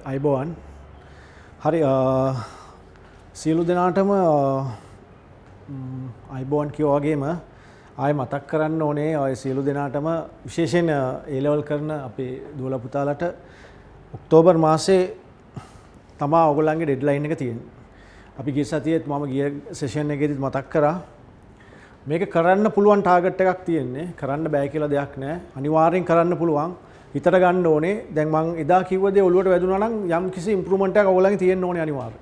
අයිබෝවන් හරි සියලු දෙනාටම අයිබෝවන් කියෝ වගේම ආයෙ මතක් කරන්න ඕනේ ඔය සියලු දෙනාටම විශේෂයෙන් A level කරන අපේ දුවලා පුතාලට ඔක්තෝබර් මාසේ තමා ඔයගොල්ලන්ගේ ඩෙඩ්ලයින් එක තියෙන්නේ. අපි ගිය සතියේත් මම ගිය සෙෂන් එකේදීත් මතක් කරා මේක කරන්න පුළුවන් ටාගට් එකක් තියෙන්නේ. කරන්න බෑ කියලා දෙයක් නෑ. අනිවාර්යෙන් කරන්න පුළුවන්. හිතට ගන්න ඕනේ. දැන් මම එදා කිව්ව දේ ඔළුවට වැදුනා නම් යම් කිසි ඉම්ප්‍රූව්මන්ට් එකක් ඔයගොල්ලන්ගේ තියෙන්න ඕනේ අනිවාර්යෙන්.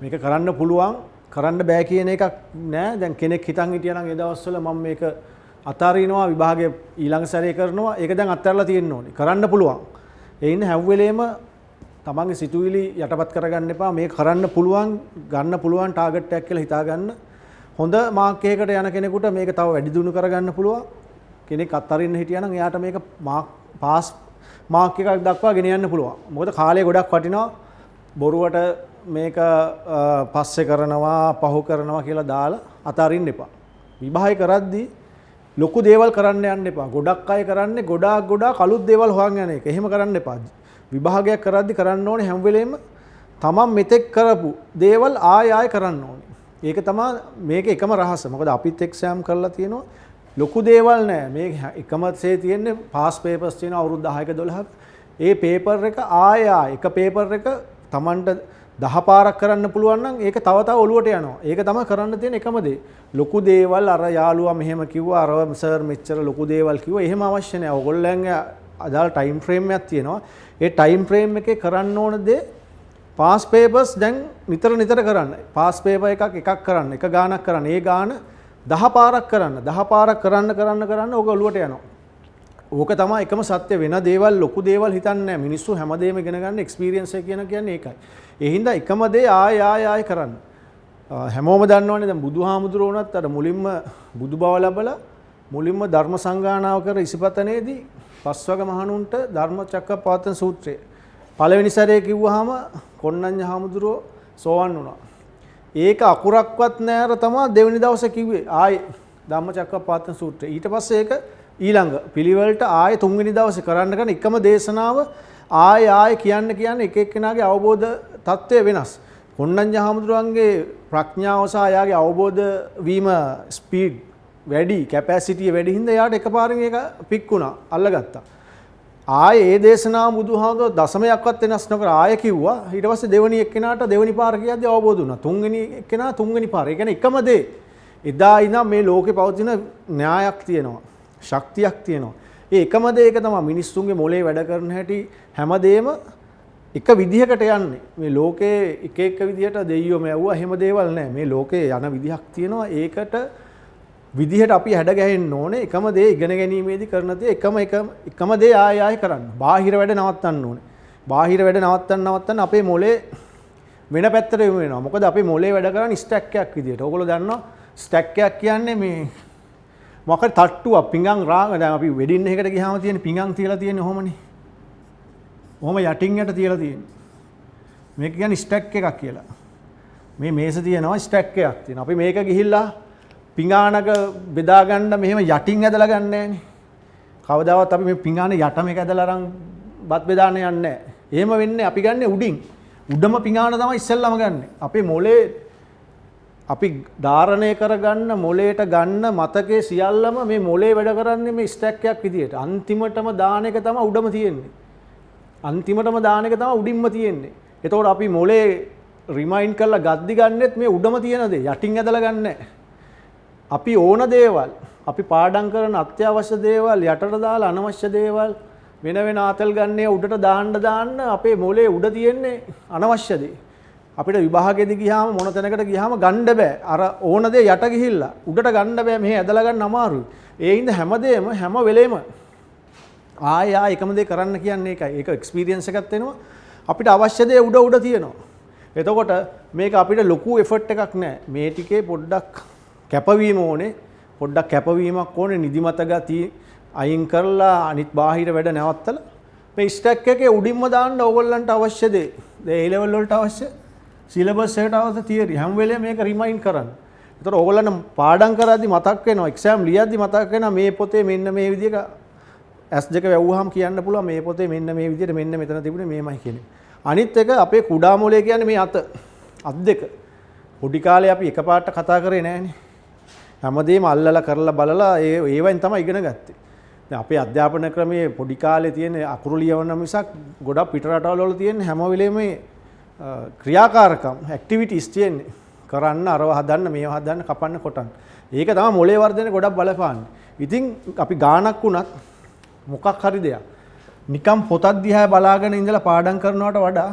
මේක කරන්න පුළුවන්. කරන්න බෑ කියන එකක් නෑ. දැන් කෙනෙක් හිතන් හිටියා නම් ඒ දවස්වල මම මේක අතාරිනවා විභාගයේ ඊළඟ සැරේ කරනවා. ඒක දැන් අත්හැරලා තියෙන්න ඕනේ. කරන්න පුළුවන්. ඒ ඉන්නේ හැම වෙලේම තමන්ගේ සිතුවිලි යටපත් කරගන්න එපා. මේක කරන්න පුළුවන්, ගන්න පුළුවන් ටාගට් එකක් කියලා හිතාගන්න. හොඳ මාක් එකකට යන කෙනෙකුට මේක තව වැඩි දියුණු කරගන්න පුළුවන්. කෙනෙක් අත්හරින්න හිටියා නම් එයාට මේක පාස් මාක් එකක් දක්වා ගෙන යන්න පුළුවන්. මොකද කාලය ගොඩක් වටිනවා. බොරුවට මේක පස්සේ කරනවා, පහු කරනවා කියලා දාලා අතාරින්න එපා. විභාගය කරද්දී ලොකු දේවල් කරන්න යන්න එපා. ගොඩක් අය කරන්නේ ගොඩාක් අලුත් දේවල් හොයන් යන එක. එහෙම කරන්න එපා. විභාගයක් කරද්දී කරන්න ඕනේ හැම වෙලෙම තමන් මෙතෙක් කරපු දේවල් ආයෙ කරන්න ඕනේ. ඒක තමයි මේක එකම රහස. මොකද අපිත් එක්සෑම් කරලා තියෙනවා. ලොකු දේවල් නෑ. මේ එකම සේ තියෙන්නේ පාස් පේපර්ස් තියෙන අවුරුදු 10ක 12ක. ඒ පේපර් එක ආයෙ එක පේපර් එක තමන්ට 10 පාරක් කරන්න පුළුවන් නම් ඒක තව තව ඔලුවට යනවා. ඒක තමයි කරන්න තියෙන එකම දේ. ලොකු දේවල් අර යාළුවා මෙහෙම කිව්වා, අර සර් මෙච්චර ලොකු දේවල් කිව්වා. එහෙම අවශ්‍ය නෑ. ඔයගොල්ලන්ගේ අදාළ ටයිම් ෆ්‍රේම් එකක් තියෙනවා. ඒ ටයිම් ෆ්‍රේම් එකේ කරන්න ඕන දේ පාස් පේපර්ස් දැන් නිතර කරන්න. පාස් පේපර් එකක් කරන්න. එක ගානක් කරන්න. ඒ ගාන 10 පාරක් කරන්න. 10 පාරක් කරන්න ඕක ඔලුවට යනවා. ඕක තමයි එකම සත්‍ය. වෙන දේවල් ලොකු දේවල් හිතන්නේ නැහැ. මිනිස්සු හැමදේම ඉගෙන ගන්න එක්ස්පීරියන්ස් එක කියන්නේ ඒකයි. ඒ හින්දා එකම දේ ආය කරන්න. හැමෝම දන්නවනේ දැන් බුදුහාමුදුරුවෝ උනත් අර මුලින්ම බුදු බව ලැබලා මුලින්ම ධර්ම සංගායනාව කර ඉසිපතනේදී පස්වග මහණුන්ට ධර්මචක්කප්පවත්තන සූත්‍රය පළවෙනි සැරේ කිව්වහම කොණ්ණඤ්ඤ හාමුදුරුවෝ සෝවන් වුණා. ඒක අකුරක්වත් නෑර තමයි දෙවෙනි දවසේ කිව්වේ ආයේ ධම්මචක්කප්පවත්තන සූත්‍රය. ඊට පස්සේ ඒක ඊළඟ පිළිවෙලට ආයේ තුන්වෙනි දවසේ කරන්න කරන එකම දේශනාව ආයේ කියන්න එක එක්කෙනාගේ අවබෝධ තත්ත්වය වෙනස්. කොණ්ණඤ්ඤ හාමුදුරුවන්ගේ ප්‍රඥාව සහ එයාගේ අවබෝධ වීම ස්පීඩ් වැඩි, කැපැසිටිය වැඩි හින්දා එයාට එකපාරින් ඒක පික් වුණා, අල්ලගත්තා. ආයේ ඒ දේශනාව බුදුහාමුදුරුවෝ දශමයක්වත් වෙනස් නොකර ආයේ කිව්වා. ඊට පස්සේ දෙවෙනි එක්කෙනාට දෙවෙනි පාර කියද්දී අවබෝධ වුණා. තුන්වෙනි එක්කෙනා තුන්වෙනි පාර. ඒ කියන්නේ එකම දේ. එදා ඉඳන් මේ ලෝකේ පවතින න්‍යායක් තියෙනවා. ශක්තියක් තියෙනවා. ඒ එකම දේ එක තමයි මිනිස්සුන්ගේ මොලේ වැඩ කරන හැටි හැමදේම එක විදිහකට යන්නේ. මේ ලෝකේ එක විදිහට දෙයියෝ මැව්වා එහෙම දේවල් නැහැ. මේ ලෝකේ යන විදිහක් තියෙනවා. ඒකට විදිහට අපි හැඩ ගැහෙන්න ඕනේ. එකම දේ ඉගෙන ගැනීමේදී කරන දේ එකම දේ ආයෙ කරන්න. බාහිර වැඩ නවත්තන්න ඕනේ. බාහිර වැඩ නවත්තන්න අපේ මොලේ වෙන පැත්තට යොමු වෙනවා. මොකද අපේ මොලේ වැඩ කරන්නේ ස්ටැක් එකක් විදිහට. ඕගොල්ලෝ දන්නවා ස්ටැක් එකක් කියන්නේ මේ මොකද තට්ටුවක් පිඟන් රාග. දැන් අපි වෙඩින් එකකට ගියාම තියෙන පිඟන් තියලා තියෙන්නේ ඔහොමනේ. ඔහොම යටින් යට තියලා තියෙන්නේ. මේක කියන්නේ ස්ටැක් එකක් කියලා. මේ මේස තියෙනවා ස්ටැක් එකක් තියෙනවා. අපි මේක ගිහිල්ලා පිඟානක බෙදා ගන්න මෙහෙම යටින් ඇදලා ගන්න නෑනේ. කවදාවත් අපි මේ පිඟාන යට මේක ඇදලා අරන් බත් බෙදාන්න යන්නේ නෑ. එහෙම වෙන්නේ අපි ගන්න උඩින්. උඩම පිඟාන තමයි ඉස්සෙල්ලාම ගන්න. අපේ මොලේ අපි ධාරණය කරගන්න මොලේට ගන්න මතකයේ සියල්ලම මේ මොලේ වැඩ කරන්නේ මේ ස්ටැක් එකක් විදියට. අන්තිමටම දාන එක තමයි උඩම තියෙන්නේ. අන්තිමටම දාන එක තමයි උඩින්ම තියෙන්නේ. එතකොට අපි මොලේ රිමයින්ඩ් කරලා ගද්දි ගන්නෙත් මේ උඩම තියෙන දේ. යටින් ඇදලා ගන්නෑ. අපි ඕන දේවල්, අපි පාඩම් කරන අත්‍යවශ්‍ය දේවල් යටට දාලා අනවශ්‍ය දේවල් වෙන ආතල් ගන්නේ උඩට දාන්න අපේ මොලේ උඩ තියෙන්නේ අනවශ්‍ය දේ. අපිට විභාගෙදි ගියාම මොන තැනකට ගියාම ගන්න බෑ. අර ඕන දේ යට ගිහිල්ලා උඩට ගන්න බෑ. මෙහෙ ඇදලා ගන්න අමාරුයි. ඒ හින්දා හැමදේම හැම වෙලේම ආයෙ එකම දේ කරන්න කියන්නේ ඒකයි. ඒක එක්ස්පීරියන්ස් එකක් වෙනවා. අපිට අවශ්‍ය දේ උඩ තියෙනවා. එතකොට මේක අපිට ලොකු එෆර්ට් එකක් නෑ. මේ ටිකේ පොඩ්ඩක් කැපවීම ඕනේ. පොඩ්ඩක් කැපවීමක් ඕනේ. නිදිමත ගතිය අයින් කරලා අනිත් බාහිර වැඩ නැවත්තලා මේ ස්ටැක් එකේ උඩින්ම දාන්න ඕගොල්ලන්ට අවශ්‍ය දේ. ඒ A level වලට අවශ්‍ය සිලබස් එකට අවශ්‍ය තියරි හැම වෙලේම මේක රිමයින්ඩ් කරන්න. ඒතර ඕගොල්ලන්ට පාඩම් කරද්දි මතක් වෙනවා, එක්සෑම් ලියද්දි මතක් වෙනවා මේ පොතේ මෙන්න මේ විදිහක S2 වැව්වහම කියන්න පුළුවන් මේ පොතේ මෙන්න මේ විදිහට මෙන්න මෙතන තිබුණේ මේමයි කියන්නේ. අනිත් එක අපේ කුඩා මොලේ කියන්නේ මේ අත දෙක. පොඩි කාලේ අපි එකපාරට කතා කරේ නෑනේ. හැමදේම අල්ලලා කරලා බලලා ඒවෙන් තමයි ඉගෙන ගත්තේ. දැන් අපේ අධ්‍යාපන ක්‍රමයේ පොඩි කාලේ තියෙන අකුරු ලියවන මිසක් ගොඩක් පිට රටවල වල තියෙන හැම වෙලේම ක්‍රියාකාරකම් ඇක්ටිවිටිස් තියෙන්නේ. කරන්න අරව හදන්න මේව හදන්න කපන්න කොටන්න. ඒක තමයි මොලේ වර්ධනය ගොඩක් බලපාන්නේ. ඉතින් අපි ගානක් වුණත් මොකක් හරි දෙයක් නිකම් පොතක් දිහා බලාගෙන ඉඳලා පාඩම් කරනවට වඩා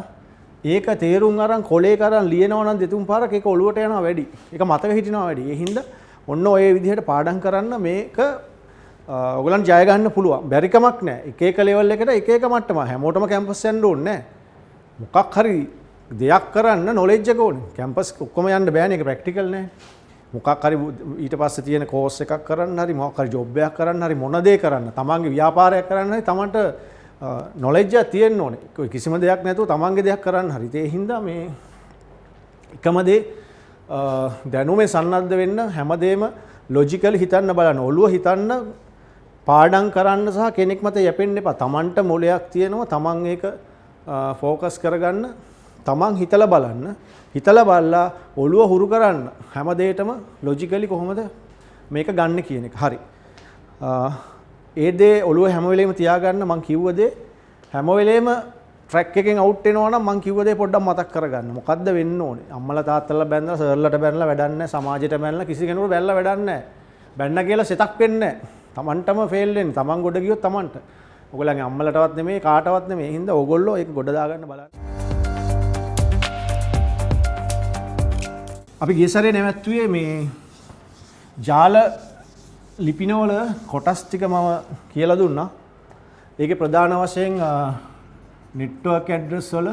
ඒක තේරුම් අරන් කොලේ කරන් ලියනවා නම් දෙතුන් පාරක් ඒක ඔලුවට යනවා වැඩි. ඒක මතක හිටිනවා වැඩි. ඒ හින්දා ඔන්න ඔය විදිහට පාඩම් කරන්න මේක ඔයගලන් ජය ගන්න පුළුවන්. බැරි කමක් නැහැ. එක එක ලෙවල් එකට එක එක මට්ටම. හැමෝටම කැම්පස් යන්න ඕනේ නැහැ. මොකක් හරි දෙයක් කරන්න නොලෙජ් එක ඕනේ. කැම්පස් ඔක්කොම යන්න බෑනේ. ඒක ප්‍රැක්ටිකල් නැහැ. මොකක් හරි ඊට පස්සේ තියෙන කෝස් එකක් කරන්න හරි මොකක් හරි ජොබ් එකක් කරන්න හරි මොන දේ කරන්න තමන්ගේ ව්‍යාපාරයක් කරන්න හරි තමන්ට නොලෙජ් එක තියෙන්න ඕනේ. කිසිම දෙයක් නැතුව තමන්ගේ දෙයක් කරන්න හරි. ඒ හින්දා මේ එකම දේ දැනුමේ සන්නද්ධ වෙන්න හැමදේම ලොජිකලි හිතන්න බලන්න. ඔළුව හිතන්න පාඩම් කරන්න සහ කෙනෙක් මත යැපෙන්න එපා. තමන්ට මොලයක් තියෙනවා. තමන් ඒක ફોකස් කරගන්න. තමන් හිතලා බලන්න. හිතලා බලලා ඔළුව හුරු කරන්න. හැම දෙයකම ලොජිකලි කොහොමද මේක ගන්න කියන එක. හරි. ඒ දේ ඔළුව හැම වෙලේම තියාගන්න. මං කිව්ව දේ හැම වෙලේම ට්‍රැක් එකෙන් අවුට් වෙනවා නම් මං කිව්ව දේ පොඩ්ඩක් මතක් කරගන්න. මොකද්ද වෙන්න ඕනේ? අම්මලා තාත්තලා බැන්දලා සර්ලට බැනලා වැඩක් නැහැ. සමාජයට බැනලා කිසි කෙනෙකුට බැනලා වැඩක් නැහැ. බැන්න කියලා සෙතක් වෙන්නේ නැහැ. තමන්ටම ෆේල් වෙන්නේ. තමන් ගොඩ ගියොත් තමන්ට. ඔයගොල්ලන්ගේ අම්මලටවත් නෙමෙයි කාටවත් නෙමෙයි. ඒ හින්දා ඕගොල්ලෝ ඒක ගොඩ දාගන්න බලන්න. අපි ගිය සැරේ නැවැත්තුවේ මේ ජාල ලිපිනවල කොටස් ටික මම කියලා දුන්නා. ඒකේ ප්‍රධාන වශයෙන් නෙට්වර්ක් ඇඩ්‍රස් වල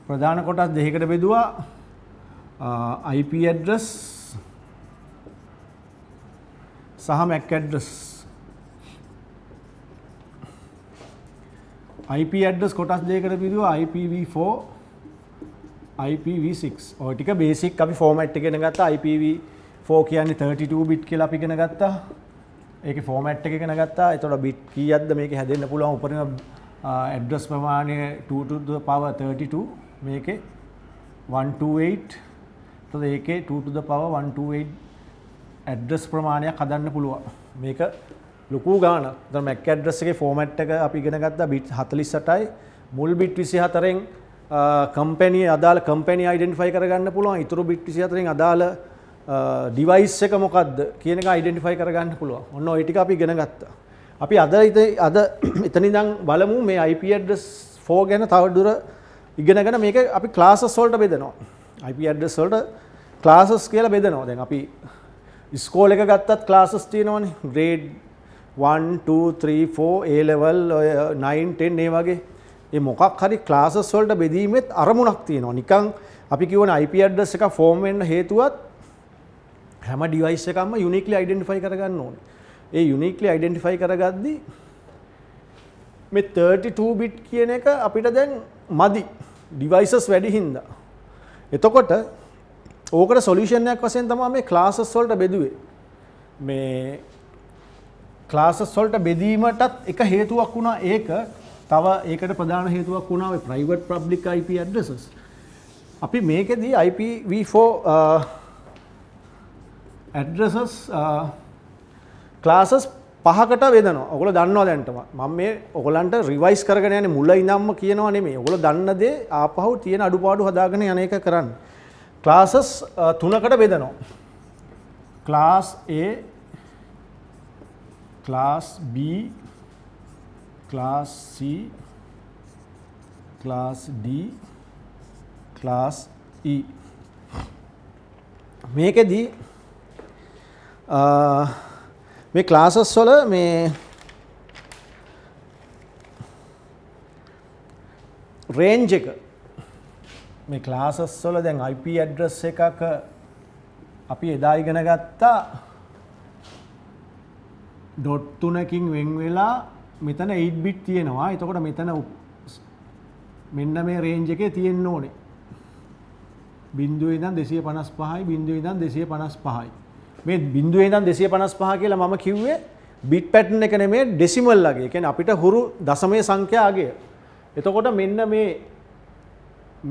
ප්‍රධාන කොටස් දෙකකට බෙදුවා. IP ඇඩ්‍රස් සහ MAC ඇඩ්‍රස්. IP ඇඩ්‍රස් කොටස් දෙකකට බෙදුවා IPv4 IPv6 ඔය ටික බේසික් අපි ෆෝමැට් එක ඉගෙන ගත්තා. IPv4 කියන්නේ 32 bit කියලා අපි ඉගෙන ගත්තා. ඒකේ ෆෝමැට් එක ඉගෙන ගත්තා. ඒතකොට bit කීයක්ද මේකේ හැදෙන්න පුළුවන් උපරිම ඇඩ්‍රස් ප්‍රමාණය 2 to the power 32. මේකේ 128. එතකොට ඒකේ 2 to the power 128 ඇඩ්‍රස් ප්‍රමාණයක් හදන්න පුළුවන්. මේක ලොකු ගාණක්. දැන් MAC ඇඩ්‍රස් එකේ ෆෝමැට් එක අපි ඉගෙන ගත්තා bit 48යි. මුල් bit 24න් කම්පැනි අදාළ කම්පැනි අයිඩෙන්ටිෆයි කරගන්න පුළුවන්. ඉතුරු බිට් 24න් අදාළ ඩිවයිස් එක මොකක්ද කියන එක අයිඩෙන්ටිෆයි කරගන්න පුළුවන්. ඔන්න ඔය ටික අපි ඉගෙන ගත්තා. අපි අද එතන ඉඳන් බලමු මේ IP address 4 ගැන තව දුර ඉගෙනගෙන මේක අපි ක්ලාසස් වලට බෙදනවා. IP address වලට ක්ලාසස් කියලා බෙදනවා. දැන් අපි ස්කෝල් එක ගත්තත් ක්ලාසස් තියෙනවනේ. grade 1 2 3 4 A level 9 10 ඒ වගේ ඒ මොකක් හරි ක්ලාසස් වලට බෙදීමෙත් අරමුණක් තියෙනවා. නිකන් අපි කියවනේ IP address එක ෆෝම් වෙන්න හේතුවත් හැම ඩිවයිස් එකක්ම යුනික්ලි අයිඩෙන්ටිෆයි කරගන්න ඕනේ. ඒ යුනික්ලි අයිඩෙන්ටිෆයි කරගද්දී මේ 32 bit කියන එක අපිට දැන් මදි. ඩිවයිසස් වැඩි හින්දා. එතකොට ඕකට සොලියුෂන් එකක් වශයෙන් තමයි මේ ක්ලාසස් වලට බෙදුවේ. මේ ක්ලාසස් වලට බෙදීමටත් එක හේතුවක් වුණා ඒක. තව ඒකට ප්‍රධාන හේතුවක් වුණා ඔය private public IP addresses. අපි මේකෙදී IPv4 addresses classes පහකට බෙදනවා. ඔයගොල්ලෝ දන්නවා දැන්ටම. මම මේ ඔයගොල්ලන්ට රිවයිස් කරගෙන යන්නේ මුල ඉඳන්ම කියනවා නෙමෙයි. ඔයගොල්ලෝ දන්න දේ ආපහු තියෙන අඩුපාඩු හදාගෙන යන එක කරන්න. classes තුනකට බෙදනවා. class A, class B, class C, class D, class E. මේකෙදී මේ classes වල මේ range එක මේ classes වල දැන් IP address එකක අපි එදා ඉගෙන ගත්තා dot 3කින් වෙන් වෙලා මෙතන 8 bit තියෙනවා. එතකොට මෙතන මෙන්න මේ රේන්ජ් එකේ තියෙන්න ඕනේ. 0 ඉඳන් 255යි 0 ඉඳන් 255යි. මේ 0 ඉඳන් 255 කියලා මම කිව්වේ බිට් පැටර්න් එක නෙමෙයි ඩෙසිමල් අගය. කියන්නේ අපිට හුරු දශමයේ සංඛ්‍යා අගය. එතකොට මෙන්න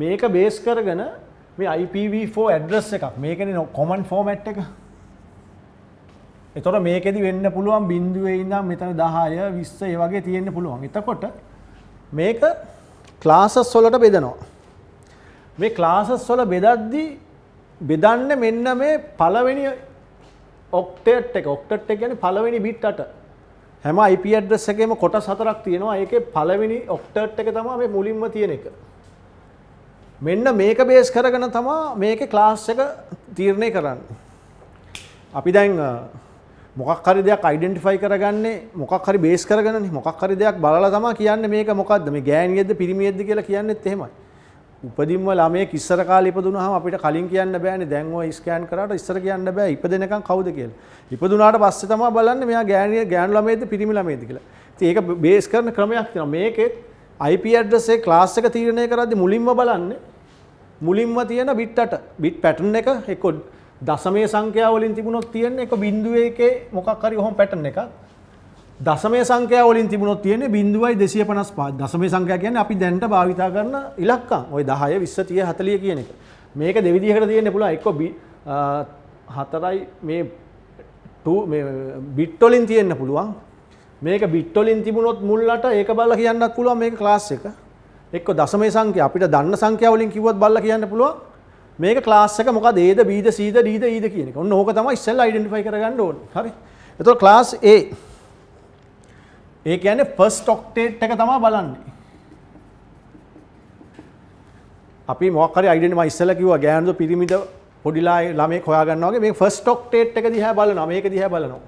මේක බේස් කරගෙන මේ IPv4 ඇඩ්‍රස් එකක්. මේකනේ කොමන් ෆෝමැට් එක. එතකොට මේකෙදි වෙන්න පුළුවන් බිඳුවේ ඉඳන් මෙතන 10 20 ඒ වගේ තියෙන්න පුළුවන්. එතකොට මේක ක්ලාසස් වලට බෙදනවා. මේ ක්ලාසස් වල බෙදද්දී බෙදන්නේ මෙන්න මේ පළවෙනි ඔක්ටේට් එක. ඔක්ටේට් එක කියන්නේ පළවෙනි බිට් 8. හැම IP ඇඩ්‍රස් එකේම කොටස් 4ක් තියෙනවා. ඒකේ පළවෙනි ඔක්ටේට් එක තමයි මේ මුලින්ම තියෙන එක. මෙන්න මේක බේස් කරගෙන තමයි මේකේ ක්ලාස් එක තීරණය කරන්නේ. අපි දැන් මොකක් හරි දෙයක් අයිඩෙන්ටිෆයි කරගන්නේ මොකක් හරි බේස් කරගෙනනේ. මොකක් හරි දෙයක් බලලා තමයි කියන්නේ මේක මොකද්ද, මේ ගෑණියෙක්ද පිරිමියෙක්ද කියලා කියන්නෙත් එහෙමයි. උපදින්ම ළමයෙක් ඉස්සර කාලේ ඉපදුනහම අපිට කලින් කියන්න බෑනේ. දැන් ඔය ස්කෑන් කරාට ඉස්සර කියන්න බෑ ඉපදෙනකන් කවුද කියලා. ඉපදුනාට පස්සේ තමයි බලන්නේ මෙයා ගෑණු ළමයෙක්ද පිරිමි ළමයෙක්ද කියලා. ඉතින් ඒක බේස් කරන ක්‍රමයක් තියෙනවා. මේකේ IP ඇඩ්‍රස් එක ක්ලාස් එක තීරණය කරද්දී මුලින්ම බලන්නේ මුලින්ම තියෙන බිට් 8 බිට් පැටර්න් එක එක්ක දශමයේ සංඛ්‍යාව වලින් තිබුණොත් තියෙන්නේ එක බිඳුවේ එකේ මොකක් හරි ඔහොම පැටර්න් එකක්. දශමයේ සංඛ්‍යාව වලින් තිබුණොත් තියෙන්නේ 0.255. දශමයේ සංඛ්‍යා කියන්නේ අපි දැනට භාවිතා කරන ඉලක්කම්. ওই 10 20 30 40 කියන එක. මේක දෙවිදිහකට තියෙන්න පුළුවන්. එක්ක 4යි මේ 2 මේ බිට් වලින් තියෙන්න පුළුවන්. මේක බිට් වලින් තිබුණොත් මුල්ලට ඒක බලලා කියන්නත් පුළුවන් මේක ක්ලාස් එක. එක්ක දශමයේ සංඛ්‍යා අපිට දන්න සංඛ්‍යා වලින් කිව්වොත් බලලා කියන්න පුළුවන්. මේක ක්ලාස් එක මොකද Aද Bද Cද Dද Eද කියන එක. ඔන්න ඕක තමයි ඉස්සෙල්ලා අයිඩෙන්ටිෆයි කරගන්න ඕනේ. හරි. එතකොට ක්ලාස් A. ඒ කියන්නේ ෆස්ට් ඔක්ටේට් එක තමයි බලන්නේ. අපි මොකක් හරි අයිඩෙන්ටිෆයි ඉස්සෙල්ලා කිව්වා ගෑනුද පිරිමිද පොඩිලා ළමයෙක් හොයාගන්නවා වගේ මේ ෆස්ට් ඔක්ටේට් එක දිහා බලනවා. මේක දිහා බලනවා.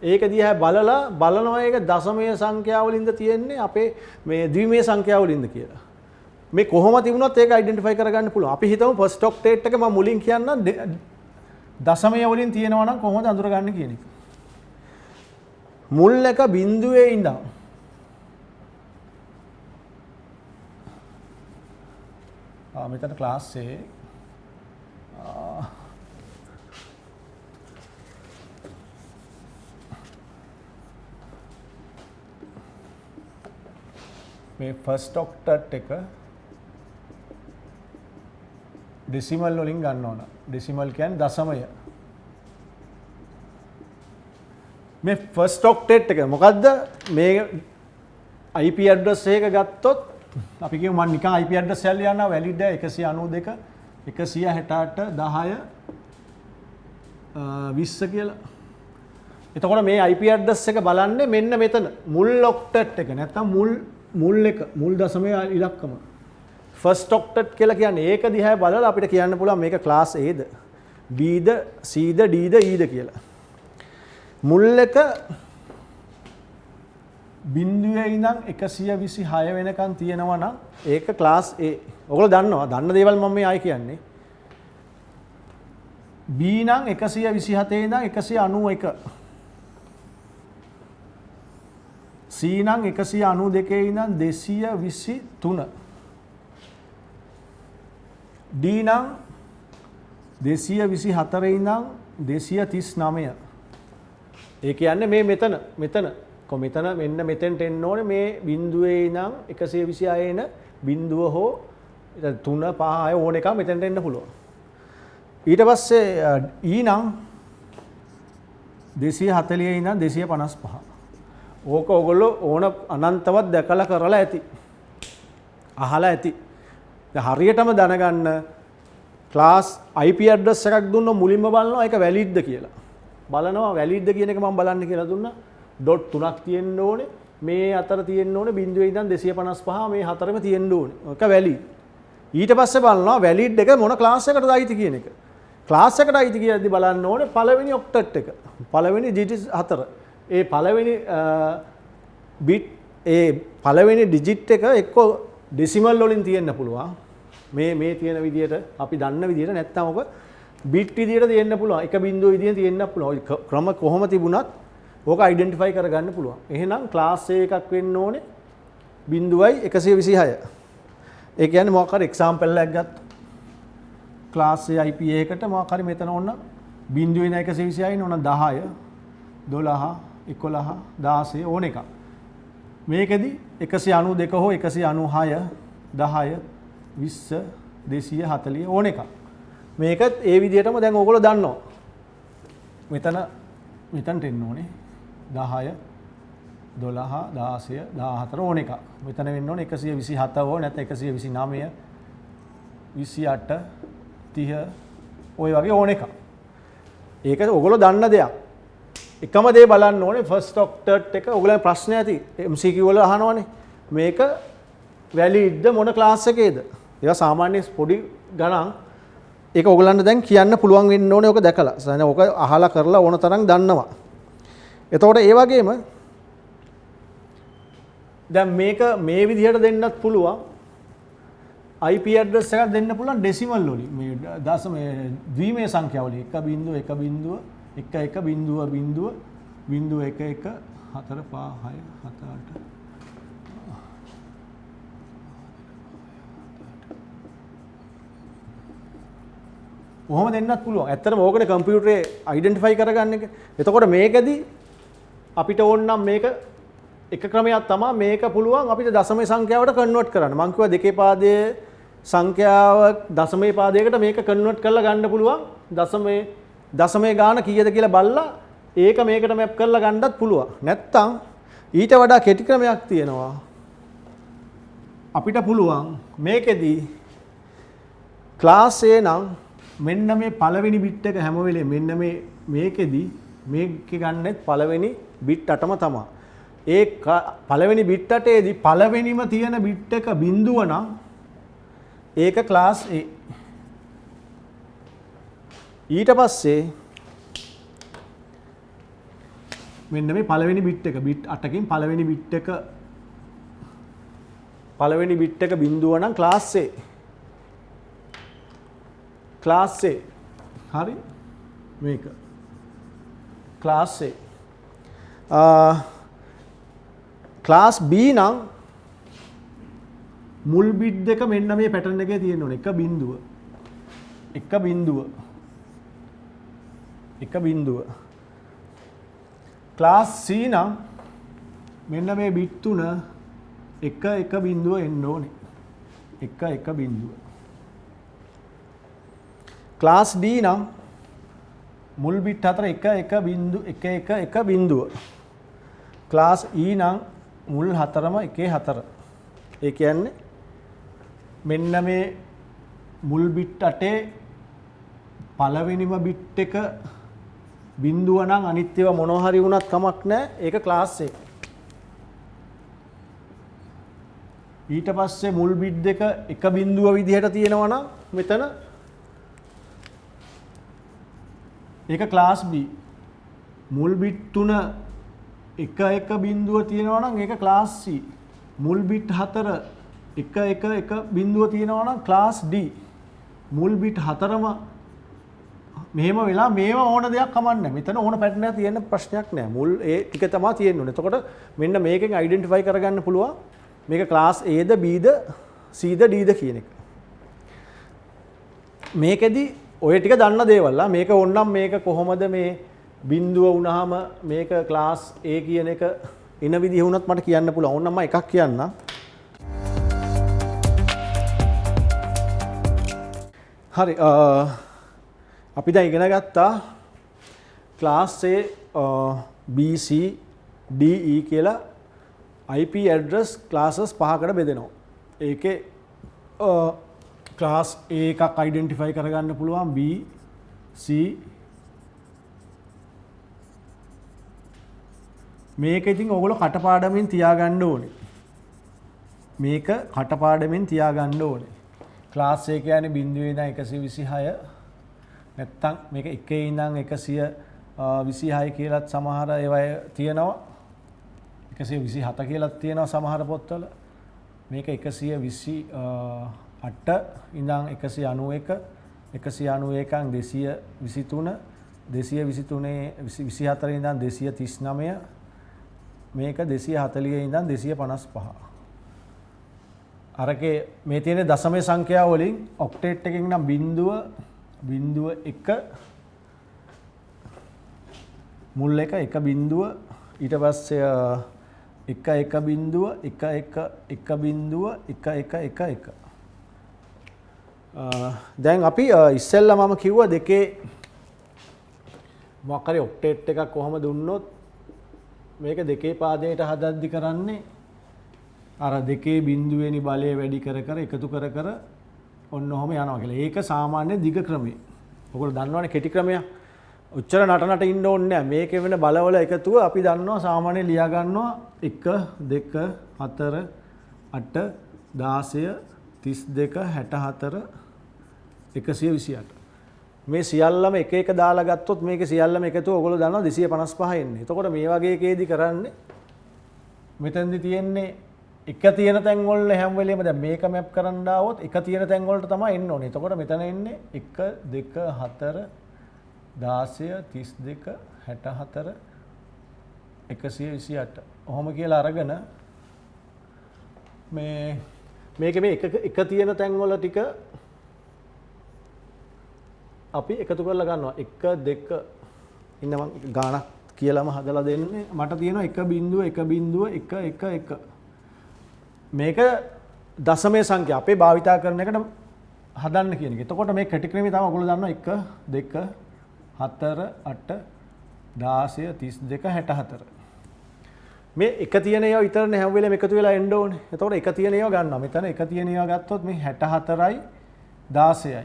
ඒක දිහා බලනවා ඒක දශමයේ සංඛ්‍යාව වලින්ද තියෙන්නේ අපේ මේ ද්විමයේ සංඛ්‍යාව වලින්ද කියලා. මේ කොහොම තිබුණොත් ඒක අයිඩෙන්ටිෆයි කරගන්න පුළුවන්. අපි හිතමු ෆස්ට් ඔක්ටේට් එක මම මුලින් කියන්නම් දශමය වලින් තියෙනවා නම් කොහොමද අඳුරගන්නේ කියන එක. මුල් එක බිඳුවේ ඉඳන් මෙතන ක්ලාස් එකේ මේ ෆස්ට් ඔක්ටේට් එක ඩෙසිමල් වලින් ගන්න ඕන. ඩෙසිමල් කියන්නේ දශමය. මේ ෆස්ට් ඔක්ටේට් එක මොකද්ද? මේ IP ඇඩ්‍රස් එක ගත්තොත් අපි කියමු මම නිකන් IP ඇඩ්‍රස් එක ලියනවා වැලිඩ් 192 168 10 20 කියලා. එතකොට මේ IP ඇඩ්‍රස් එක බලන්නේ මෙන්න මෙතන මුල් ඔක්ටේට් එක නැත්නම් මුල් දශමයේ ඉලක්කම. ෆස්ට් ඔක්ටේට් කියලා කියන්නේ ඒක දිහා බලලා අපිට කියන්න පුළුවන් මේක ක්ලාස් Aද Bද Cද Dද Eද කියලා. මුල් එක බිඳුවේ ඉඳන් 126 වෙනකන් තියෙනවා නම් ඒක ක්ලාස් A. ඔයගොල්ලෝ දන්නවා. දන්න දේවල් මම මේ ආයි කියන්නේ. B නම් 127 ඉඳන් 191. C නම් 192 ඉඳන් 223. D නම් 224 ඉඳන් 239. ඒ කියන්නේ මේ මෙතන මෙන්න මෙතෙන්ට එන්න ඕනේ මේ බිඳුවේ ඉඳන් 126 එන බිඳුව හෝ 3 5 6 ඕන එක මෙතෙන්ට එන්න පුළුවන්. ඊට පස්සේ E නම් 240 ඉඳන් 255. ඕක ඔයගොල්ලෝ ඕන අනන්තවත් දැකලා කරලා ඇති. අහලා ඇති. දැන් හරියටම දැනගන්න ක්ලාස් IP ඇඩ්‍රස් එකක් දුන්නොත් මුලින්ම බලනවා ඒක වැලිඩ්ද කියලා. බලනවා වැලිඩ්ද කියන එක මම බලන්න කියලා දුන්නා. ඩොට් 3ක් තියෙන්න ඕනේ. මේ අතර තියෙන්න ඕනේ බිඳුවේ ඉඳන් 255 මේ හතරෙම තියෙන්න ඕනේ. ඒක වැලිඩ්. ඊට පස්සේ බලනවා වැලිඩ් එක මොන ක්ලාස් එකකටද අයිති කියන එක. ක්ලාස් එකට අයිති කියද්දි බලන්න ඕනේ පළවෙනි ඔක්ටට් එක. පළවෙනි ඩිජිට් 4. ඒ පළවෙනි බිට් ඒ පළවෙනි ඩිජිට් එක එක්ක ඩෙසිමල් වලින් තියෙන්න පුළුවන්. මේ තියෙන විදිහට අපි දන්න විදිහට නැත්නම් ඔක බිට් විදිහට තියෙන්න පුළුවන්. එක බිඳුව විදිහට තියෙන්න පුළුවන්. ක්‍රම කොහොම තිබුණත් ඕක අයිඩෙන්ටිෆයි කරගන්න පුළුවන්. එහෙනම් ක්ලාස් A එකක් වෙන්න ඕනේ 0.126. ඒ කියන්නේ මොකක් හරි එක්සැම්පල් එකක් ගත්තා. ක්ලාස් A IP එකකට මොකක් හරි මෙතන ඕන 0.126 ඕන 10 12 11 16 ඕන එක. මේකෙදි 192 හෝ 196 10 20 240 ඕන එක. මේකත් ඒ විදිහටම දැන් ඕගොල්ලෝ දන්නවා. මෙතනට එන්න ඕනේ 10 12 16 14 ඕන එක. මෙතන වෙන්න ඕනේ 127 හෝ නැත්නම් 129 28 30 ඔය වගේ ඕන එක. ඒක ඕගොල්ලෝ දන්න දෙයක්. එකම දේ බලන්න ඕනේ ෆස්ට් ඔක්ටට් එක ඔයගොල්ලෝ ප්‍රශ්න ඇති MCQ වල අහනවනේ මේක වැලිඩ්ද මොන ක්ලාස් එකේද ඒවා සාමාන්‍ය පොඩි ගණන් ඒක ඔයගොල්ලන්ට දැන් කියන්න පුළුවන් වෙන්න ඕනේ ඔක දැකලා සාමාන්‍ය ඔක අහලා කරලා ඕන තරම් දන්නවා එතකොට ඒ වගේම දැන් මේක මේ විදිහට දෙන්නත් පුළුවන් IP address එකක් දෙන්න පුළුවන් ඩෙසිමල් වලින් මේ දශම ද්විමය සංඛ්‍යා වලින් 1.1.1 1.1.0.0 4 5 6 7 8 ඔහොම දෙන්නත් පුළුවන්. ඇත්තටම ඕකනේ කම්පියුටරේ අයිඩෙන්ටිෆයි කරගන්න එක. එතකොට මේකෙදි අපිට ඕන නම් මේක එක ක්‍රමයක් තමයි මේක පුළුවන් අපිට දශමයේ සංඛ්‍යාවට කන්වර්ට් කරන්න. මම කිව්වා දෙකේ පාදයේ සංඛ්‍යාව දශමයේ පාදයකට මේක කන්වර්ට් කරලා ගන්න පුළුවන්. දශමයේ ගාන කීයද කියලා බලලා ඒක මේකට මැප් කරලා ගන්නත් පුළුවන්. නැත්තම් ඊට වඩා කෙටි ක්‍රමයක් තියෙනවා. අපිට පුළුවන් මේකෙදි ක්ලාස් A නම් මෙන්න මේ පළවෙනි බිට් එක හැම වෙලේම මෙන්න මේකෙදි මේකේ ගන්නෙත් පළවෙනි බිට් 8ම තමයි. ඒ පළවෙනි බිට් 8ේදී පළවෙනිම තියෙන බිට් එක බිඳුව නම් ඒක ක්ලාස් A. ඊට පස්සේ මෙන්න මේ පළවෙනි බිට් එක බිට් 8කින් පළවෙනි බිට් එක බිඳුව නම් ක්ලාස් A. ක්ලාස් A හරි මේක ක්ලාස් A ක්ලාස් B නම් මුල් බිට් දෙක මෙන්න මේ පැටර්න් එකේ තියෙන්න ඕනේ එක බිඳුව ක්ලාස් C නම් මෙන්න මේ බිට් තුන එක බිඳුව එන්න ඕනේ එක බිඳුව ක්ලාස් D නම් මුල් බිට් හතර එක බිඳුව ක්ලාස් E නම් මුල් හතරම 1 ඒ කියන්නේ මෙන්න මේ මුල් බිට් 8 පළවෙනිම බිට් එක බිඳුව නම් අනිත් ඒවා මොනවා හරි වුණත් කමක් නැහැ ඒක ක්ලාස් A ඊට පස්සේ මුල් බිට් දෙක එක බිඳුව විදිහට තියෙනවා නම් මෙතන ඒක ක්ලාස් B මුල් බිට් 3 එක බිඳුව තියෙනවා නම් ඒක ක්ලාස් C මුල් බිට් 4 එක බිඳුව තියෙනවා නම් ක්ලාස් D මුල් බිට් 4ම මෙහෙම වෙලා මේවා ඕන දෙයක් කමන්නේ මෙතන ඕන පැටර්න් එකක් තියෙන ප්‍රශ්නයක් නෑ මුල් ඒ ටික තමයි තියෙන්න ඕනේ එතකොට මෙන්න මේකෙන් අයිඩෙන්ටිෆයි කරගන්න පුළුවන් මේක ක්ලාස් A ද B ද C ද D ද කියන එක මේකෙදි ඔය ටික දන්න දේවල් මේක ඕනනම් මේක කොහොමද මේ බිඳුව වුණාම මේක ක්ලාස් A කියන එක එන විදිහ වුණත් මට කියන්න පුළුවන්. ඕනනම් මම එකක් කියන්නම්. හරි අපි දැන් ඉගෙන ගත්තා class A B C D E කියලා IP address classes පහකට බෙදෙනවා. ඒකේ ක්ලාස් A එකක් අයිඩෙන්ටිෆයි කරගන්න පුළුවන් B C මේක ඉතින් ඔයගොල්ලෝ කටපාඩමින් තියාගන්න ඕනේ. මේක කටපාඩමින් තියාගන්න ඕනේ. ක්ලාස් A කියන්නේ 0 ඉඳන් 126 නැත්තම් මේක 1 ඉඳන් 126 කියලාත් සමහර ඒවා තියෙනවා. 127 කියලාත් තියෙනවා සමහර පොත්වල. මේක 128 ඉඳන් 191 191න් 223 224 ඉඳන් 239 මේක 240 ඉඳන් 255 අරකේ මේ තියෙන දශමයේ සංඛ්‍යාව වලින් ඔක්ටේට් එකකින් නම් බිඳුව 1 මුල් එක 1 බිඳුව ඊට පස්සේ 1.1.1.1.1.1 දැන් අපි ඉස්සෙල්ලා මම කිව්වා දෙකේ මොකක් හරි ඔක්ටේට් එකක් කොහොම දුන්නොත් මේක දෙකේ පාදයට හදද්දි කරන්නේ අර දෙකේ බිඳුවේනි බලය වැඩි කර කර එකතු කර කර ඔන්න ඔහම යනවා කියලා. ඒක සාමාන්‍ය දිග ක්‍රමය. ඔයගොල්ලෝ දන්නවනේ කෙටි ක්‍රමය. උච්චර නටනට ඉන්න ඕනේ නැහැ. මේකේ වෙන බලවල එකතුව අපි දන්නවා සාමාන්‍යයෙන් ලියා ගන්නවා 1 2 4 8 16 32 64 128. මේ සියල්ලම එක එක දාලා ගත්තොත් මේකේ සියල්ලම එකතුව ඔයගොල්ලෝ දන්නවා 255 එන්නේ. එතකොට මේ වගේ එකේදී කරන්නේ මෙතෙන්දි තියෙන්නේ එක තියෙන තැන් වල හැම වෙලෙම දැන් මේක මැප් කරන්න ආවොත් එක තියෙන තැන් වලට තමයි එන්න ඕනේ. එතකොට මෙතන එන්නේ 1 2 4 16 32 64 128. ඔහොම කියලා අරගෙන මේකේ මේ එක තියෙන තැන් වල ටික අපි එකතු කරලා ගන්නවා 1 2 ඉන්න මම ගාණක් කියලාම හදලා දෙන්නේ. මට තියෙනවා 1.1.1.1 මේක දශමයේ සංඛ්‍යා අපේ භාවිතා කරන එකට හදන්න කියන එක. එතකොට මේ කෙටි ක්‍රමයේ තමයි ඔයගොල්ලෝ දන්නවා 1 2 4 8 16 32 64. මේ එක තියෙන ඒවා විතරනේ හැම වෙලේම එකතු වෙලා එන්න ඕනේ. එතකොට එක තියෙන ඒවා ගන්නවා. මෙතන එක තියෙන ඒවා ගත්තොත් මේ 64යි 16යි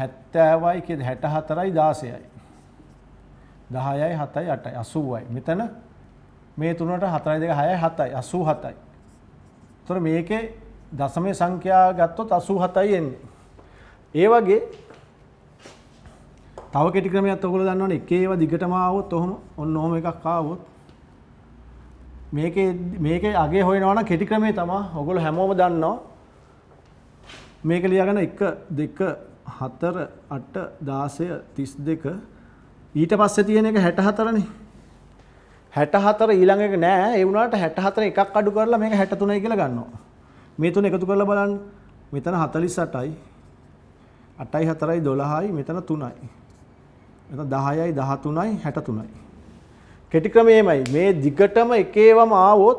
70යි කියද 64යි 16යි 10යි 7යි 8යි 80යි. මෙතන මේ තුනට 4යි 2 6යි 7යි 87යි. එතකොට මේකේ දශමයේ සංඛ්‍යා ගත්තොත් 87යි එන්නේ. ඒ වගේ තව කෙටි ක්‍රමයක් ඔයගොල්ලෝ දන්නවනේ එකේ ඒවා දිගටම ආවොත් ඔන්න ඔහම එකක් ආවොත් මේකේ අගේ හොයනවා නම් කෙටි ක්‍රමේ තමයි ඔයගොල්ලෝ හැමෝම දන්නවා. මේක ලියාගෙන 1 2 4 8 16 32 ඊට පස්සේ තියෙන එක 64නේ. 64 ඊළඟ එක නෑ. ඒ වුණාට 64 එකක් අඩු කරලා මේක 63යි කියලා ගන්නවා. මේ තුන එකතු කරලා බලන්න. මෙතන 48යි 8යි 4යි 12යි මෙතන 3යි. මෙතන 10යි 13යි 63යි. කෙටි ක්‍රමයේමයි මේ දිගටම එකේවම ආවොත්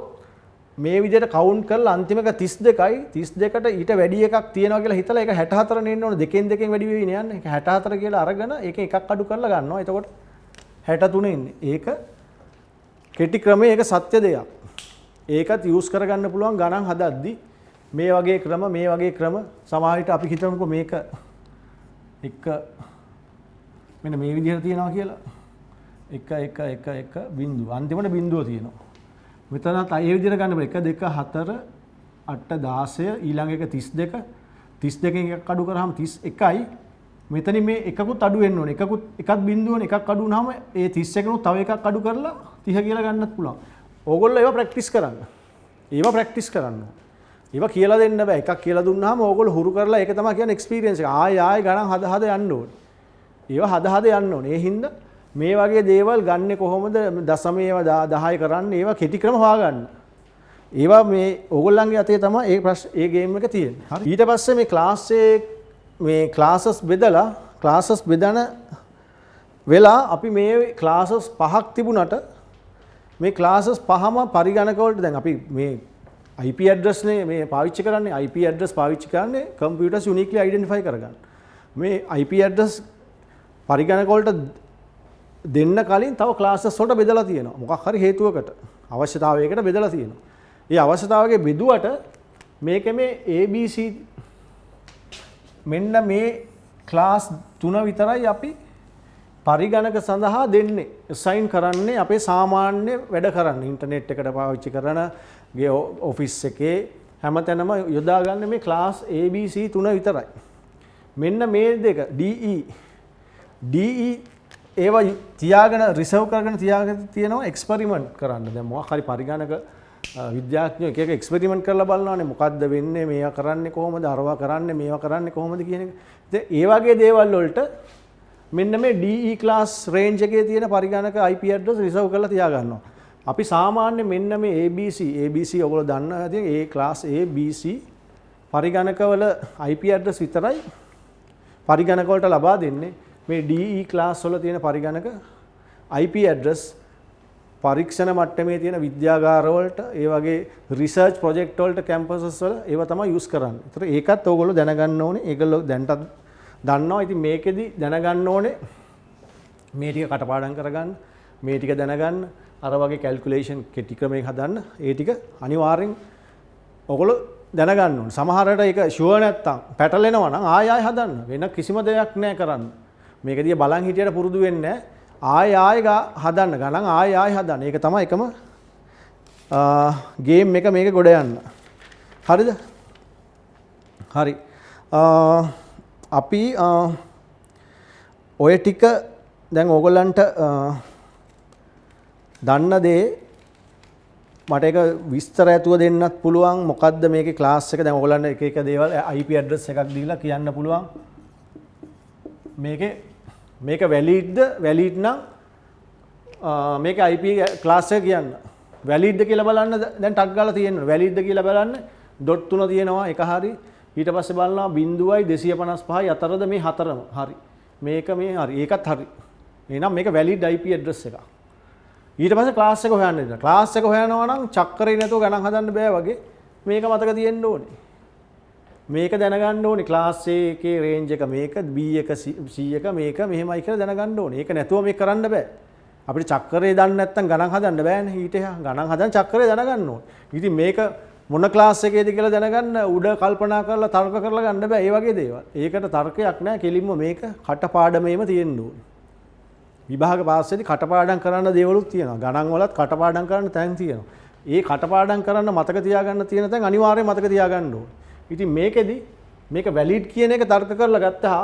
මේ විදිහට කවුන්ට් කරලා අන්තිම එක 32යි 32ට ඊට වැඩි එකක් තියෙනවා කියලා හිතලා ඒක 64 නෙන්න ඕනේ. දෙකෙන් වෙවි වෙවි යන්නේ. ඒක 64 කියලා අරගෙන ඒකෙන් එකක් අඩු කරලා ගන්නවා. එතකොට 63 ඉන්නේ. ඒක කෙටි ක්‍රමයේ ඒක සත්‍ය දෙයක්. ඒකත් යූස් කරගන්න පුළුවන් ගණන් හදද්දි මේ වගේ ක්‍රම සමහරවිට අපි හිතමුකෝ මේක එක මෙන්න මේ විදිහට තියනවා කියලා 1 1 1 1 බිංදුව අන්තිමට බිංදුව තියෙනවා. මෙතනත් ඒ විදිහට ගන්න බෑ 1 2 4 8 16 ඊළඟ එක 32 32කින් එකක් අඩු කරාම 31යි. මෙතනින් මේ එකකුත් අඩු වෙන්න ඕනේ. එකක් බිංදුවනේ එකක් අඩු වුනහම ඒ 31 තව එකක් අඩු කරලා 30 කියලා ගන්නත් පුළුවන්. ඕගොල්ලෝ ඒවා ප්‍රැක්ටිස් කරන්න. ඒවා කියලා දෙන්න බෑ. එකක් කියලා දුන්නාම ඕගොල්ලෝ හුරු කරලා ඒක තමයි කියන්නේ එක්ස්පීරියන්ස් එක. ආයෙ ගණන් හද යන්න ඕනේ. ඒවා හද යන්න ඕනේ. ඒ හින්දා මේ වගේ දේවල් ගන්නෙ කොහොමද දශමයේ ඒවා 10 කරන්නේ ඒවා කෙටි ක්‍රම හොයාගන්න. ඒවා මේ ඕගොල්ලන්ගේ අතේ තමයි ඒ ගේම් එක තියෙන්නේ. හරි. ඊට පස්සේ මේ ක්ලාසස් බෙදන වෙලා අපි මේ ක්ලාසස් 5ක් තිබුණට මේ ක්ලාසස් 5ම පරිගණක වලට දැන් අපි මේ IP address නේ මේ පාවිච්චි කරන්නේ. IP address පාවිච්චි කරන්නේ computers uniquely identify කරගන්න. මේ IP address පරිගණක වලට දෙන්න කලින් තව ක්ලාසස් වලට බෙදලා තියෙනවා. මොකක් හරි හේතුවකට අවශ්‍යතාවයකට බෙදලා තියෙනවා. ඒ අවශ්‍යතාවයේ බෙදුවට මේකේ මේ ABC මෙන්න මේ ක්ලාස් 3 විතරයි අපි පරිගණක සඳහා දෙන්නේ. assign කරන්නේ අපේ සාමාන්‍ය වැඩ කරන්න ඉන්ටර්නෙට් එකට පාවිච්චි කරන ගේ ඔෆිස් එකේ හැමතැනම යොදා ගන්න මේ ක්ලාස් ABC 3 විතරයි. මෙන්න මේ දෙක DE ඒවා තියාගෙන රිසර්ව් කරගෙන තියාගෙන තියෙනවා එක්ස්පෙරිමන්ට් කරන්න. දැන් මොකක් හරි පරිගණක විද්‍යාඥයෝ එක එක එක්ස්පෙරිමන්ට් කරලා බලනවානේ මොකද්ද වෙන්නේ මේවා කරන්නේ කොහොමද අරවා කරන්නේ මේවා කරන්නේ කොහොමද කියන එක. ඉතින් ඒ වගේ දේවල් වලට මෙන්න මේ DE class range එකේ තියෙන පරිගණක IP address රිසර්ව් කරලා තියා ගන්නවා. අපි සාමාන්‍ය මෙන්න මේ ABC ඔයගොල්ලෝ දන්නවා ඉතින් ඒ class ABC පරිගණක වල IP address විතරයි පරිගණක වලට ලබා දෙන්නේ. මේ DE class වල තියෙන පරිගණක IP address පරීක්ෂණ මට්ටමේ තියෙන විද්‍යාගාර වලට ඒ වගේ රිසර්ච් ප්‍රොජෙක්ට් වලට කැම්පසස් වල ඒව තමයි යූස් කරන්නේ. ඒතර ඒකත් ඕගොල්ලෝ දැනගන්න ඕනේ. ඒගොල්ලෝ දැන්ටත් දන්නවා. ඉතින් මේකෙදි දැනගන්න ඕනේ මේ ටික කටපාඩම් කරගන්න, මේ ටික දැනගන්න, අර වගේ කැල්කියුලේෂන් කෙටි ක්‍රමයක හදන්න. ඒ ටික අනිවාර්යෙන් ඕගොල්ලෝ දැනගන්න ඕනේ. සමහරට ඒක ෂුවර් නැත්තම් පැටලෙනවා නම් ආය හදන්න. වෙන කිසිම දෙයක් නෑ කරන්න. මේකදී බලන් හිටියට පුරුදු වෙන්නේ නෑ. ආය හදන්න. ගණන් ආය හදන්න. ඒක තමයි එකම ගේම් එක මේක ගොඩ යන්න. හරිද? හරි. අපි ඔය ටික දැන් ඕගොල්ලන්ට දන්න දේ මට ඒක විස්තර ඇතුව දෙන්නත් පුළුවන්. මොකද්ද මේකේ ක්ලාස් එක? දැන් ඕගොල්ලන්ට එක එක දේවල් IP ඇඩ්‍රස් එකක් දීලා කියන්න පුළුවන්. මේක වැලිඩ්ද? වැලිඩ් නම් මේක IP ක්ලාස් එක කියන්න. වැලිඩ්ද කියලා බලන්න දැන් ටග් ගාලා තියෙනවා. වැලිඩ්ද කියලා බලන්න ඩොට් 3 තියෙනවා එක හරි. ඊට පස්සේ බලනවා 0.255යි අතරද මේ හතරම. හරි. මේක මේ හරි. ඒකත් හරි. එහෙනම් මේක වැලිඩ් IP ඇඩ්‍රස් එකක්. ඊට පස්සේ ක්ලාස් එක හොයන්න දෙන්න. ක්ලාස් එක හොයනවා නම් චක්‍රේ නැතුව ගණන් හදන්න බෑ වගේ. මේක මතක තියෙන්න ඕනේ. මේක දැනගන්න ඕනේ. ක්ලාස් A එකේ රේන්ජ් එක මේක, B එක C එක මේක මෙහෙමයි කියලා දැනගන්න ඕනේ. ඒක නැතුව මේක කරන්න බෑ. අපිට චක්‍රේ දන්නේ නැත්නම් ගණන් හදන්න බෑනේ. ඊට ගණන් හදන්න චක්‍රේ දැනගන්න ඕනේ. ඉතින් මේක මොන ක්ලාස් එකේද කියලා දැනගන්න උඩ කල්පනා කරලා තර්ක කරලා ගන්න බෑ. ඒ වගේ දේවල්. ඒකට තර්කයක් නෑ. කෙලින්ම මේක කටපාඩමේම තියෙන්න ඕනේ. විභාග පාස්සේදී කටපාඩම් කරන්න දේවලුත් තියෙනවා. ගණන් වලත් කටපාඩම් කරන්න තැන් තියෙනවා. ඒ කටපාඩම් කරන්න මතක තියාගන්න තියෙන තැන් අනිවාර්යයෙන් මතක තියාගන්න ඕනේ. ඉතින් මේකෙදි මේක වැලිඩ් කියන එක තර්ක කරලා ගත්තා.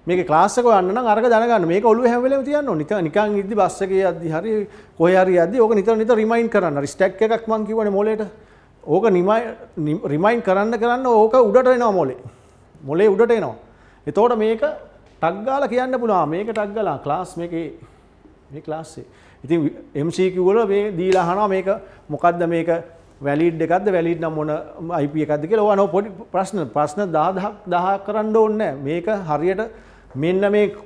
මේකේ ක්ලාස් එක යන්න නම් අරක දැනගන්න. මේක ඔළුවේ හැම වෙලේම තියන්න ඕනේ. නිකන් ඉද්දි බස් එකේ යද්දි හරි කොහේ හරි යද්දි ඕක නිතර රිමයින්ඩ් කරන්න. හරි ස්ටැක් එකක් මං කිව්වනේ මොලේට. ඕක රිමයින්ඩ් කරන්න ඕක උඩට එනවා මොලේ. මොලේ උඩට එනවා. එතකොට මේක ටග් ගාලා කියන්න පුළුවන්. මේක ටග් ගාලා ක්ලාස් මේ ක්ලාස් එක. ඉතින් MCQ වල මේ දීලා අහනවා මේක මොකද්ද මේක වැලිඩ් එකක්ද වැලිඩ් නම් මොන IP එකක්ද කියලා. ඕවා නෝ පොඩි ප්‍රශ්න 1000ක් කරන්න ඕනේ නැහැ. මේක හරියට මෙන්න මේ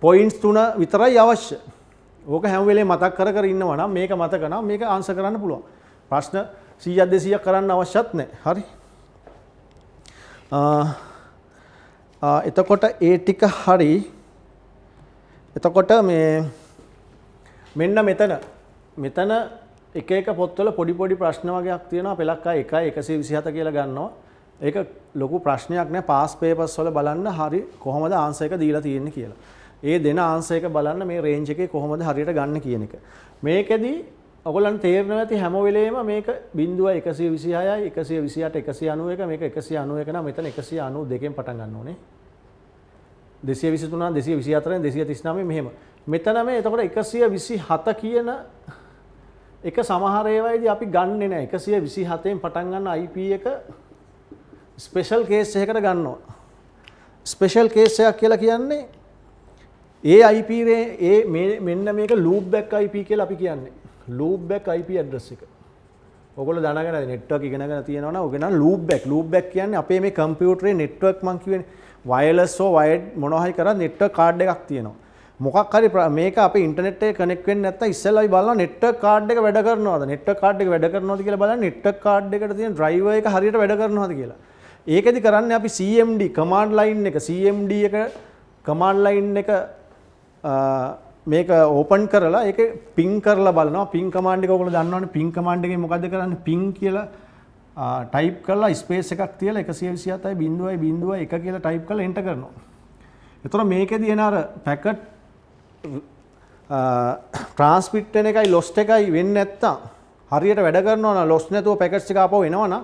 පොයින්ට්ස් 3 විතරයි අවශ්‍ය. ඕක හැම වෙලේම මතක් කර ඉන්නවා නම් මේක මතක නම් මේක ආන්සර් කරන්න පුළුවන්. ප්‍රශ්න 100ක් 200ක් කරන්න අවශ්‍යත් නැහැ. හරි. එතකොට ඒ ටික හරි. එතකොට මෙන්න මෙතන එක එක පොත්වල පොඩි ප්‍රශ්න වගේක් තියෙනවා. පෙළක් 1යි 127 කියලා ගන්නවා. ඒක ලොකු ප්‍රශ්නයක් නෑ. පාස් පේපර්ස් වල බලන්න හරි කොහොමද ආන්සර් එක දීලා තියෙන්නේ කියලා. ඒ දෙන ආන්සර් එක බලන්න මේ රේන්ජ් එකේ කොහොමද හරියට ගන්න කියන එක. මේකෙදි ඔයගොල්ලන්ට තේරෙනවා ඇති හැම වෙලේම මේක 0.126යි 128 191 මේක 191 නම් මෙතන 192කින් පටන් ගන්න ඕනේ. 223 224 239 මෙහෙම. මෙතන මේ එතකොට 127 කියන එක සමහර ඒවායිදී අපි ගන්නෙ නැහැ. 127න් පටන් ගන්න IP එක ස්පෙෂල් කේස් එකකට ගන්නවා. ස්පෙෂල් කේස් එකක් කියලා කියන්නේ ඒ IP මෙන්න මේක ලූප් බෑක් IP කියලා අපි කියන්නේ. ලූප් බෑක් IP ඇඩ්‍රස් එක. ඔයගොල්ලෝ දැනගෙන නෙට්වර්ක් ඉගෙනගෙන තියෙනවා නම් ඔක නම් ලූප් බෑක් කියන්නේ අපේ මේ කම්පියුටරේ නෙට්වර්ක් මං කියවනේ වයර්ලස් හෝ වයර්ඩ් මොනවා හරි කරා නෙට්වර්ක් කාඩ් එකක් තියෙනවා. මොකක් හරි මේක අපේ ඉන්ටර්නෙට් එක කනෙක්ට් වෙන්නේ නැත්නම් ඉස්සෙල්ලා අපි බලනවා නෙට්වර්ක් කාඩ් එක වැඩ කරනවද? නෙට්වර්ක් කාඩ් එක වැඩ කරනවද කියලා බලන්න නෙට්වර්ක් කාඩ් එකට තියෙන ඩ්‍රයිවර් එක හරියට වැඩ කරනවද කියලා. ඒකෙදි කරන්නේ අපි CMD කමාන්ඩ් ලයින් එක CMD එක කමාන්ඩ් ලයින් එක මේක ඕපන් කරලා ඒක පින් කරලා බලනවා. පින් කමාන්ඩ් එක ඔයගොල්ලෝ දන්නවනේ. පින් කමාන්ඩ් එකෙන් මොකද්ද කරන්නේ? පින් කියලා ටයිප් කරලා ස්පේස් එකක් තියලා 127.0.1 කියලා ටයිප් කරලා එන්ටර් කරනවා. එතකොට මේකෙදී එන අර පැකට් ට්‍රාන්ස්මිට් වෙන එකයි ලොස්ට් එකයි වෙන්නේ නැත්තම් හරියට වැඩ කරනවා නම් ලොස් නැතුව පැකට්ස් එක ආපහු එනවනම්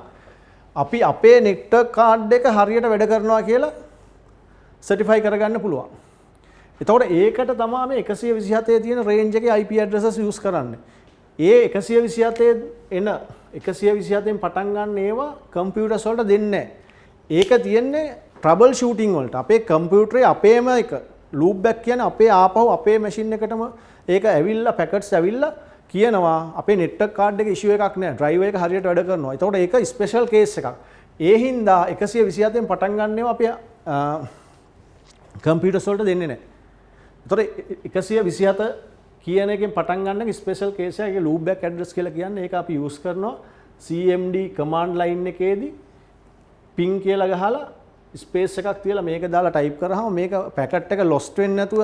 අපි අපේ නෙට්වර්ක් කාඩ් එක හරියට වැඩ කරනවා කියලා සර්ටිෆයි කරගන්න පුළුවන්. එතකොට ඒකට තමයි මේ 127 තියෙන රේන්ජ් එකේ IP addresses use කරන්නේ. ඒ 127 එන 127න් පටන් ගන්න ඒවා කම්පියුටර්ස් වලට දෙන්නේ නැහැ. ඒක තියෙන්නේ ට්‍රබල් ෂූටින් වලට. අපේ කම්පියුටරේ අපේම එක ලූප් බෑක් කියන්නේ අපේ ආපහු අපේ මැෂින් එකටම ඒක ඇවිල්ලා පැකට්ස් ඇවිල්ලා කියනවා අපේ නෙට්වර්ක් කාඩ් එකේ ඉෂුව එකක් නැහැ. ඩ්‍රයිවර් එක හරියට වැඩ කරනවා. එතකොට ඒක ස්පෙෂල් කේස් එකක්. ඒ හින්දා 127න් පටන් ගන්න ඒවා අපි කම්පියුටර්ස් වලට දෙන්නේ නැහැ. එතකොට 127 කියන එකෙන් පටන් ගන්න ස්පෙෂල් කේස් එකේ loop back address කියලා කියන්නේ ඒක අපි use කරනවා cmd command line එකේදී ping කියලා ගහලා ස්පේස් එකක් තියලා මේක දාලා ටයිප් කරාම මේක පැකට් එක lost වෙන්නේ නැතුව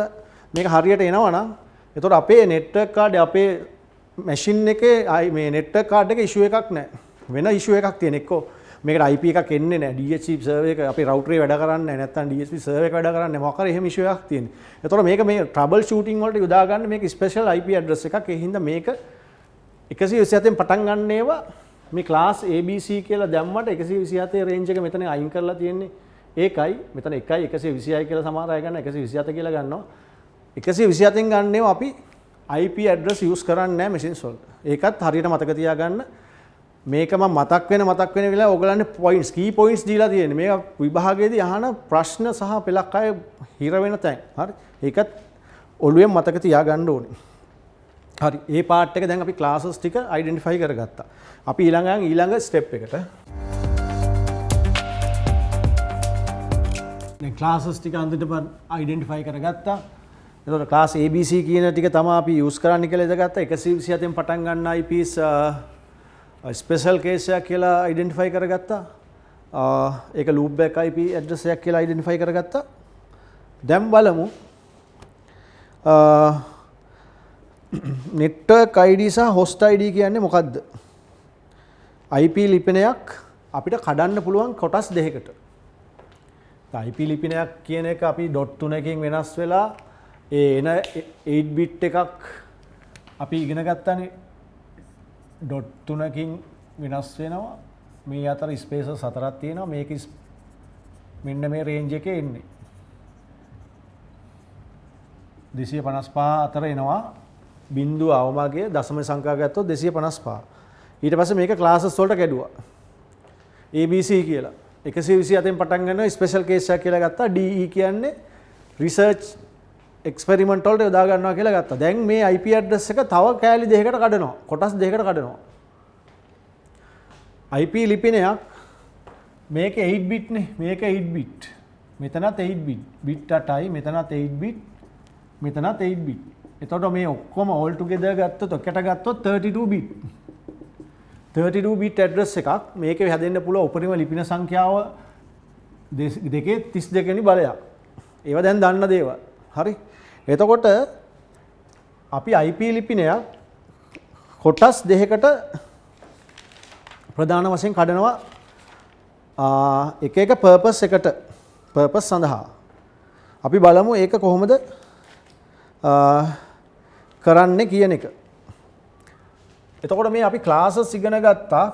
මේක හරියට එනවා නම් එතකොට අපේ network card අපේ machine එකේ මේ network card එකේ issue එකක් නැහැ. වෙන issue එකක් තියෙන එක්කෝ මේකට IP එකක් එන්නේ නැහැ. DHCP server එක අපේ router එක වැඩ කරන්නේ නැහැ. නැත්නම් DSP server එක වැඩ කරන්නේ නැහැ. මොකක් හරි එහෙම issue එකක් තියෙන්නේ. එතකොට මේක මේ trouble shooting වලට යොදා ගන්න මේක special IP address එකක්. ඒ හින්දා මේක 127න් පටන් ගන්න ඒවා මේ class ABC කියලා දැම්මට 127 range එක මෙතන අයින් කරලා තියෙන්නේ. ඒකයි මෙතන 1යි 126 කියලා සමහර අය ගන්න 127 කියලා ගන්නවා. 127න් ගන්නේව අපි IP address use කරන්නේ නැහැ machines වලට. ඒකත් හරියට මතක තියාගන්න. මේක මම මතක් වෙන වෙලාව ඔයගලන්ට points key points දීලා තියෙන්නේ. මේක විභාගයේදී අහන ප්‍රශ්න සහ පෙළක් අය හිර වෙන තැන්. හරි. ඒකත් ඔළුවෙන් මතක තියාගන්න ඕනේ. හරි. මේ part එක දැන් අපි classes ටික identify කරගත්තා. අපි ඊළඟ step එකට දැන් classes ටික අන්තිමට identify කරගත්තා. එතකොට class ABC කියන ටික තමයි අපි use කරන්න කියලා ඉඳගත්තා. 127න් පටන් ගන්න IPs ස්පෙෂල් කේස් එකක් කියලා identify කරගත්තා. ඒක loop back IP address එකක් කියලා identify කරගත්තා. දැන් බලමු network ID සහ host ID කියන්නේ මොකද්ද? IP ලිපිනයක් අපිට කඩන්න පුළුවන් කොටස් දෙකකට. IP ලිපිනයක් කියන එක අපි .3කින් වෙනස් වෙලා ඒ එන 8 bit එකක් අපි ඉගෙන ගත්තානේ. .3කින් වෙනස් වෙනවා. මේ අතර ස්පේසස් 4ක් තියෙනවා. මේක මෙන්න මේ රේන්ජ් එකේ එන්නේ 255 අතර එනවා. බිංදුව අවමගිය දශම සංඛ්‍යා ගත්තොත් 255. ඊට පස්සේ මේක ක්ලාසස් වලට කැඩුවා. ABC කියලා 127න් පටන් ගන්නවා ස්පෙෂල් කේස් එකක් කියලා ගත්තා. DE කියන්නේ රිසර්ච් එක්ස්පෙරිමන්ට් වලට යොදා ගන්නවා කියලා ගත්තා. දැන් මේ IP address එක තව කෑලි දෙකකට කඩනවා. කොටස් දෙකකට කඩනවා. IP ලිපිනයක් මේක 8 bit නේ. මේක 8 bit. මෙතනත් 8 bit. bit 8යි මෙතනත් 8 bit. මෙතනත් 8 bit. එතකොට මේ ඔක්කොම all together ගත්තොත් ඔකට ගත්තොත් 32 bit. 32 bit address එකක්. මේකේ හැදෙන්න පුළුවන් උපරිම ලිපින සංඛ්‍යාව දෙකේ 32 වෙනි බලයක්. ඒවා දැන් දන්න දේවල්. හරි. එතකොට අපි IP ලිපිනයක් කොටස් දෙකකට ප්‍රධාන වශයෙන් කඩනවා එක එක purpose එකට purpose සඳහා. අපි බලමු ඒක කොහොමද කරන්නේ කියන එක. එතකොට මේ අපි classes ඉගෙන ගත්තා.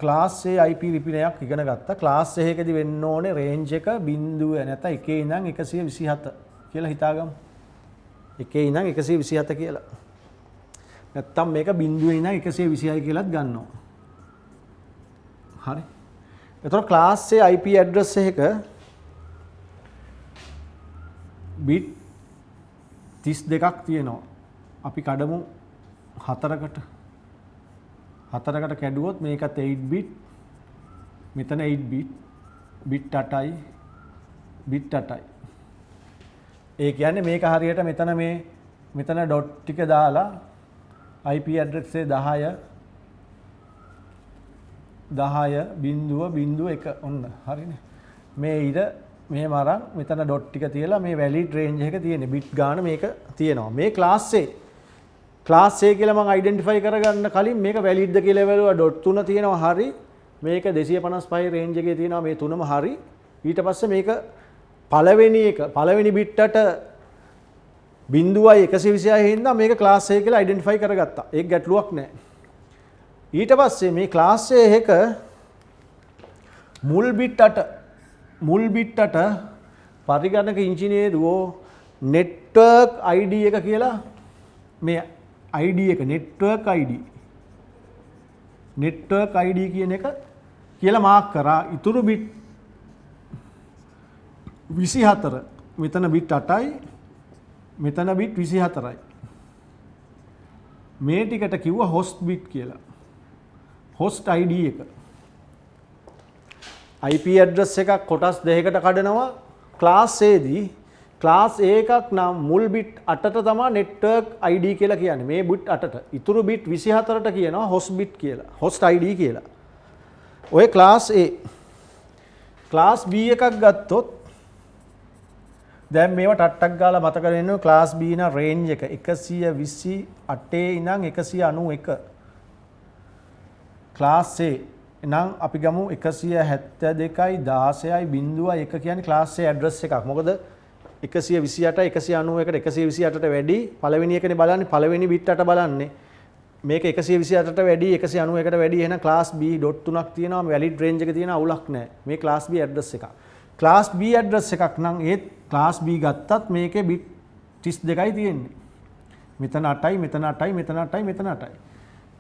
class A IP ලිපිනයක් ඉගෙන ගත්තා. class A එකදී වෙන්න ඕනේ range එක බිංදුව නැත්නම් 1 ඉඳන් 127 කියලා හිතාගමු. 1 ඉඳන් 127 කියලා. නැත්තම් මේක බිංදුවේ ඉඳන් 126 කියලාත් ගන්නවා. හරි. එතකොට class A IP address එක bit 32ක් තියෙනවා. අපි කඩමු 4කට කැඩුවොත් මේකත් 8 bit මෙතන 8 bit bit 8යි bit 8යි. ඒ කියන්නේ මේක හරියට මෙතන dot ටික දාලා IP address එක 10.1 ඔන්න හරිනේ. මේ ඊට මෙහෙම අරන් මෙතන dot ටික තියලා මේ valid range එක තියෙන bit ගාන මේක තියෙනවා. මේ class A කියලා මම identify කරගන්න කලින් මේක valid ද කියලා බැලුවා dot 3 තියෙනවා හරි. මේක 255 range එකේ තියෙනවා මේ තුනම හරි. ඊට පස්සේ මේක පළවෙනි bit ට බිංදුවයි 126 හින්දා මේක class A කියලා identify කරගත්තා. ඒක ගැටලුවක් නැහැ. ඊට පස්සේ මේ class A එක මුල් bit 8 පරිගණක ඉංජිනේරුවෝ network ID එක කියලා මේ ID එක network ID කියන එක කියලා මාක් කරා. ඉතුරු bit 24 මෙතන bit 8යි මෙතන bit 24යි. මේ ටිකට කිව්වා host bit කියලා. host ID එක. IP address එකක් කොටස් දෙකකට කඩනවා class A දී ක්ලාස් A එකක් නම් මුල් බිට් 8ට තමයි නෙට්වර්ක් ID කියලා කියන්නේ. මේ බිට් 8ට. ඊතුරු බිට් 24ට කියනවා host bit කියලා. host ID කියලා. ඔය ක්ලාස් A. ක්ලාස් B එකක් ගත්තොත් දැන් මේවා ටට්ටක් ගාලා මතක ගන්න ක්ලාස් B න රේන්ජ් එක 128 ඉඳන් 191. ක්ලාස් A නම් අපි ගමු 172යි 16යි 0.1 කියන්නේ ක්ලාස් A ඇඩ්‍රස් එකක්. මොකද 128 191ට 128ට වැඩි පළවෙනි එකනේ බලන්නේ පළවෙනි බිට් 8 බලන්නේ මේක 128ට වැඩි 191ට වැඩි එහෙනම් ක්ලාස් B ඩොට් 3ක් තියෙනවා වැලිඩ් රේන්ජ් එක තියෙනවා අවුලක් නැහැ මේ ක්ලාස් B ඇඩ්‍රස් එකක් ක්ලාස් B ඇඩ්‍රස් එකක් නම් ඒත් ක්ලාස් B ගත්තත් මේකේ බිට් 32යි තියෙන්නේ මෙතන 8යි මෙතන 8යි මෙතන 8යි මෙතන 8යි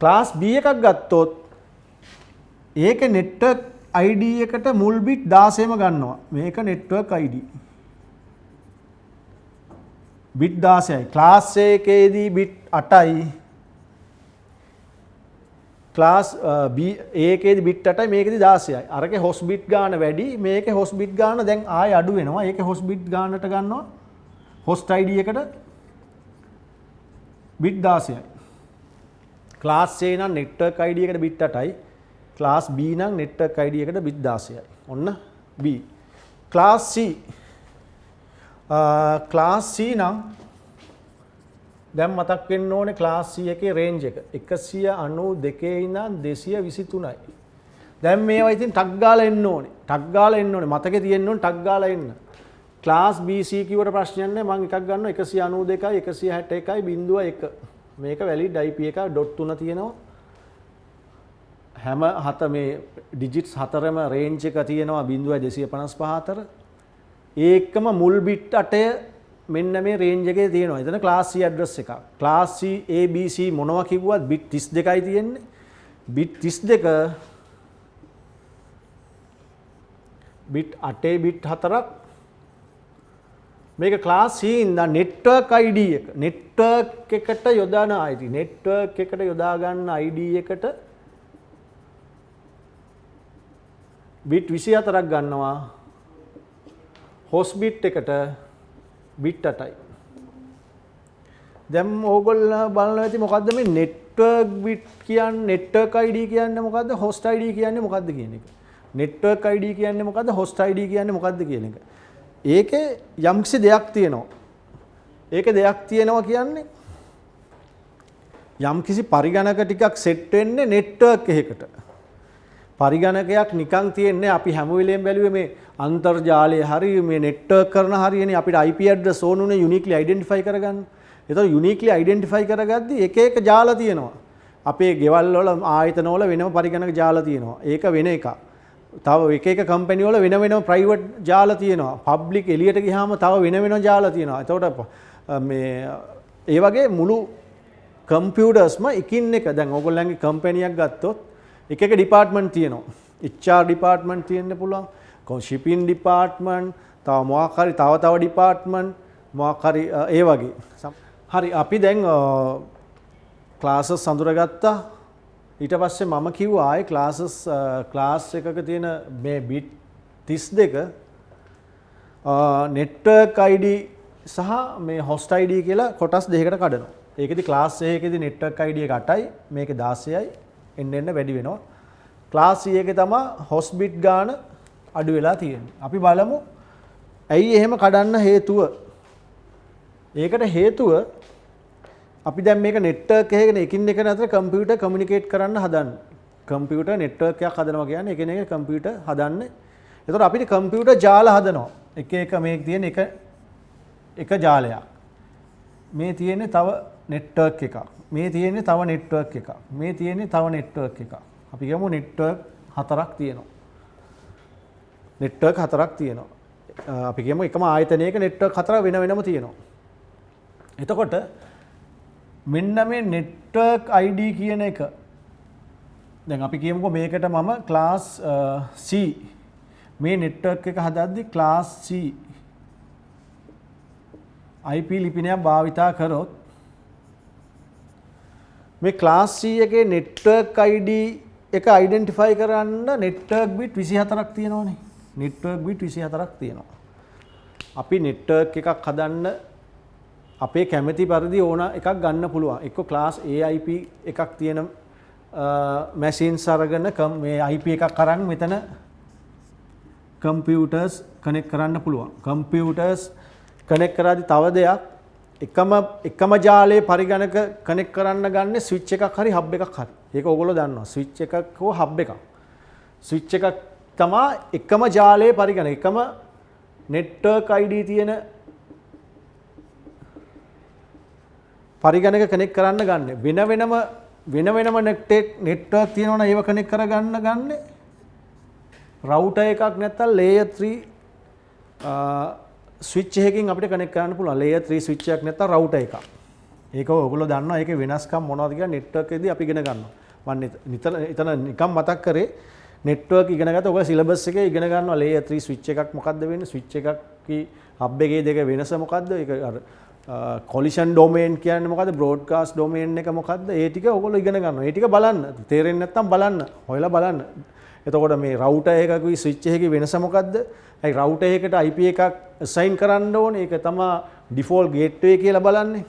ක්ලාස් B එකක් ගත්තොත් ඒකේ නෙට්වර්ක් ID එකට මුල් බිට් 16ම ගන්නවා මේක නෙට්වර්ක් ID බිට් 16යි ක්ලාස් A එකේදී බිට් 8යි ක්ලාස් B A එකේදී බිට් 8යි මේකේදී 16යි අරකේ හොස් බිට් ගාන වැඩි මේකේ හොස් බිට් ගාන දැන් ආයෙ අඩු වෙනවා ඒකේ හොස් බිට් ගානට ගන්නවා හොස්ට් ID එකට බිට් 16යි ක්ලාස් A නම් නෙට්වර්ක් ID එකට බිට් 8යි ක්ලාස් B නම් නෙට්වර්ක් ID එකට බිට් 16යි ඔන්න B class C class C නම් දැන් මතක් වෙන්න ඕනේ ක්ලාස් C එකේ රේන්ජ් එක 192 ඉඳන් 223යි. දැන් මේවා ඉතින් ටක් ගාලා එන්න ඕනේ. ටක් ගාලා එන්න ඕනේ. මතකේ තියෙන්න ඕනේ ටක් ගාලා එන්න. ක්ලාස් B C කිව්වට ප්‍රශ්නයක් නැහැ. මම එකක් ගන්නවා 192යි 161යි 0.1. මේක වැලිඩ් IP එක ඩොට් 3 තියෙනවා. හැම හත මේ ඩිජිට්ස් හතරම රේන්ජ් එක තියෙනවා 0.255 අතර. ඒකම මුල් බිට් 8 මෙන්න මේ රේන්ජ් එකේ තියෙනවා. එතන ක්ලාස් C ඇඩ්‍රස් එකක්. Class C A B C මොනවා කිව්වත් බිට් 32යි තියෙන්නේ. බිට් 32 බිට් 8 බිට් 4ක් මේක ක්ලාස් C ඉඳන් නෙට්වර්ක් ID එක. නෙට්වර්ක් එකට යොදාන ID. නෙට්වර්ක් එකට යොදා ගන්න ID එකට බිට් 24ක් ගන්නවා. හොස් බිට් එකට බිට් 8යි. දැන් ඕගොල්ලෝ බලනවා ඇති මොකද්ද මේ නෙට්වර්ක් බිට් කියන්නේ නෙට්වර්ක් ID කියන්නේ මොකද්ද හොස්ට් ID කියන්නේ මොකද්ද කියන එක. නෙට්වර්ක් ID කියන්නේ මොකද්ද හොස්ට් ID කියන්නේ මොකද්ද කියන එක. ඒකේ යම්කිසි දෙයක් තියෙනවා. ඒකේ දෙයක් තියෙනවා කියන්නේ යම්කිසි පරිගණක ටිකක් සෙට් වෙන්නේ නෙට්වර්ක් එකකට. පරිගණකයක් නිකන් තියෙන්නේ අපි හැම වෙලෙම බැලුවේ මේ අන්තර්ජාලය හරි මේ නෙට්වර්ක් කරන හරියනේ අපිට IP ඇඩ්‍රස් ඕනුනේ යුනික්ලි අයිඩෙන්ටිෆයි කරගන්න. ඒතකොට යුනික්ලි අයිඩෙන්ටිෆයි කරගද්දි එක එක ජාල තියෙනවා. අපේ ගෙවල් වල ආයතන වල වෙනම පරිගණක ජාල තියෙනවා. ඒක වෙන එකක්. තව එක එක කම්පැනි වල වෙන වෙනම ප්‍රයිවට් ජාල තියෙනවා. පබ්ලික් එළියට ගියාම තව වෙන ජාල තියෙනවා. එතකොට මේ ඒ වගේ මුළු කම්පියුටර්ස්ම එකින් එක දැන් ඕගොල්ලන්ගේ කම්පැනියක් ගත්තොත් එක එක ඩිපාර්ට්මන්ට් තියෙනවා. HR ඩිපාර්ට්මන්ට් තියෙන්න පුළුවන්. ෂිපින් ඩිපාර්ට්මන්ට්, තව මොකක් හරි තව ඩිපාර්ට්මන්ට් මොකක් හරි ඒ වගේ. හරි අපි දැන් ක්ලාසස් අඳුරගත්තා. ඊට පස්සේ මම කිව්වා ආයේ ක්ලාස් එකක තියෙන මේ බිට් 32 නෙට්වර්ක් ID සහ මේ හොස්ට් ID කියලා කොටස් දෙකකට කඩනවා. ඒකෙදි ක්ලාස් A එකේදී නෙට්වර්ක් ID එක 8යි, මේකේ 16යි. එන්න වැඩි වෙනවා. ක්ලාස් C එකේ තමයි හොස්ට් බිට් ගාන අඩු වෙලා තියෙන්නේ. අපි බලමු ඇයි එහෙම කඩන්න හේතුව. ඒකට හේතුව අපි දැන් මේක නෙට්වර්ක් එකකින් එකින් එක අතර කම්පියුටර් කමියුනිකේට් කරන්න හදන්නේ. කම්පියුටර් නෙට්වර්ක් එකක් හදනවා කියන්නේ එකින් එක කම්පියුටර් හදන්නේ. ඒතකොට අපිට කම්පියුටර් ජාල හදනවා. එක එක මේ තියෙන එක ජාලයක්. මේ තියෙන්නේ තව නෙට්වර්ක් එකක්. මේ තියෙන්නේ තව නෙට්වර්ක් එකක්. මේ තියෙන්නේ තව නෙට්වර්ක් එකක්. අපි කියමු නෙට්වර්ක් 4ක් තියෙනවා. නෙට්වර්ක් 4ක් තියෙනවා. අපි කියමු එකම ආයතනයක නෙට්වර්ක් 4 වෙන වෙනම තියෙනවා. එතකොට මෙන්න මේ නෙට්වර්ක් ID කියන එක දැන් අපි කියමුකෝ මේකට මම ක්ලාස් C මේ නෙට්වර්ක් එක හදද්දි ක්ලාස් C IP ලිපිනයක් භාවිතා කරොත් මේ ක්ලාස් C එකේ නෙට්වර්ක් ID එක අයිඩෙන්ටිෆයි කරන්න නෙට්වර්ක් බිට් 24ක් තියෙනවනේ. නෙට්වර්ක් බිට් 24ක් තියෙනවා. අපි නෙට්වර්ක් එකක් හදන්න අපේ කැමැති පරිදි ඕන එකක් ගන්න පුළුවන්. එක්ක ක්ලාස් AIP එකක් තියෙන මැෂින්ස් අරගෙන මේ IP එකක් අරන් මෙතන කම්පියුටර්ස් කනෙක්ට් කරන්න පුළුවන්. කම්පියුටර්ස් කනෙක්ට් කරාදී තව දෙයක් එකම ජාලයේ පරිගණක කනෙක්ට් කරන්න ගන්න ස්විච් එකක් හරි හබ් එකක් හරි. ඒක ඕගොල්ලෝ දන්නවා. ස්විච් එකක් හෝ හබ් එකක්. ස්විච් එකක් තමයි එකම ජාලයේ පරිගණක එකම නෙට්වර්ක් ID තියෙන පරිගණක කනෙක්ට් කරන්න ගන්න. වෙන වෙනම නෙට්වර්ක් තියෙනවනේ ඒව කනෙක්ට් කරගන්න ගන්න. රවුටර් එකක් නැත්නම් layer 3 ස්විච් එකකින් අපිට කනෙක්ට් කරන්න පුළුවන්. layer 3 ස්විච් එකක් නැත්නම් රවුටර් එකක්. ඒක ඔයගොල්ලෝ දන්නවා. ඒකේ වෙනස්කම් මොනවද කියලා නෙට්වර්ක් එකේදී අපි ඉගෙන ගන්නවා. මම එතන නිකන් මතක් කරේ නෙට්වර්ක් ඉගෙන ගත්ත ඔයගොල්ලෝ සිලබස් එකේ ඉගෙන ගන්නවා layer 3 ස්විච් එකක් මොකද්ද වෙන්නේ? ස්විච් එකක් කී හබ් එකේ දෙක වෙනස මොකද්ද? ඒක අර කොලිෂන් ඩොමේන් කියන්නේ මොකද්ද? බ්‍රෝඩ්කාස්ට් ඩොමේන් එක මොකද්ද? ඒ ටික ඔයගොල්ලෝ ඉගෙන ගන්නවා. ඒ ටික බලන්න. තේරෙන්නේ නැත්නම් බලන්න. හොයලා බලන්න. එතකොට මේ රවුටර් එකකුයි ස්විච් එකකේ වෙනස මොකද්ද? ඒ රවුටර් එකකට IP එකක් assign කරන්න ඕනේ. ඒක තමයි default gateway කියලා බලන්නේ.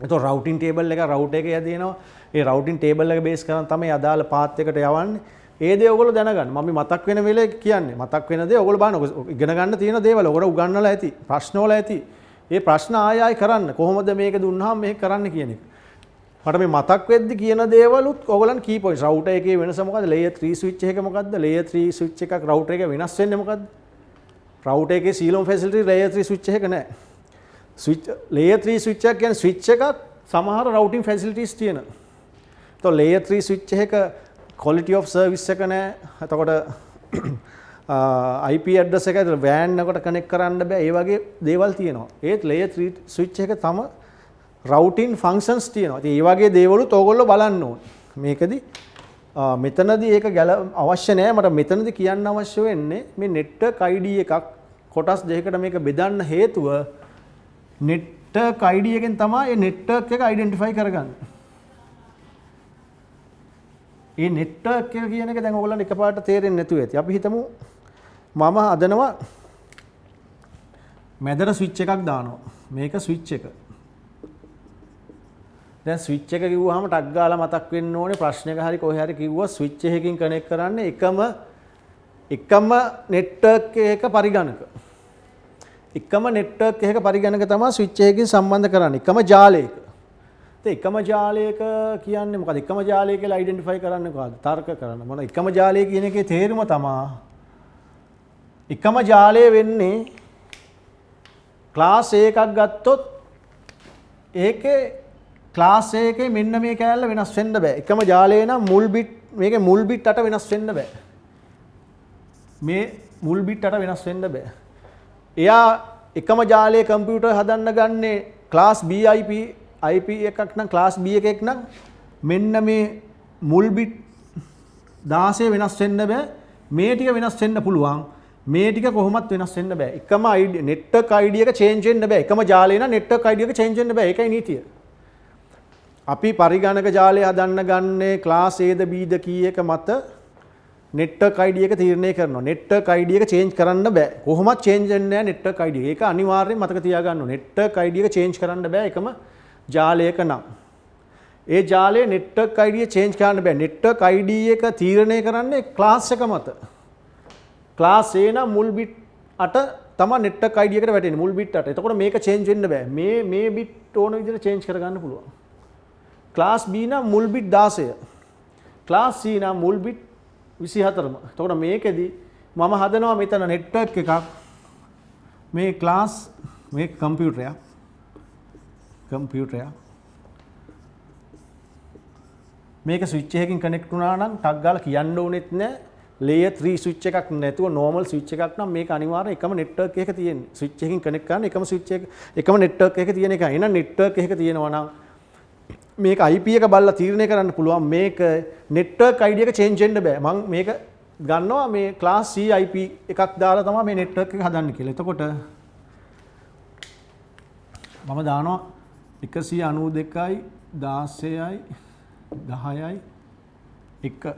එතකොට routing table එක රවුටර් එකේ යදිනවා. ඒ routing table එක base කරන් තමයි අදාළ path එකට යවන්නේ. ඒ දේ ඔයගොල්ලෝ දැනගන්න. මම මතක් වෙන වෙලේ කියන්නේ. මතක් වෙන දේ ඔයගොල්ලෝ බලන්න. ඉගෙන ගන්න තියෙන දේවල් ඔයගොල්ලෝ උගන්වලා ඇති. ප්‍රශ්න වල ඇති. ඒ ප්‍රශ්න ආයෙ කරන්න. කොහොමද මේක දුන්නාම මේක කරන්න කියන එක. මට මේ මතක් වෙද්දි කියන දේවලුත් ඔයගොල්ලන් key points. router එකේ වෙනස මොකද්ද? layer 3 switch එක මොකද්ද? layer 3 switch එකක් router එක වෙනස් වෙන්නේ මොකද්ද? router එකේ CLOM facility layer 3 switch එක නැහැ. layer 3 switch එක කියන්නේ switch එකක් සමහර routing facilities තියෙන. તો layer 3 switch එක quality of service එක නැහැ. එතකොට IP address එක WAN එකට connect කරන්න බෑ. ඒ වගේ දේවල් තියෙනවා. ඒත් layer 3 switch එක තම routing functions තියෙනවා. ඉතින් මේ වගේ දේවලුත් ඕගොල්ලෝ බලන්න ඕනේ. මේකෙදි මෙතනදී ඒක අවශ්‍ය නැහැ. මට මෙතනදී කියන්න අවශ්‍ය වෙන්නේ මේ network ID එකක් කොටස් දෙකකට මේක බෙදන්න හේතුව network ID එකෙන් තමයි මේ network එක identify කරගන්නේ. මේ network එක කියන එක දැන් ඕගොල්ලන්ට එකපාරට තේරෙන්නේ නැතුව ඇති. අපි හිතමු මම හදනවා මැදට ස්විච් එකක් දානවා. මේක ස්විච් එක. දැන් ස්විච් එක කිව්වහම ටක් ගාලා මතක් වෙන්න ඕනේ ප්‍රශ්නයක හරි කොහේ හරි කිව්වා ස්විච් එකකින් කනෙක්ට් කරන්නේ එකම නෙට්වර්ක් එකක පරිගණක. එකම නෙට්වර්ක් එකක පරිගණක තමයි ස්විච් එකකින් සම්බන්ධ කරන්නේ. එකම ජාලයක. එකම ජාලයක කියන්නේ මොකද? එකම ජාලය කියලා අයිඩෙන්ටිෆයි කරන්නේ කොහොමද? තර්ක කරන්න. මොන එකම ජාලය කියන එකේ තේරුම තමයි එකම ජාලය වෙන්නේ ක්ලාස් A එකක් ගත්තොත් ඒකේ ක්ලාස් A එකේ මෙන්න මේ කෑල්ල වෙනස් වෙන්න බෑ. එකම ජාලේ නම් මුල් බිට් මේකේ මුල් බිට් 8 වෙනස් වෙන්න බෑ. මේ මුල් බිට් 8 වෙනස් වෙන්න බෑ. එයා එකම ජාලයේ කම්පියුටර් හදන්න ගන්නේ ක්ලාස් B IP එකක් නම් ක්ලාස් B එකක් නම් මෙන්න මේ මුල් බිට් 16 වෙනස් වෙන්න බෑ. මේ ටික වෙනස් වෙන්න පුළුවන්. මේ ටික කොහොමත් වෙනස් වෙන්න බෑ. එකම ID network ID එක change වෙන්න බෑ. එකම ජාලේ නම් network ID එක change වෙන්න බෑ. ඒකයි නීතිය. අපි පරිගණක ජාලය හදන්න ගන්නේ ක්ලාස් A ද B ද කී එක මත network ID එක තීරණය කරනවා. network ID එක change කරන්න බෑ. කොහොමත් change වෙන්නේ නැහැ network ID එක. ඒක අනිවාර්යෙන් මතක තියාගන්න ඕනේ. network ID එක change කරන්න බෑ එකම ජාලයක නම්. ඒ ජාලයේ network ID එක change කරන්න බෑ. network ID එක තීරණය කරන්නේ ක්ලාස් එක මත. ක්ලාස් A නම් මුල් බිට් 8 තමයි network ID එකට වැටෙන්නේ. මුල් බිට් 8. එතකොට මේක change වෙන්න බෑ. මේ බිට් ඕන විදිහට change කරගන්න පුළුවන්. ක්ලාස් B නම් මුල් බිට් 16. ක්ලාස් C නම් මුල් බිට් 24ම. එතකොට මේකෙදි මම හදනවා මෙතන network එකක්. මේ ක්ලාස් මේ කම්පියුටරයක්. මේක ස්විච් එකකින් කනෙක්ට් වුණා නම් ටක් ගාලා කියන්න ඕනෙත් නෑ. layer 3 ස්විච් එකක් නැතුව normal ස්විච් එකක් නම් මේක අනිවාර්යයෙන් එකම network එකක තියෙන්නේ. ස්විච් එකකින් කනෙක්ට් කරන එකම ස්විච් එක එකම network එකක තියෙන එක. එහෙනම් network එකක තියෙනවා නම් මේක IP එක බලලා තීරණය කරන්න පුළුවන් මේක network ID එක change වෙන්න බෑ. මම මේක ගන්නවා මේ class C IP එකක් දාලා තමයි මේ network එක හදන්නේ කියලා. එතකොට මම දානවා 192යි 16යි 10යි 1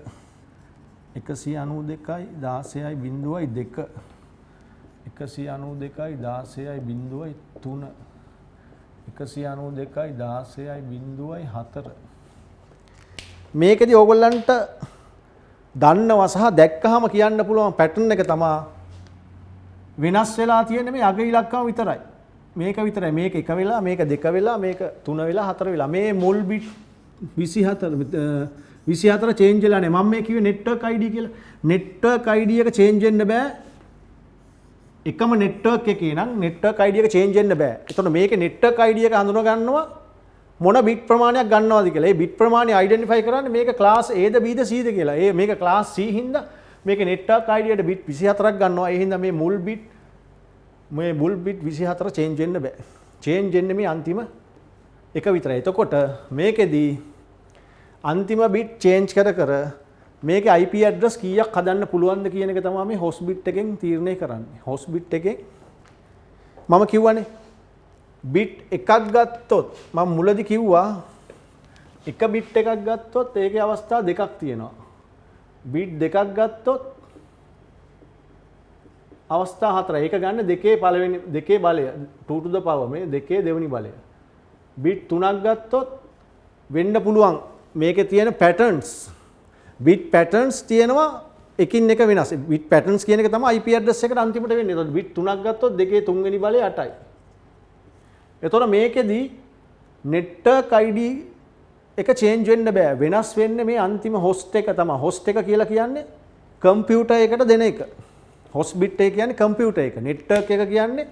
192යි 16යි 0.2 192.16.3 192.16.4 මේකදී ඕගොල්ලන්ට දන්නවා සහ දැක්කහම කියන්න පුළුවන් පැටර්න් එක තමයි වෙනස් වෙලා තියෙන්නේ මේ අග ඉලක්කම විතරයි. මේක විතරයි. මේක 1 වෙලා, මේක 2 වෙලා, මේක 3 වෙලා, 4 වෙලා. මේ මුල් බිට් 24 චේන්ජ් වෙලා නැහැ. මම මේ කිව්වේ network ID කියලා. network ID එක චේන්ජ් වෙන්න බෑ. එකම network එකේ නම් network ID එක චේන්ජ් වෙන්න බෑ. එතකොට මේකේ network ID එක හඳුනා ගන්නවා මොන බිට් ප්‍රමාණයක් ගන්නවද කියලා. ඒ බිට් ප්‍රමාණය අයිඩෙන්ටිෆයි කරන්නේ මේක ක්ලාස් A ද B ද C ද කියලා. මේක ක්ලාස් C හින්දා මේක network ID එකට බිට් 24ක් ගන්නවා. ඒ හින්දා මේ මුල් බිට් 24 චේන්ජ් වෙන්න බෑ. චේන්ජ් වෙන්නේ මේ අන්තිම එක විතරයි. එතකොට මේකෙදී අන්තිම බිට් චේන්ජ් කර මේකේ IP ඇඩ්‍රස් කීයක් හදන්න පුළුවන්ද කියන එක තමයි මේ host bit එකෙන් තීරණය කරන්නේ. host bit එකෙන් මම කිව්වනේ බිට් එකක් ගත්තොත් මම මුලදී කිව්වා එක බිට් එකක් ගත්තොත් ඒකේ අවස්ථා දෙකක් තියෙනවා. බිට් දෙකක් ගත්තොත් අවස්ථා හතරයි. ඒක ගන්න දෙකේ බලය 2 to the power මේ දෙකේ දෙවෙනි බලය. බිට් තුනක් ගත්තොත් වෙන්න පුළුවන් මේකේ තියෙන patterns bit patterns තියෙනවා එකින් එක වෙනස්. bit patterns කියන එක තමයි IP address එකට අන්තිමට වෙන්නේ. එතකොට bit 3ක් ගත්තොත් දෙකේ තුන්වෙනි බලය 8යි. එතකොට මේකෙදී network ID එක change වෙන්න බෑ. වෙනස් වෙන්නේ මේ අන්තිම host එක තමයි. host එක කියලා කියන්නේ computer එකට දෙන එක. host bit එක කියන්නේ computer එක. network එක කියන්නේ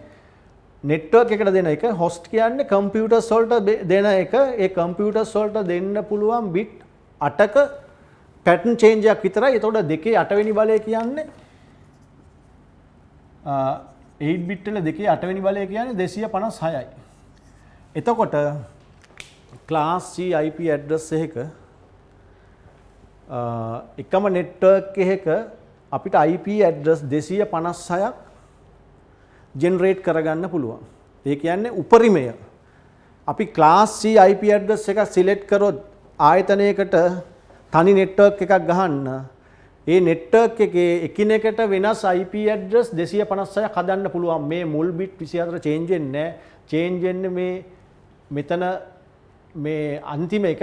network එකට දෙන එක. host කියන්නේ computers වලට දෙන එක. ඒ computers වලට දෙන්න පුළුවන් bit 8ක pattern change එකක් විතරයි. එතකොට දෙකේ 8 වෙනි බලය කියන්නේ 8 bit වල දෙකේ 8 වෙනි බලය කියන්නේ 256යි. එතකොට class C IP address එකක එකම network එකක අපිට IP address 256ක් generate කරගන්න පුළුවන්. ඒ කියන්නේ උපරිමය. අපි class C IP address එකක් select කරොත් ආයතනයකට තනි network එකක් ගහන්න ඒ network එකේ එකිනෙකට වෙනස් IP address 256ක් හදන්න පුළුවන්. මේ මුල් bit 24 change වෙන්නේ නැහැ. change වෙන්නේ මේ මෙතන මේ අන්තිම එක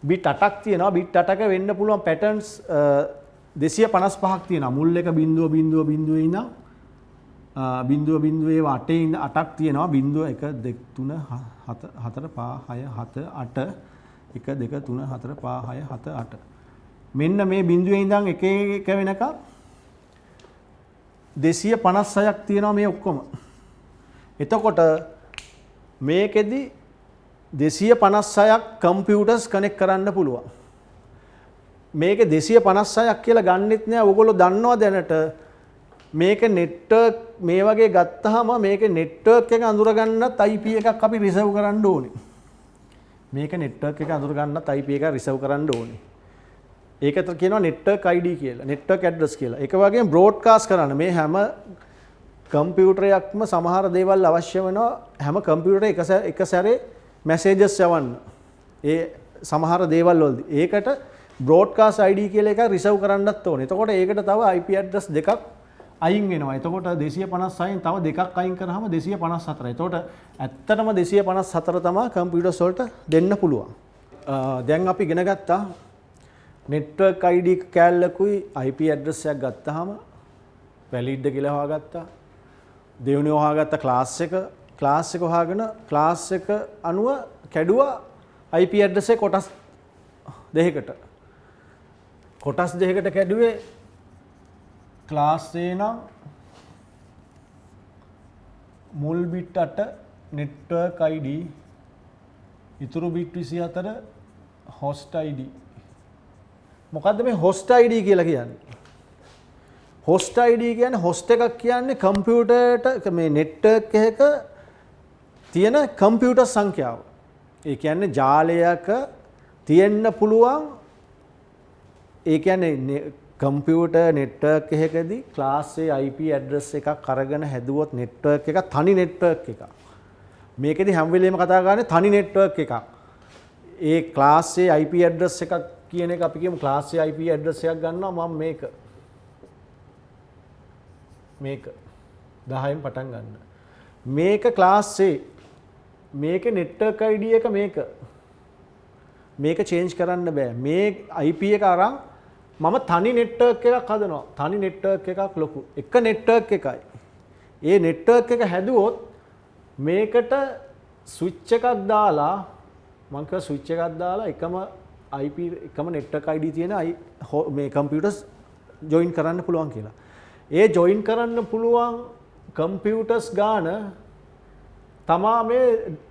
bit 8ක් තියෙනවා. bit 8ක වෙන්න පුළුවන් patterns 255ක් තියෙනවා. මුල් එක 0.0.0 ඉඳන් 0.0 ඒවා 8 ඉඳන් 8ක් තියෙනවා. 0 1 2 3 4 5 6 7 8 1 2 3 4 5 6 7 8 මෙන්න මේ බිඳුවේ ඉඳන් එක එක වෙනකම් 256ක් තියෙනවා මේ ඔක්කොම. එතකොට මේකෙදි 256ක් කම්පියුටර්ස් කනෙක්ට් කරන්න පුළුවන්. මේකේ 256ක් කියලා ගන්නෙත් නෑ. ඔයගොල්ලෝ දන්නවා දැනට මේක නෙට්වර්ක් මේ වගේ ගත්තාම මේකේ නෙට්වර්ක් එක අඳුර ගන්නත් IP එකක් අපි රිසර්ව් කරන්න ඕනේ. මේක network එක අඳුර ගන්නත් IP එක රිසර්ව් කරන්න ඕනේ. ඒකට කියනවා network ID කියලා. network address කියලා. ඒක වගේම broadcast කරන්න මේ හැම කම්පියුටරයක්ම සමහර දේවල් අවශ්‍ය වෙනවා. හැම කම්පියුටරේ එක සැරේ messages යවන්න. ඒ සමහර දේවල් වලදී. ඒකට broadcast ID කියලා එකක් රිසර්ව් කරන්නත් ඕනේ. එතකොට ඒකට තව IP address දෙකක් අයින් වෙනවා. එතකොට 256න් තව දෙකක් අයින් කරාම 254. එතකොට ඇත්තටම 254 තමයි කම්පියුටර්ස් වලට දෙන්න පුළුවන්. දැන් අපි ඉගෙන ගත්තා network ID කැලලකුයි IP address එකක් ගත්තාම valid කියලා හොයාගත්තා. දෙවෙනි හොයාගත්ත class එක හොයාගෙන class එක අනුව කැඩුවා IP address එක කොටස් දෙකකට. කොටස් දෙකකට කැඩුවේ class A නම් මුල් bit 8 network ID ඉතුරු bit 24 host ID. මොකද්ද මේ host ID කියලා කියන්නේ? host ID කියන්නේ host එකක් කියන්නේ කම්පියුටරයට මේ network එකක තියෙන කම්පියුටර් සංඛ්‍යාව. ඒ කියන්නේ ජාලයක තියෙන්න පුළුවන් ඒ කියන්නේ computer network එකකදී class A IP address එකක් අරගෙන හැදුවොත් network එක තනි network එකක්. මේකෙදි හැම වෙලෙම කතා කරන්නේ තනි network එකක්. ඒ class A IP address එකක් කියන එක අපි කියමු class A IP address එකක් ගන්නවා මම මේක 10න් පටන් ගන්න. මේක ක්ලාස් A. මේක network ID එක මේක. මේක change කරන්න බෑ. මේ IP එක අරන් මම තනි network එකක් හදනවා. තනි network එකක් ලොකු. එක network එකයි. ඒ network එක හැදුවොත් මේකට switch එකක් දාලා මම කිව්වා switch එකක් දාලා එකම IP එකම network ID තියෙන මේ computers join කරන්න පුළුවන් කියලා. ඒ join කරන්න පුළුවන් computers ගාන තමා මේ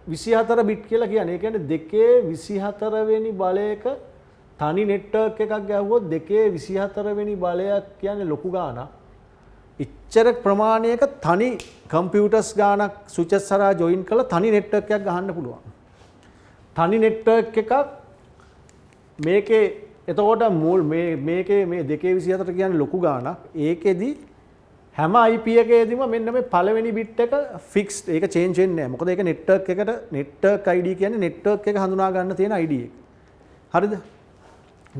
24 bit කියලා කියන්නේ. ඒ කියන්නේ දෙකේ 24 වෙනි බලයක තනි network එකක් ගැහුවොත් දෙකේ 24 වෙනි බලයක් කියන්නේ ලොකු ගානක්. ඉච්ඡර ප්‍රමාණයක තනි computers ගානක් switches හරහා join කරලා තනි network එකක් ගහන්න පුළුවන්. තනි network එකක් මේකේ එතකොට මූල් මේකේ මේ 224 කියන්නේ ලොකු ගානක්. ඒකෙදි හැම IP එකේදීම මෙන්න මේ පළවෙනි bit එක fixed. ඒක change වෙන්නේ නැහැ. මොකද ඒක network එකට network ID කියන්නේ network එක හඳුනා ගන්න තියෙන ID එක. හරිද?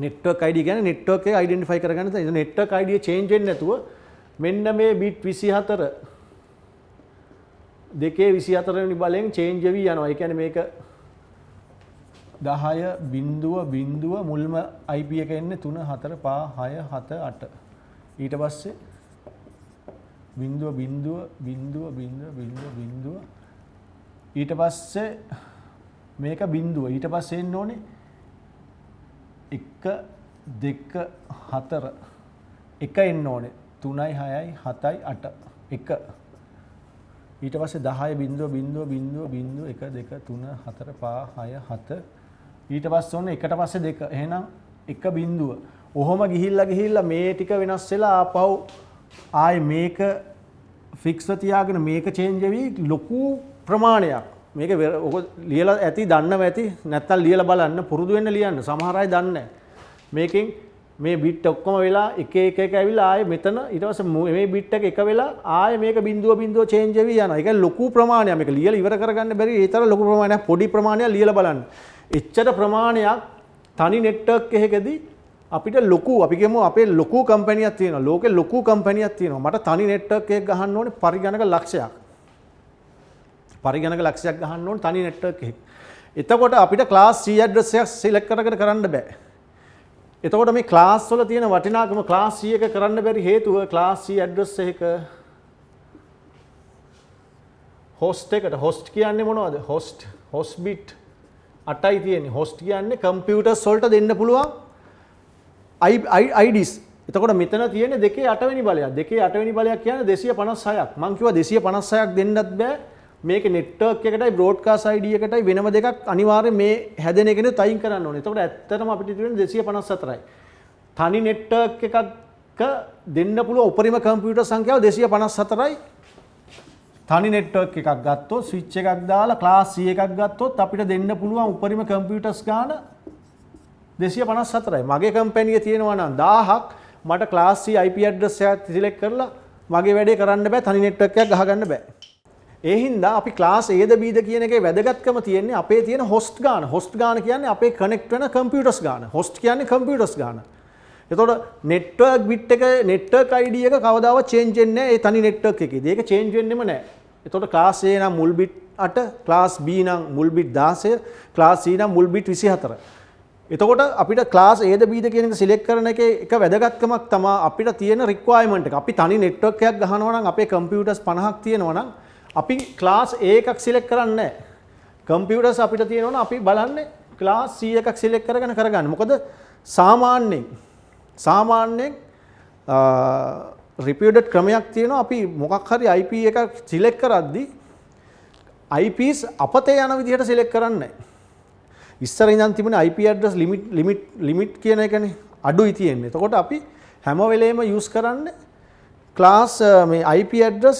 network ID කියන්නේ network එක identify කරගන්න තියෙන network ID change වෙන්නේ නැතුව මෙන්න මේ bit 24 දෙකේ 24 වෙනි බලෙන් change වෙවි යනවා. ඒ කියන්නේ මේක 10.0 මුල්ම IP එක එන්නේ 3 4 5 6 7 8. ඊට පස්සේ 0.0.0.0 ඊට පස්සේ මේක බිඳුව. ඊට පස්සේ එන්න ඕනේ 1 2 4 1 එන්න ඕනේ 3යි 6යි 7යි 8 1. ඊට පස්සේ 10.0.0.0 1 2 3 4 5 6 7 ඊට පස්සේ ඕනේ එකට පස්සේ 2. එහෙනම් 1 බිඳුව. ඔහොම ගිහිල්ලා මේ ටික වෙනස් වෙලා ආපහු ආයේ මේක ෆික්ස්ව තියාගෙන මේක චේන්ජ් වෙවි ලොකු ප්‍රමාණයක්. මේක ඔක ලියලා ඇති දන්නව ඇති නැත්තම් ලියලා බලන්න පුරුදු වෙන්න ලියන්න. සමහර අය දන්නේ නැහැ. මේකෙන් මේ බිට් ඔක්කොම වෙලා එක ඇවිල්ලා ආයේ මෙතන ඊට පස්සේ මේ බිට් එක වෙලා ආයේ මේක බිඳුව චේන්ජ් වෙවි යනවා. ඒක ලොකු ප්‍රමාණයක්. මේක ලියලා ඉවර කරගන්න බැරි ඒ තරම් ලොකු ප්‍රමාණයක් පොඩි ප්‍රමාණයක් ලියලා බලන්න. එච්චර ප්‍රමාණයක් තනි නෙට්වර්ක් එකකදී අපිට ලොකු අපි කියමු අපේ ලොකු කම්පැනියක් තියෙනවා. ලෝකේ ලොකු කම්පැනියක් තියෙනවා. මට තනි නෙට්වර්ක් එකක් ගහන්න ඕනේ පරිගණක ලක්ෂයක්. පරිගණක ලක්ෂයක් ගහන්න ඕනේ තනි නෙට්වර්ක් එකක්. එතකොට අපිට ක්ලාස් C ඇඩ්‍රස් එකක් සිලෙක්ට් කරගෙන කරන්න බෑ. එතකොට මේ ක්ලාස් වල තියෙන වටිනාකම ක්ලාස් C එක කරන්න බැරි හේතුව ක්ලාස් C ඇඩ්‍රස් එක host එකට host කියන්නේ මොනවද? host bit 8යි තියෙන්නේ. host කියන්නේ computers වලට දෙන්න පුළුවන් IDs. එතකොට මෙතන තියෙන්නේ 2.8 වෙනි බලයක්. 2.8 වෙනි බලයක් කියන්නේ 256ක්. මම කිව්වා 256ක් දෙන්නත් බෑ. මේක network එකටයි broadcast ID එකටයි වෙනම දෙකක් අනිවාර්යයෙන් මේ හැදෙන එකනේ තයින් කරන්න ඕනේ. එතකොට ඇත්තටම අපිට තියෙන්නේ 254යි. තනි network එකක දෙන්න පුළුවන් උපරිම කම්පියුටර් සංඛ්‍යාව 254යි. තනි network එකක් ගත්තොත් switch එකක් දාලා class C එකක් ගත්තොත් අපිට දෙන්න පුළුවන් උපරිම කම්පියුටර්ස් ගාන 254යි. මගේ කම්පැනි එක තියෙනවා නම් 1000ක් මට class C IP address එකක් සිලෙක්ට් කරලා මගේ වැඩේ කරන්න බෑ. තනි network එකක් ගහගන්න බෑ. ඒ හින්දා අපි class A ද B ද කියන එකේ වැදගත්කම තියෙන්නේ අපේ තියෙන host ගාන. host ගාන කියන්නේ අපේ connect වෙන computers ගාන. host කියන්නේ computers ගාන. එතකොට network bit එක network ID එක කවදාවත් change වෙන්නේ නැහැ. ඒ තනි network එකේදී. ඒක change වෙන්නෙම නැහැ. එතකොට class A නම් මුල් bit 8, class B නම් මුල් bit 16, class C නම් මුල් bit 24. එතකොට අපිට class A ද B ද කියන එක select කරන එකේ එක වැදගත්කමක් තමයි අපිට තියෙන requirement එක. අපි තනි network එකක් ගහනවා නම් අපේ computers 50ක් තියෙනවා නම් අපි class A එකක් select කරන්නේ නැහැ. computers අපිට තියෙනවා නම් අපි බලන්නේ class C එකක් select කරගෙන කරගන්න. මොකද සාමාන්‍යයෙන් reputed ක්‍රමයක් තියෙනවා. අපි මොකක් හරි IP එකක් select කරද්දී IPs අපතේ යන විදිහට select කරන්නේ නැහැ. ඉස්සර ඉඳන් තිබුණේ IP address limit කියන එකනේ අඩුයි තියෙන්නේ. එතකොට අපි හැම වෙලේම use කරන්නේ class මේ IP address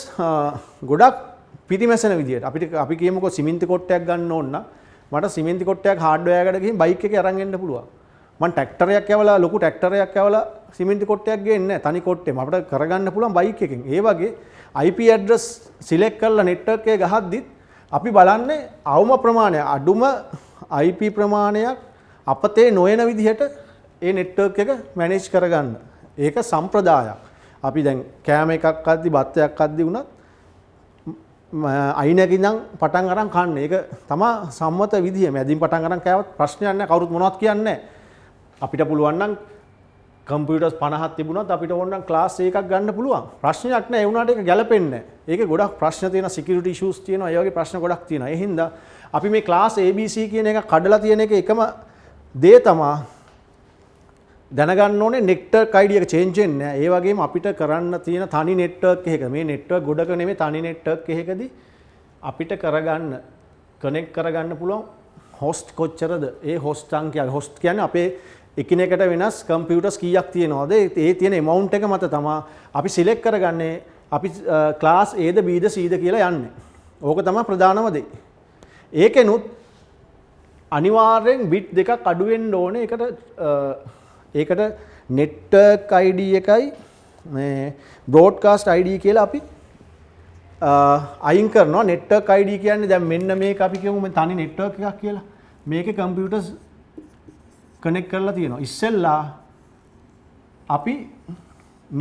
ගොඩක් පිටිමැසෙන විදිහට. අපි කියමුකෝ සිමෙන්ති කොටයක් ගන්න ඕන නම් මට සිමෙන්ති කොටයක් hardware එකට ගිහින් බයික් එකේ අරන් එන්න පුළුවන්. මම ට්‍රැක්ටරයක් යවලා ලොකු ට්‍රැක්ටරයක් යවලා සිමෙන්ති කොටයක් ගේන්නේ නැහැ. තනි කොට්ටෙම අපිට කරගන්න පුළුවන් බයික් එකෙන්. ඒ වගේ IP address select කරලා network එක ගහද්දිත් අපි බලන්නේ අවම ප්‍රමාණය අඩුම IP ප්‍රමාණයක් අපතේ නොයන විදිහට ඒ network එක manage කරගන්න. ඒක සම්ප්‍රදායක්. අපි දැන් කෑම එකක් අද්දි බත් එකක් අද්දි වුණත් අයිනක ඉඳන් පටන් අරන් කන්න. ඒක තමයි සම්මත විදිය. මැදින් පටන් අරන් කෑවත් ප්‍රශ්නයක් නැහැ. කවුරුත් මොනවත් කියන්නේ නැහැ. අපිට පුළුවන් නම් කම්පියුටර්ස් 50ක් තිබුණත් අපිට ඕන නම් ක්ලාස් එකක් ගන්න පුළුවන්. ප්‍රශ්නයක් නැහැ. ඒ වුණාට ඒක ගැලපෙන්නේ නැහැ. ඒකේ ගොඩක් ප්‍රශ්න තියෙනවා, සිකියුරිටි ඉෂුස් තියෙනවා. ඒ වගේ ප්‍රශ්න ගොඩක් තියෙනවා. ඒ හින්දා අපි මේ ක්ලාස් ABC කියන එක කඩලා තියෙන එක එකම දේ තමයි දැනගන්න ඕනේ නෙට්වර්ක් ID එක චේන්ජ් වෙන්නේ නැහැ. ඒ වගේම අපිට කරන්න තියෙන තනි නෙට්වර්ක් එකක මේ නෙට්වර්ක් ගොඩක නෙමෙයි තනි නෙට්වර්ක් එකකදී අපිට කරගන්න කනෙක්ට් කරගන්න පුළුවන් හොස්ට් කොච්චරද? ඒ හොස්ට් අංකය හොස්ට් කියන්නේ අපේ එකිනෙකට වෙනස් කම්පියුටර්ස් කීයක් තියෙනවද? ඒ තියෙන amount එක මත තමයි අපි සිලෙක්ට් කරගන්නේ අපි ක්ලාස් Aද Bද Cද කියලා යන්නේ. ඕක තමයි ප්‍රධානම දේ. ඒකෙනුත් අනිවාර්යෙන් බිට් දෙකක් අඩු වෙන්න ඕනේ. ඒකට නෙට්වර්ක් ID එකයි මේ බ්‍රෝඩ්කාස්ට් ID කියලා අපි අයින් කරනවා. නෙට්වර්ක් ID කියන්නේ දැන් මෙන්න මේක අපි කියමු මේ තනි නෙට්වර්ක් එකක් කියලා. මේකේ කම්පියුටර්ස් කනෙක්ට් කරලා තියෙනවා. ඉස්සෙල්ලා අපි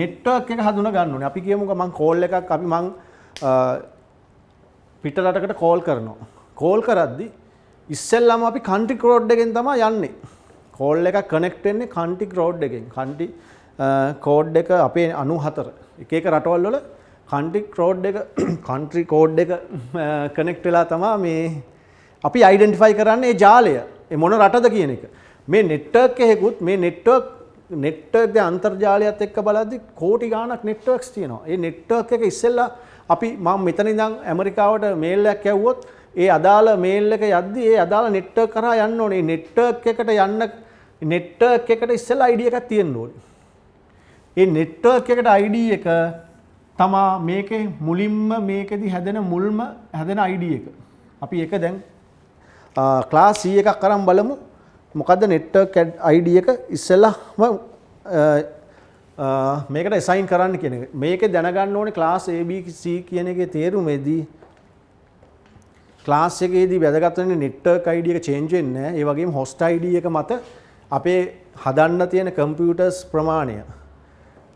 නෙට්වර්ක් එක හඳුනා ගන්න ඕනේ. අපි කියමුකෝ මම කෝල් එකක් අපි මං පිට රටකට කෝල් කරනවා. කෝල් කරද්දි ඉස්සෙල්ලාම අපි කන්ට්‍රි කෝඩ් එකෙන් තමයි යන්නේ. කෝල් එකක් කනෙක්ට් වෙන්නේ කන්ට්‍රි කෝඩ් එකෙන්. කන්ට්‍රි කෝඩ් එක අපේ 94 එක එක රටවල් වල කන්ට්‍රි කෝඩ් එක කනෙක්ට් වෙලා තමයි මේ අපි අයිඩෙන්ටිෆයි කරන්නේ ඒ ජාලය. ඒ මොන රටද කියන එක. මේ නෙට්වර්ක් එකකුත් මේ නෙට්වර්ක් අන්තර්ජාලයත් එක්ක බලද්දි කෝටි ගාණක් නෙට්වර්ක්ස් තියෙනවා. ඒ නෙට්වර්ක් එක ඉස්සෙල්ලා අපි මම මෙතන ඉඳන් ඇමරිකාවට මේල් එකක් යවුවොත් ඒ අදාළ මේල් එක යද්දි ඒ අදාළ නෙට්වර්ක් කරා යන්න ඕනේ. නෙට්වර්ක් එකට යන්න නෙට්වර්ක් එකට ඉස්සෙල්ලා ID එකක් තියෙන්න ඕනේ. ඒ නෙට්වර්ක් එකට ID එක තමා මේකේ මුලින්ම මේකෙදි මුල්ම හැදෙන ID එක. අපි ඒක දැන් ක්ලාස් C එකක් අරන් බලමු. මොකද්ද නෙට්වර්ක් ID එක ඉස්සෙල්ලාම මේකට assign කරන්න කියන එක. මේකේ දැනගන්න ඕනේ ක්ලාස් ABC කියන එකේ තේරුමේදී ක්ලාස් එකේදී වැදගත් වෙන්නේ නෙට්වර්ක් ID එක චේන්ජ් වෙන්නේ නැහැ. ඒ වගේම host ID එක මත අපේ හදන්න තියෙන කම්පියුටර්ස් ප්‍රමාණය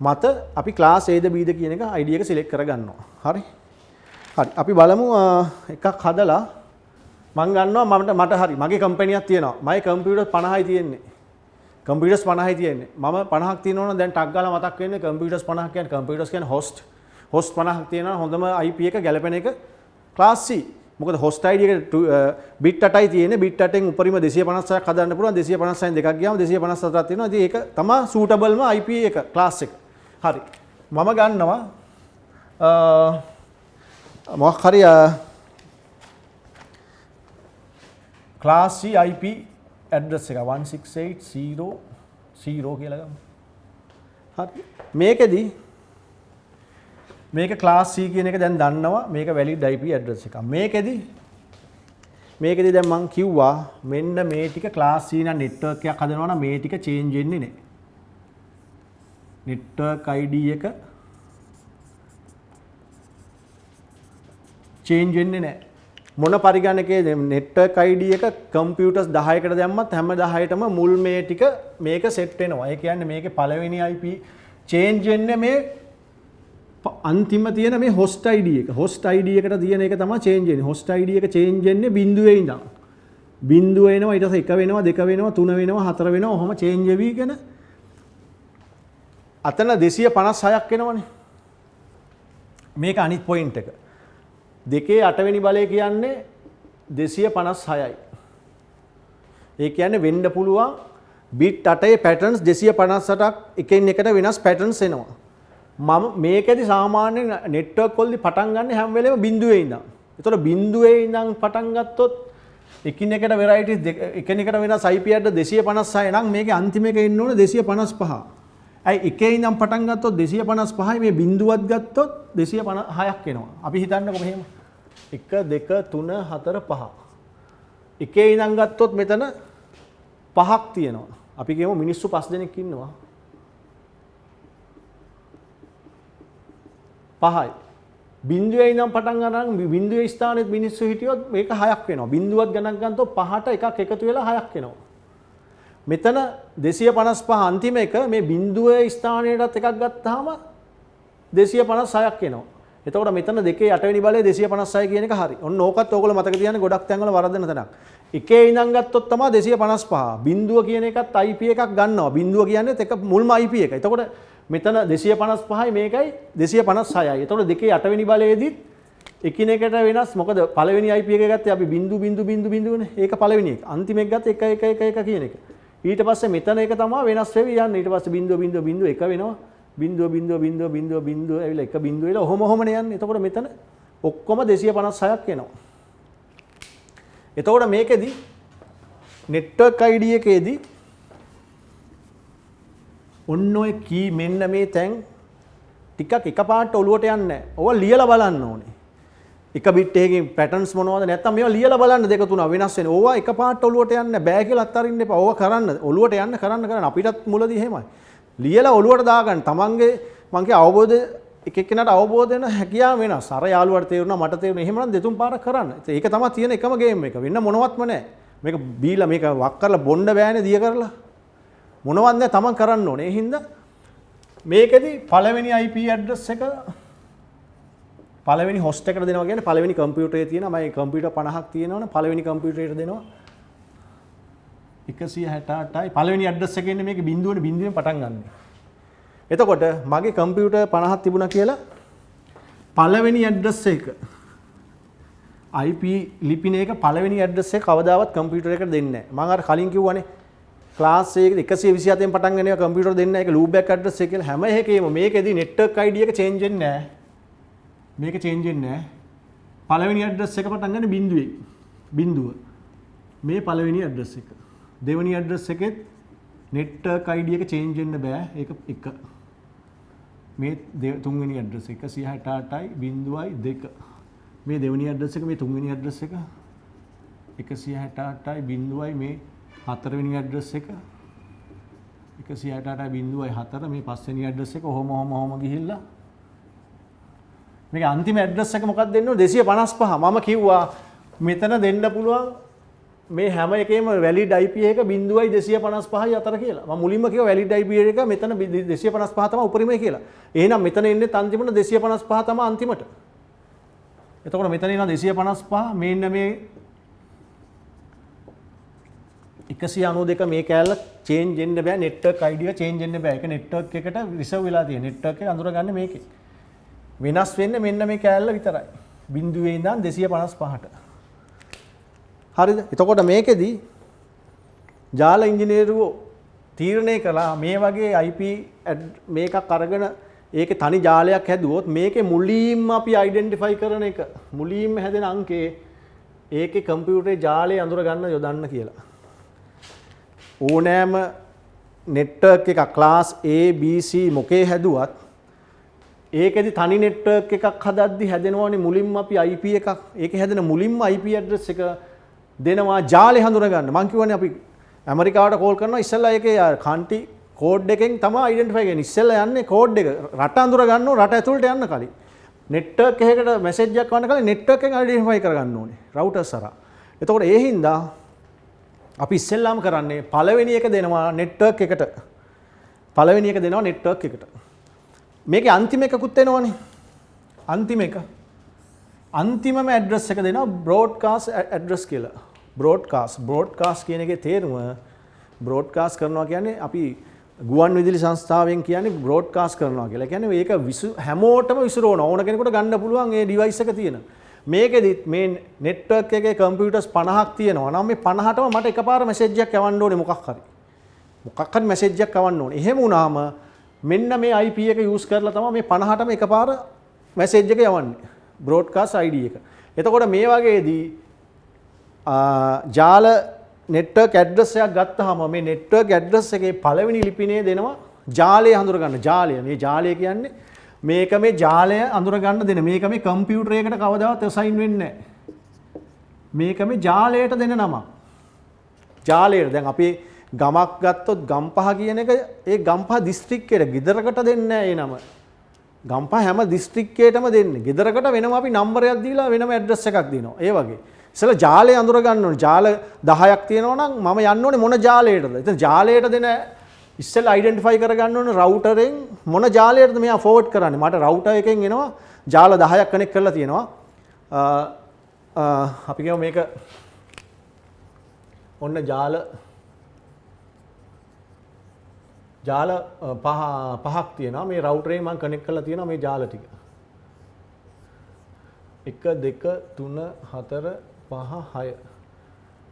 මත අපි ක්ලාස් Aද Bද කියන එක ID එක සිලෙක්ට් කරගන්නවා. හරි. හරි. අපි බලමු එකක් හදලා මම ගන්නවා මට හරි මගේ කම්පැනියක් තියෙනවා. මගේ කම්පියුටර් 50යි තියෙන්නේ. කම්පියුටර්ස් 50යි තියෙන්නේ. මම 50ක් තියෙනවනම් දැන් ටක් ගාලා මතක් වෙන්නේ කම්පියුටර්ස් 50ක් කියන්නේ කම්පියුටර්ස් කියන්නේ host 50ක් තියෙනවා. හොඳම IP එක ගැලපෙන එක ක්ලාස් C. මොකද host ID එක bit 8යි තියෙන්නේ. bit 8ෙන් උපරිම 256ක් හදන්න පුළුවන්. 256න් දෙකක් ගියාම 254ක් තියෙනවා. ඉතින් ඒක තමයි suitablema IP එක ක්ලාස් එක. හරි. මම ගන්නවා මොකක් හරි ක්ලාස් C IP ඇඩ්‍රස් එක 168.0.0 කියලා ගමු. හරි. මේක ක්ලාස් C කියන එක දැන් දන්නවා. මේක වැලිඩ් IP ඇඩ්‍රස් එකක්. මේකෙදි දැන් මම කිව්වා මෙන්න මේ ටික ක්ලාස් C නම් නෙට්වර්ක් එකක් හදනවා නම් මේ ටික චේන්ජ් වෙන්නේ නැහැ. නෙට්වර්ක් ID එක චේන්ජ් වෙන්නේ නැහැ. මොන පරිගණකයේ නෙට්වර්ක් ID එක කම්පියුටර්ස් 10කට දැම්මත් හැම 10ටම මුල් මේ ටික මේක සෙට් වෙනවා. ඒ කියන්නේ මේකේ පළවෙනි IP චේන්ජ් වෙන්නේ මේ අන්තිම තියෙන මේ host ID එක. host ID එකට තියෙන එක තමයි චේන්ජ් වෙන්නේ. host ID එක චේන්ජ් වෙන්නේ බිඳුවේ ඉඳන්. බිඳුව එනවා ඊට පස්සේ 1 වෙනවා 2 වෙනවා 3 වෙනවා 4 වෙනවා. ඔහොම චේන්ජ් වෙවිගෙන අතන 256ක් එනවනේ. මේක අනිත් පොයින්ට් එක. 2 8 වෙනි බලය කියන්නේ 256යි. ඒ කියන්නේ වෙන්න පුළුවන් bit 8ේ patterns 258ක් එකින් එකට වෙනස් patterns එනවා. මම මේකෙදි සාමාන්‍ය network වලදී පටන් ගන්න හැම වෙලේම බිඳුවේ ඉඳන්. ඒතකොට බිඳුවේ ඉඳන් පටන් ගත්තොත් එකින් එකට varieties එකින් එකට වෙනස් IP address 256 නම් මේකේ අන්තිම එක එන්න ඕනේ 255. ඇයි එකේ ඉඳන් පටන් ගත්තොත් 255යි මේ බිඳුවත් ගත්තොත් 256ක් එනවා. අපි හිතන්නකො මෙහෙම 1 2 3 4 5. එකේ ඉඳන් ගත්තොත් මෙතන 5ක් තියෙනවා. අපි කියමු මිනිස්සු 5 දෙනෙක් ඉන්නවා. 5යි. බිඳුවේ ඉඳන් පටන් ගන්න බිඳුවේ ස්ථානෙත් මිනිස්සු හිටියොත් මේක 6ක් වෙනවා. බිඳුවත් ගණන් ගන්නතොත් 5ට එකක් එකතු වෙලා 6ක් එනවා. මෙතන 255 අන්තිම එක මේ බිඳුවේ ස්ථානයටත් එකක් ගත්තාම 256ක් එනවා. එතකොට මෙතන දෙකේ 8 වෙනි බලය 256 කියන එක හරි. ඔන්න ඕකත් ඕගොල්ලෝ මතක තියාගන්න ගොඩක් තැන්වල වරදින තැනක්. එකේ ඉඳන් ගත්තොත් තමයි 255. බිඳුව කියන එකත් IP එකක් ගන්නවා. බිඳුව කියන්නේ එක මුල්ම IP එක. එතකොට මෙතන 255යි මේකයි 256යි. එතකොට දෙකේ 8 වෙනි බලයේදීත් එකිනෙකට වෙනස්. මොකද පළවෙනි IP එක ගත්තේ අපි බිඳු බිඳු බිඳු බිඳුනේ. ඒක පළවෙනි එක. අන්තිම එක ගත්තේ 1 1 1 1 කියන එක. ඊට පස්සේ මෙතන එක තමයි වෙනස් වෙවි යන්නේ. ඊට පස්සේ බිඳුව බිඳුව බිඳුව එක වෙනවා. බිඳුව බිඳුව බිඳුව බිඳුව බිඳුව ඇවිල්ලා එක බිඳුව වෙලා ඔහොමනේ යන්නේ. එතකොට මෙතන ඔක්කොම 256ක් එනවා. එතකොට මේකෙදි network ID එකේදී ඔන්න ඔය කී මෙන්න මේ තැන් ටිකක් එකපාරට ඔලුවට යන්නේ නැහැ. ඕවා ලියලා බලන්න ඕනේ. එක බිට් එකකින් පැටර්න්ස් මොනවද නැත්තම් මේවා ලියලා බලන්න දෙක තුන වෙනස් වෙන. ඕවා එකපාරට ඔලුවට යන්නේ බෑ කියලා අත්හරින්න එපා. ඕවා කරන්න ඔලුවට යන්න කරන්න අපිටත් මුලදී එහෙමයි. ලියලා ඔලුවට දාගන්න. තමන්ගේ මං කිය අවබෝධ එක එක්කෙනාට අවබෝධ වෙන හැකියාව වෙනස්. අර යාළුවාට තේරුණා මට තේරුණා. එහෙමනම් දෙතුන් පාරක් කරන්න. ඒක තමයි තියෙන එකම ගේම් එක. වෙන මොනවත්ම නැහැ. මේක බීලා මේක වක් කරලා බොන්න බෑනේ දිය කරලා. මොනවත් නැහැ තමන් කරන්න ඕනේ. ඒ හින්දා මේකෙදි පළවෙනි IP ඇඩ්‍රස් එක පළවෙනි host එකට දෙනවා කියන්නේ පළවෙනි කම්පියුටරේ තියෙනවා. මම කම්පියුටර් 50ක් තියෙනවනේ පළවෙනි කම්පියුටරේට දෙනවා 168යි. පළවෙනි ඇඩ්‍රස් එකේ ඉන්නේ මේකේ බිඳුවනේ බිඳුවෙන් පටන් ගන්න. එතකොට මගේ කම්පියුටර් 50ක් තිබුණා කියලා පළවෙනි ඇඩ්‍රස් එක IP ලිපින එක පළවෙනි ඇඩ්‍රස් එක කවදාවත් කම්පියුටර් එකට දෙන්නේ නැහැ. මම අර කලින් කිව්වනේ ක්ලාස් එකේ 127න් පටන් ගන්න එක කම්පියුටර් දෙන්නේ නැහැ. ඒක ලූප් බෑක් ඇඩ්‍රස් එක කියලා හැම එකේම මේකෙදි network ID එක change වෙන්නේ නැහැ. මේක change වෙන්නේ නැහැ. පළවෙනි ඇඩ්‍රස් එක පටන් ගන්න බිඳුවේ. බිඳුව. මේ පළවෙනි ඇඩ්‍රස් එක. දෙවෙනි ඇඩ්‍රස් එකෙත් network ID එක change වෙන්න බෑ. ඒක 1. මේ තුන්වෙනි ඇඩ්‍රස් 168යි බිඳුවයි 2. මේ දෙවෙනි ඇඩ්‍රස් එක මේ තුන්වෙනි ඇඩ්‍රස් එක 168යි බිඳුවයි මේ හතරවෙනි ඇඩ්‍රස් එක 168යි බිඳුවයි 4 මේ පස්වෙනි ඇඩ්‍රස් එක ඔහොම ගිහිල්ලා මේක අන්තිම ඇඩ්‍රස් එක මොකක්ද දෙන්න ඕනේ 255 මම කිව්වා මෙතන දෙන්න පුළුවන් මේ හැම එකේම වැලිඩ් IP එක 0.255යි අතර කියලා. මම මුලින්ම කිව්වා වැලිඩ් IP එක මෙතන 255 තමයි උපරිමයි කියලා. එහෙනම් මෙතන එන්නේ අන්තිමට 255 තමයි අන්තිමට. එතකොට මෙතන එනවා 255 මෙන්න මේ 192 මේ කැලල චේන්ජ් වෙන්න බෑ network ID එක චේන්ජ් වෙන්න බෑ. ඒක network එකට රිසර්ව් වෙලා තියෙන. network එක අඳුරගන්නේ මේකේ. වෙනස් වෙන්නේ මෙන්න මේ කැලල විතරයි. බිඳුවේ ඉඳන් 255ට. හරිද? එතකොට මේකෙදි ජාල ඉංජිනේරුවෝ තීරණය කළා මේ වගේ IP මේකක් අරගෙන ඒකේ තනි ජාලයක් හැදුවොත් මේකේ මුලින්ම අපි අයිඩෙන්ටිෆයි කරන එක මුලින්ම හැදෙන අංකේ ඒකේ කම්පියුටරේ ජාලය අඳුර ගන්න යොදන්න කියලා. ඕනෑම නෙට්වර්ක් එකක් ක්ලාස් A B C මොකේ හැදුවත් ඒකෙදි තනි නෙට්වර්ක් එකක් හදද්දි හැදෙනවනේ මුලින්ම අපි IP එකක් ඒකේ හැදෙන මුලින්ම IP ඇඩ්‍රස් එක දෙනවා ජාලය හඳුන ගන්න. මම කියවනේ අපි ඇමරිකාවට කෝල් කරනවා ඉස්සෙල්ලා ඒකේ කන්ටි කෝඩ් එකෙන් තමයි අයිඩෙන්ටිෆයි කරන්නේ. ඉස්සෙල්ලා යන්නේ කෝඩ් එක රට අඳුර ගන්න ඕන රට ඇතුළට යන්න කලින්. නෙට්වර්ක් එකකට මැසේජ් එකක් වන්න කලින් නෙට්වර්ක් එක අයිඩෙන්ටිෆයි කරගන්න ඕනේ රවුටර්ස් හරහා. එතකොට ඒ හින්දා අපි ඉස්සෙල්ලාම කරන්නේ පළවෙනි එක දෙනවා නෙට්වර්ක් එකට. පළවෙනි එක දෙනවා නෙට්වර්ක් එකට. මේකේ අන්තිම එකකුත් එනවනේ. අන්තිම එක. අන්තිමම ඇඩ්‍රස් එක දෙනවා බ්‍රෝඩ්කාස්ට් ඇඩ්‍රස් කියලා. බ්‍රෝඩ්කාස්ට් කියන එකේ තේරුම බ්‍රෝඩ්කාස්ට් කරනවා කියන්නේ අපි ගුවන් විදුලි සංස්ථාවෙන් කියන්නේ බ්‍රෝඩ්කාස්ට් කරනවා කියලා. ඒ කියන්නේ මේක හැමෝටම විසිරවන ඕන කෙනෙකුට ගන්න පුළුවන් ඒ ඩිවයිස් එක තියෙන. මේකෙදිත් මේ නෙට්වර්ක් එකේ කම්පියුටර්ස් 50ක් තියෙනවා. නම් මේ 50ටම මට එකපාර මැසේජ් එකක් යවන්න ඕනේ මොකක් හරි. මොකක් හරි මැසේජ් එකක් යවන්න ඕනේ. එහෙම වුණාම මෙන්න මේ IP එක යූස් කරලා තමයි මේ 50ටම එකපාර මැසේජ් එක යවන්නේ. බ්‍රෝඩ්කාස්ට් ID එක. එතකොට මේ වගේදී ජාල නෙට්වර්ක් ඇඩ්‍රස් එකක් ගත්තාම මේ නෙට්වර්ක් ඇඩ්‍රස් එකේ පළවෙනි ලිපිනේ දෙනවා ජාලය අඳුර ගන්න. ජාලය. මේ ජාලය කියන්නේ මේක මේ ජාලය අඳුර ගන්න දෙන. මේක මේ කම්පියුටරයකට කවදාවත් අසයින් වෙන්නේ නැහැ. මේක මේ ජාලයට දෙන නම. ජාලයට. දැන් අපි ගමක් ගත්තොත් ගම්පහ කියන එක ඒ ගම්පහ දිස්ත්‍රික්කයට ගෙදරකට දෙන්නේ නැහැ ඒ නම. ගම්පහ හැම දිස්ත්‍රික්කයටම දෙන්නේ. ගෙදරකට වෙනම අපි නම්බරයක් දීලා වෙනම ඇඩ්‍රස් එකක් දෙනවා. ඒ වගේ. ඉතල ජාලය අඳුර ගන්න ඕනේ. ජාල 10ක් තියෙනවා නම් මම යන්න ඕනේ මොන ජාලයටද? එතන ජාලයට දෙන ඉස්සෙල්ලා අයිඩෙන්ටිෆයි කරගන්න ඕනේ රවුටරෙන් මොන ජාලයටද මෙයා ෆෝවර්ඩ් කරන්නේ. මට රවුටර් එකෙන් එනවා ජාල 10ක් කනෙක්ට් කරලා තියෙනවා. අපි කියමු මේක ඔන්න ජාල පහක් තියෙනවා. මේ රවුටරේ මම කනෙක්ට් කරලා තියෙනවා මේ ජාල ටික. 1 2 3 4 5 6.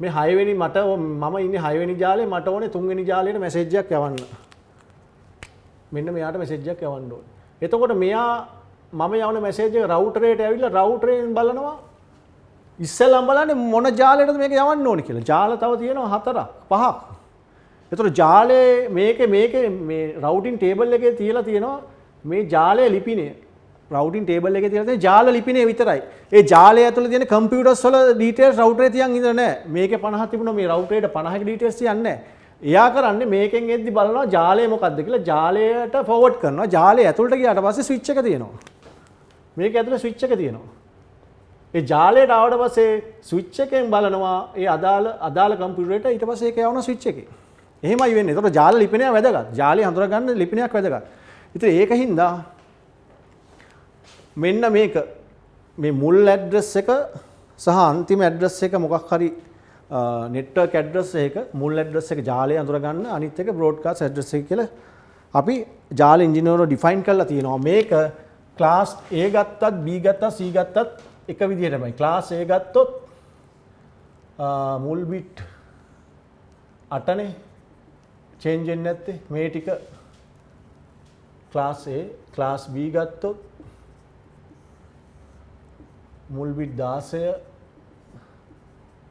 මේ 6 වෙනි මම ඉන්නේ 6 වෙනි ජාලේ මට ඕනේ 3 වෙනි ජාලේට මැසේජ් එකක් යවන්න. මෙන්න මෙයාට මැසේජ් එකක් යවන්න ඕනේ. එතකොට මෙයා මම යවන මැසේජ් එක රවුටරේට ඇවිල්ලා රවුටරෙන් බලනවා ඉස්සෙල්ලාම බලන්නේ මොන ජාලයටද මේක යවන්න ඕනේ කියලා. ජාල තව තියෙනවා 4ක් 5ක්. එතකොට ජාලේ මේකේ මේ රවුටින් ටේබල් එකේ තියලා තියෙනවා මේ ජාලයේ ලිපිනය. රවුටින් ටේබල් එකේ තියලා තියෙන ජාල ලිපිනය විතරයි. ඒ ජාලය ඇතුළේ තියෙන කම්පියුටර්ස් වල ඩීටේල්ස් රවුටරේ තියන් ඉඳලා නැහැ. මේකේ 50 තිබුණා මේ රවුටරේට 50ක ඩීටේල්ස් තියන්නේ නැහැ. එයා කරන්නේ මේකෙන් එද්දි බලනවා ජාලය මොකක්ද කියලා ජාලයට ෆෝවර්ඩ් කරනවා. ජාලය ඇතුළට ගියාට පස්සේ ස්විච් එක තියෙනවා. මේක ඇතුළේ ස්විච් එක තියෙනවා. ඒ ජාලයට ආවට පස්සේ ස්විච් එකෙන් බලනවා ඒ අදාළ කම්පියුටරේට ඊට පස්සේ ඒක යවනවා ස්විච් එකේ. එහෙමයි වෙන්නේ. ඒතකොට ජාල ලිපිනය වැදගත්. ජාලය හඳුනා ගන්න ලිපිනයක් වැදගත්. ඉතින් ඒකින්ද මෙන්න මේ මුල් ඇඩ්‍රස් එක සහ අන්තිම ඇඩ්‍රස් එක මොකක් හරි නෙට්වර්ක් ඇඩ්‍රස් එක මුල් ඇඩ්‍රස් එක ජාලය අඳුර ගන්න අනිත් එක බ්‍රෝඩ්කාස්ට් ඇඩ්‍රස් එක කියලා අපි ජාල ඉන්ජිනියර්වරු ඩිෆයින් කරලා තියෙනවා. මේක ක්ලාස් A ගත්තත් B ගත්තත් C ගත්තත් එක විදිහටමයි. ක්ලාස් A ගත්තොත් මුල් බිට් 8නේ චේන්ජ් වෙන්නේ නැත්තේ මේ ටික ක්ලාස් A ක්ලාස් B ගත්තොත් මුල් බිට් 16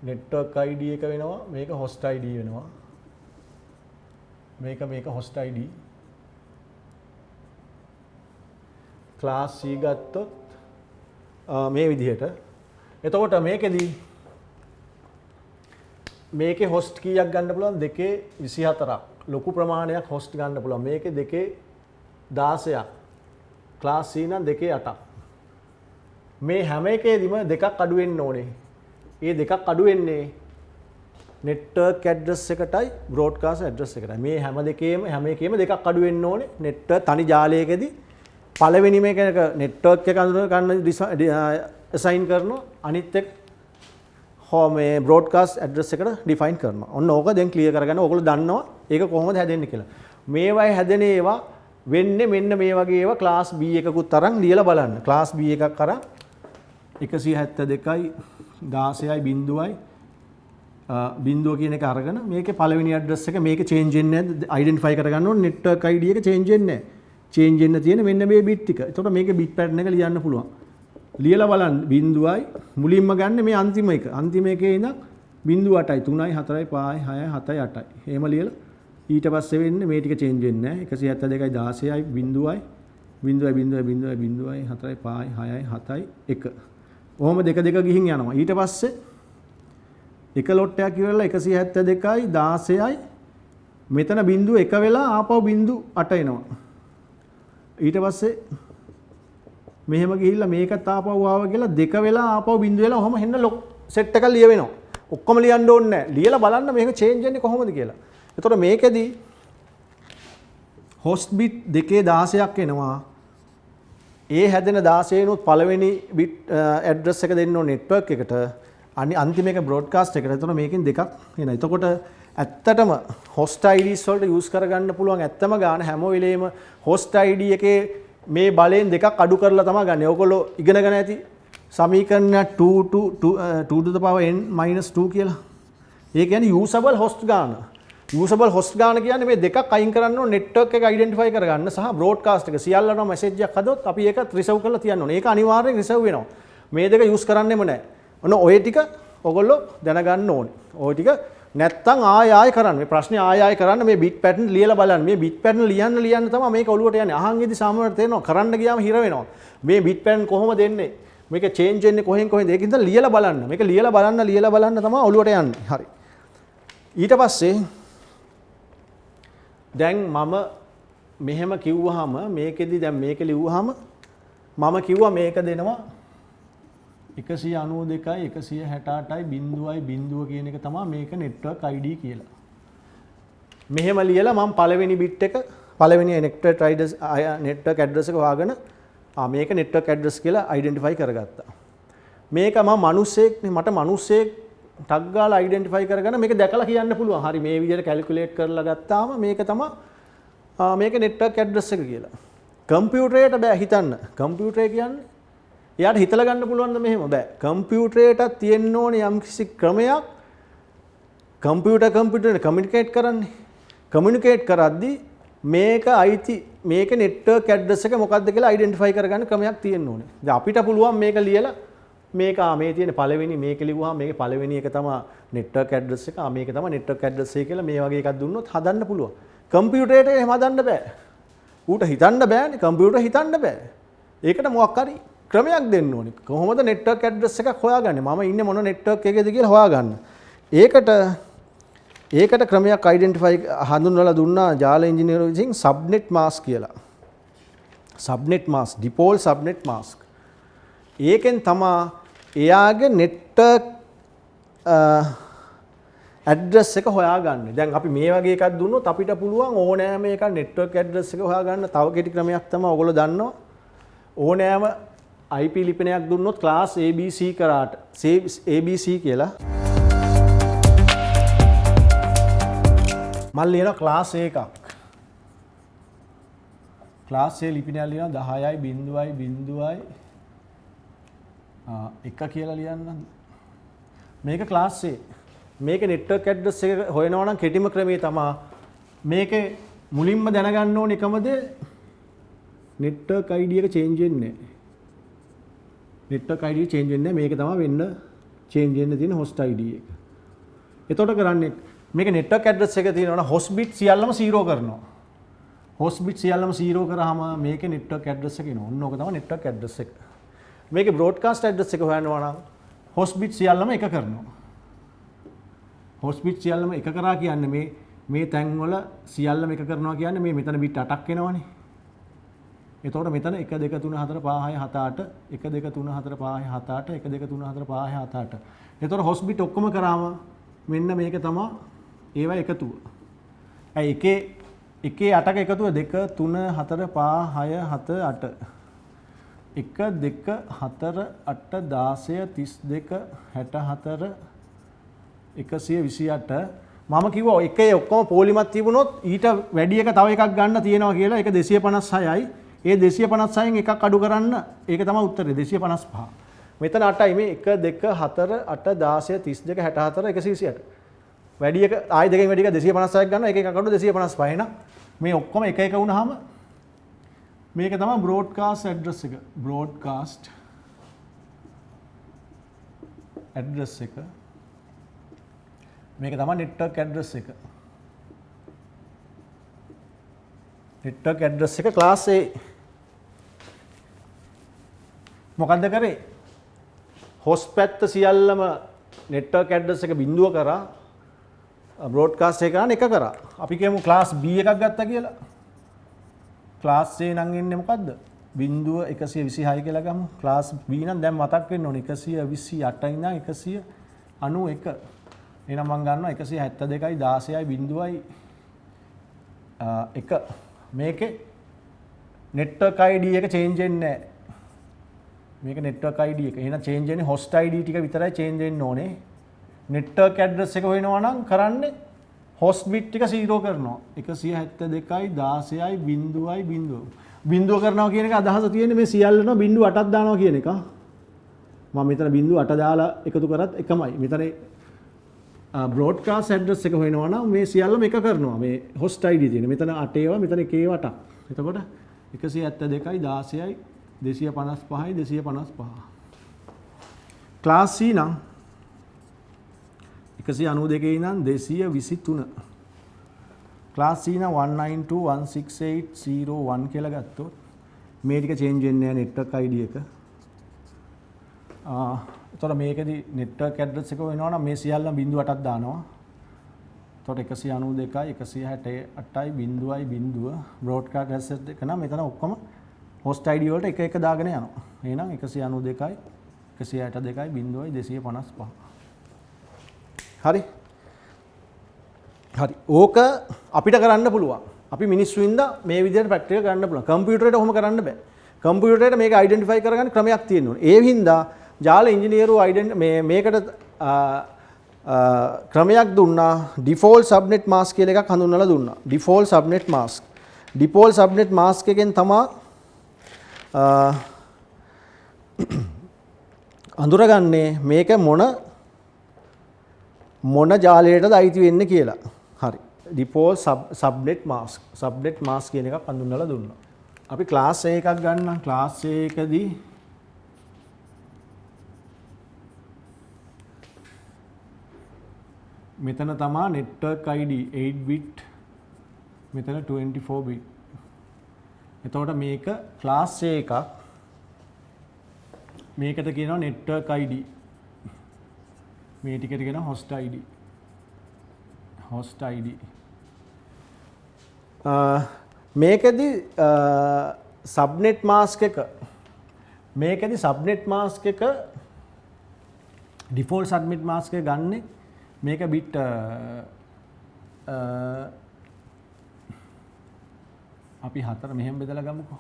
නෙට්වර්ක් ID එක වෙනවා. මේක host ID වෙනවා. මේක host ID. ක්ලාස් C ගත්තොත් මේ විදිහට. එතකොට මේකේ host කීයක් ගන්න පුළුවන්? 224ක්. ලොකු ප්‍රමාණයක් host ගන්න පුළුවන්. මේකේ 216ක්. ක්ලාස් C නම් 28ක්. මේ හැම එකේදීම දෙකක් අඩු වෙන්න ඕනේ. ඒ දෙකක් අඩු වෙන්නේ නෙට්වර්ක් ඇඩ්‍රස් එකටයි බ්‍රෝඩ්කාස්ට් ඇඩ්‍රස් එකටයි. මේ හැම එකේම දෙකක් අඩු වෙන්න ඕනේ. නෙට්වර්ක් තනි ජාලයකදී පළවෙනි මේක නෙට්වර්ක් එක අඳුර ගන්න assign කරනවා. අනිත් එක මේ බ්‍රෝඩ්කාස්ට් ඇඩ්‍රස් එකට ඩිෆයින් කරනවා. ඔන්න ඕක දැන් ක්ලියර් කරගන්න. ඕගොල්ලෝ දන්නවා ඒක කොහොමද හැදෙන්නේ කියලා. මේවයි හැදෙන ඒවා වෙන්නේ මෙන්න මේ වගේ ඒවා ක්ලාස් B එකකුත් අරන් ලියලා බලන්න. ක්ලාස් B එකක් අරන් 172යි 16යි බිඳුව කියන එක අරගෙන මේකේ පළවෙනි ඇඩ්‍රස් එක මේක චේන්ජ් වෙන්නේ නැද්ද අයිඩෙන්ටිෆයි කරගන්න ඕනේ. නෙට්වර්ක් ID එක චේන්ජ් වෙන්නේ නැහැ. චේන්ජ් වෙන්න තියෙන මෙන්න මේ බිට් ටික. එතකොට මේකේ බිට් පැටර්න් එක ලියන්න පුළුවන්. ලියලා බලන්න බිඳුවයි මුලින්ම ගන්න මේ අන්තිම එක. අන්තිම එකේ ඉඳන් 0.8යි 3යි 4යි 5යි 6යි 7යි 8යි. එහෙම ලියලා ඊට පස්සේ වෙන්නේ මේ ටික චේන්ජ් වෙන්නේ නැහැ. 172යි 16යි බිඳුවයි 4යි 5යි 6යි 7යි 1. ඔහොම දෙක ගිහින් යනවා. ඊට පස්සේ එක ලොට්ටයක් ඉවරලා 172යි 16යි මෙතන බිඳුව එක වෙලා ආපහු 0.8 එනවා. ඊට පස්සේ මෙහෙම ගිහිල්ලා මේකත් ආපහු ආවා කියලා දෙක වෙලා ආපහු 0 වෙලා ඔහොම හෙන්න සෙට් එකක් ලියවෙනවා. ඔක්කොම ලියන්න ඕනේ නැහැ. ලියලා බලන්න මේක චේන්ජ් වෙන්නේ කොහොමද කියලා. එතකොට මේකෙදි host bit 16ක් එනවා. ඒ හැදෙන 16 නුත් පළවෙනි bit address එක දෙන්න ඕනේ network එකට. අන්තිම එක broadcast එකට. එතකොට මේකෙන් දෙකක් එනවා. එතකොට ඇත්තටම host IDs වලට use කරගන්න පුළුවන් ඇත්තම ගාන හැම වෙලේම host ID එකේ මේ බලයෙන් දෙකක් අඩු කරලා තමයි ගන්න. ඔයගොල්ලෝ ඉගෙනගෙන ඇති සමීකරණ 2 to the power n minus 2 කියලා. ඒ කියන්නේ usable host ගාන. usable host ගාන කියන්නේ මේ දෙකක් අයින් කරන්න ඕනේ network එක identify කරගන්න සහ broadcast එක සියල්ලටම message එකක් හදොත් අපි ඒකත් reserve කරලා තියන්න ඕනේ. ඒක අනිවාර්යෙන් reserve වෙනවා. මේ දෙක use කරන්නෙම නැහැ. ඔන්න ඔය ටික ඔයගොල්ලෝ දැනගන්න ඕනේ. ඔය ටික නැත්තම් ආය කරන්න. මේ ප්‍රශ්නේ ආය කරන්න මේ bit pattern ලියලා බලන්න. මේ bit pattern ලියන්න තමයි මේක ඔලුවට යන්නේ. අහන් ඉදි සාමාන්‍යයෙන් තේරෙනවා. කරන්න ගියාම හිර වෙනවා. මේ bit pattern කොහොමද එන්නේ? මේක change වෙන්නේ කොහෙන්ද? ඒකින්ද ලියලා බලන්න. මේක ලියලා බලන්න තමයි ඔලුවට යන්නේ. හරි. ඊට පස්සේ දැන් මම මෙහෙම කිව්වහම මේකෙදි දැන් මේක ලිව්වහම මම කිව්වා මේක දෙනවා 192යි 168යි බිඳුවයි බිඳුව කියන එක තමයි මේක network ID කියලා. මෙහෙම ලියලා මම පළවෙනි bit එක පළවෙනි network address එක හොයාගෙන මේක network address කියලා identify කරගත්තා. මේක මම මිනිස්සෙක් නේ මට මිනිස්සෙක් ටග් ගාලා identify කරගෙන මේක දැකලා කියන්න පුළුවන්. හරි මේ විදිහට calculate කරලා ගත්තාම මේක තමයි මේක network address එක කියලා. කම්පියුටරයට බෑ හිතන්න. කම්පියුටරය කියන්නේ එයාට හිතලා ගන්න පුළුවන්ද මෙහෙම බෑ. කම්පියුටරයට තියෙන්න ඕනේ යම්කිසි ක්‍රමයක් කම්පියුටර් කමියුනිකේට් කරන්නේ. කමියුනිකේට් කරද්දී මේක අයිති මේක network address එක මොකක්ද කියලා identify කරගන්න ක්‍රමයක් තියෙන්න ඕනේ. දැන් අපිට පුළුවන් මේක ලියලා මේක මේ තියෙන පළවෙනි මේක ලිව්වහම මේකේ පළවෙනි එක තමයි network address එක. මේක තමයි network address එක කියලා මේ වගේ එකක් දුන්නොත් හදන්න පුළුවන්. කම්පියුටරයට එහෙම හදන්න බෑ. ඌට හිතන්න බෑනේ. කම්පියුටර් හිතන්න බෑ. ඒකට මොකක් හරි ක්‍රමයක් දෙන්න ඕනේ. කොහොමද network address එකක් හොයාගන්නේ? මම ඉන්නේ මොන network එකේද කියලා හොයාගන්න. ඒකට ක්‍රමයක් identify හඳුන්වලා දුන්නා ජාල ඉංජිනේරු විසින් subnet mask කියලා. subnet mask default subnet mask. ඒකෙන් තමයි එයාගේ network address එක හොයාගන්නේ. දැන් අපි මේ වගේ එකක් දුන්නොත් අපිට පුළුවන් ඕනෑම එකක් network address එක හොයාගන්න තව කෙටි ක්‍රමයක් තමයි ඔයගොල්ලෝ දන්නවා. ඕනෑම IP ලිපිනයක් දුන්නොත් class ABC කරාට ABC කියලා මම ලියනවා class A එකක්. class A ලිපිනයක් ලියනවා 10.0.0 එක කියලා ලියන්න. මේක class A. මේක network address එක හොයනවා නම් කෙටිම ක්‍රමය තමයි මේකේ මුලින්ම දැනගන්න ඕන එකම දේ network ID එක change වෙන්නේ නැහැ. network ID change වෙන්නේ නැහැ. මේක තමයි වෙන්න change වෙන්න තියෙන host ID එක. එතකොට කරන්නේ මේක network address එක තියෙනවා නම් host bit සියල්ලම 0 කරනවා. host bit සියල්ලම 0 කරාම මේකේ network address එක එනවා. ඔන්න ඕක තමයි network address එක. මේකේ broadcast address එක හොයනවා නම් host bit සියල්ලම එක කරනවා. host bit සියල්ලම එක කරා කියන්නේ මේ තැන් වල සියල්ලම එක කරනවා කියන්නේ මේ මෙතන bit 8ක් එනවනේ. එතකොට මෙතන 1 2 3 4 5 6 7 8 1 2 3 4 5 6 7 8 1 2 3 4 5 6 7 8. එතකොට host bit ඔක්කොම කරාම මෙන්න මේක තමයි ඒවා එකතුව. ඇයි එකේ 8ක එකතුව 2 3 4 5 6 7 8. 1 2 4 8 16 32 64 128 මම කිව්වා එකේ ඔක්කොම පොලිමත් තිබුණොත් ඊට වැඩි එක තව එකක් ගන්න තියෙනවා කියලා. ඒක 256යි. ඒ 256න් එකක් අඩු කරන්න ඒක තමයි උත්තරේ 255. මෙතන 8යි මේ 1 2 4 8 16 32 64 128. වැඩි එක ආයි දෙකෙන් වැඩි එක 256ක් ගන්නවා. එක එකක් අඩු 255 එහෙනම් මේ ඔක්කොම එක එක වුණාම මේක තමයි broadcast address එක. broadcast address එක. මේක තමයි network address එක. network address එක class A. මොකද්ද කරේ? host පැත්ත සියල්ලම network address එක බිඳුව කරා broadcast එක කරා එක කරා. අපි කියමු class B එකක් ගත්තා කියලා. class A නම් එන්නේ මොකද්ද? 126 කියලා ගමු. class B නම් දැන් මතක් වෙන්න ඕනේ 128 ඉඳන් 191. එහෙනම් මම ගන්නවා 172යි 16යි 0.1. මේකේ network ID එක change වෙන්නේ නැහැ. මේක network ID එක. එහෙනම් change වෙන්නේ host ID ටික විතරයි change වෙන්න ඕනේ. network address එක හොයනවා නම් කරන්නේ host bit ටික 0 කරනවා. 172යි 16යි 0.0. බිඳුව කරනවා කියන එක අදහස තියෙන්නේ මේ සියල්ලම 0.8ක් දානවා කියන එක. මම මෙතන 0.8 දාලා එකතු කරත් එකමයි. මෙතන broadcast address එක හොයනවා නම් මේ සියල්ලම එක කරනවා. මේ host ID තියෙන. මෙතන 8 ඒවා මෙතන 1 ඒවා 8ක්. එතකොට 172යි 16යි 255යි 255. class C නම් 192 ඉඳන් 223. class C නම් 192.168.0.1 කියලා ගත්තොත් මේ ටික change වෙන්නේ නැහැ network ID එක. එතකොට මේකෙදි network address එක වෙනවා නම් මේ සියල්ලම 0.8ක් දානවා. එතකොට 192යි 168යි 0.0 broadcast address එක නම් මෙතන ඔක්කොම host ID වලට එක එක දාගෙන යනවා. එහෙනම් 192යි 162යි 0.255. හරි. හරි. ඕක අපිට කරන්න පුළුවන්. අපි මිනිස්සු ඉඳලා මේ විදිහට ප්‍රැක්ටිකල් කරන්න පුළුවන්. කම්පියුටරේට ඔහොම කරන්න බෑ. කම්පියුටරේට මේක අයිඩෙන්ටිෆයි කරගන්න ක්‍රමයක් තියෙන්න ඕනේ. ඒ හින්දා ජාල ඉංජිනේරු මේකට ක්‍රමයක් දුන්නා ඩිෆෝල්ට් සබ්නෙට් මාස්ක් කියලා එකක් හඳුන්වලා දුන්නා. Default subnet mask. Default subnet mask එකෙන් තමයි අඳුරගන්නේ මේක මොන ජාලයටද අයිති වෙන්නේ කියලා. හරි. Default subnet mask. Subnet mask කියන එකක් හඳුන්වලා දුන්නා. අපි ක්ලාස් A එකක් ගන්නම්. ක්ලාස් A එකදී මෙතන තමා network ID 8 bit මෙතන 24 bit. එතකොට මේක ක්ලාස් A එකක්. මේකට කියනවා network ID. මේ ටිකට කියනවා host ID. host ID. මේකෙදි subnet mask එක default subnet mask එක ගන්නේ මේක bit අපි 4 මෙහෙම බෙදලා ගමුකෝ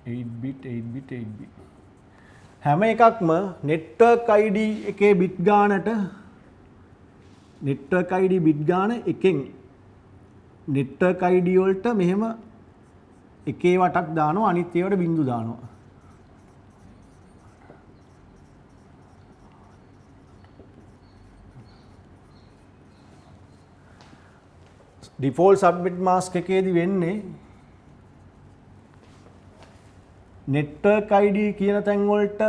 8 bit 8 bit 8 bit හැම එකක්ම network ID එකේ bit ගානට network ID bit ගාන එකෙන් network ID වලට මෙහෙම එකේ වටක් දානවා අනිත් ඒවාට බිංදු දානවා default subnet mask එකේදී වෙන්නේ network ID කියන තැන් වලට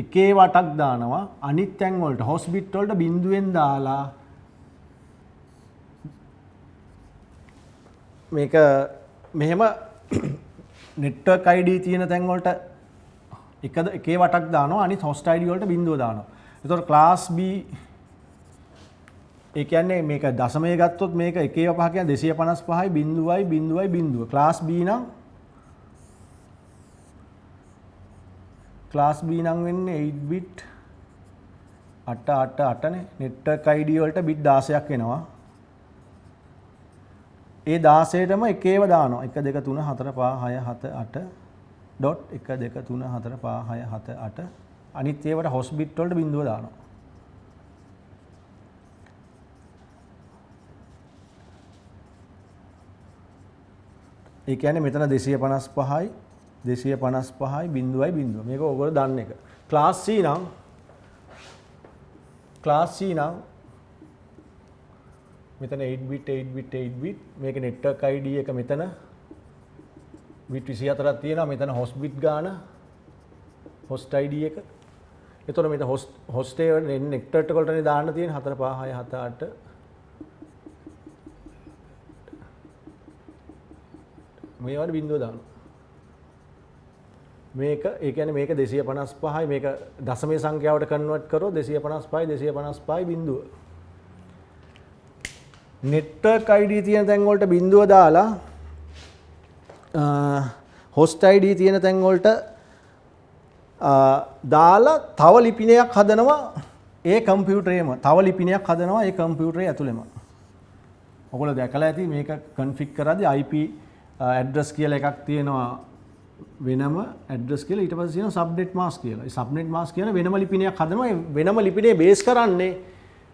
එකේ වටක් දානවා අනිත් තැන් වලට host bit වලට බිංදුවෙන් දාලා මේක මෙහෙම network ID තියෙන තැන් වලට එකේ වටක් දානවා අනිත් host ID වලට බිංදුව දානවා. එතකොට class B ඒ කියන්නේ මේක දශමය ගත්තොත් මේක 1 5 කියන්නේ 255යි බිංදුවයි බිංදුවයි බිංදුව. class B නම් class B නම් වෙන්නේ 8 bit 888 නේ. network ID වලට bit 16ක් එනවා. ඒ 16ටම එකේව දානවා 1 2 3 4 5 6 7 8 ඩොට් 1 2 3 4 5 6 7 8 අනිත් ඒවට host bit වලට බිංදුව දානවා. ඒ කියන්නේ මෙතන 255යි 255යි බිංදුවයි බිංදුව. මේක ඔයගොල්ලෝ දන්න එක. class C නම් මෙතන 8 bit 8 bit 8 bit මේක network ID එක මෙතන bit 24ක් තියෙනවා මෙතන host bit ගාන host ID එක. එතකොට මෙතන host එකේ network වලටනේ දාන්න තියෙන්නේ 4 5 6 7 8 මේවට බිංදුව දානවා. මේක ඒ කියන්නේ මේක 255යි මේක දශමයේ සංඛ්‍යාවට කන්වර්ට් කරොත් 255යි 255යි බිංදුව. network ID තියෙන තැන් වලට බිංදුව දාලා host ID තියෙන තැන් වලට දාලා තව ලිපිනයක් හදනවා ඒ කම්පියුටරේම. තව ලිපිනයක් හදනවා ඒ කම්පියුටරේ ඇතුළෙම. ඔයගොල්ලෝ දැකලා ඇති මේක config කරද්දී IP address කියලා එකක් තියෙනවා වෙනම address කියලා ඊට පස්සේ තියෙනවා subnet mask කියලා. ඒ subnet mask කියන වෙනම ලිපිනයක් හදනවා. ඒ වෙනම ලිපිනේ බේස් කරන්නේ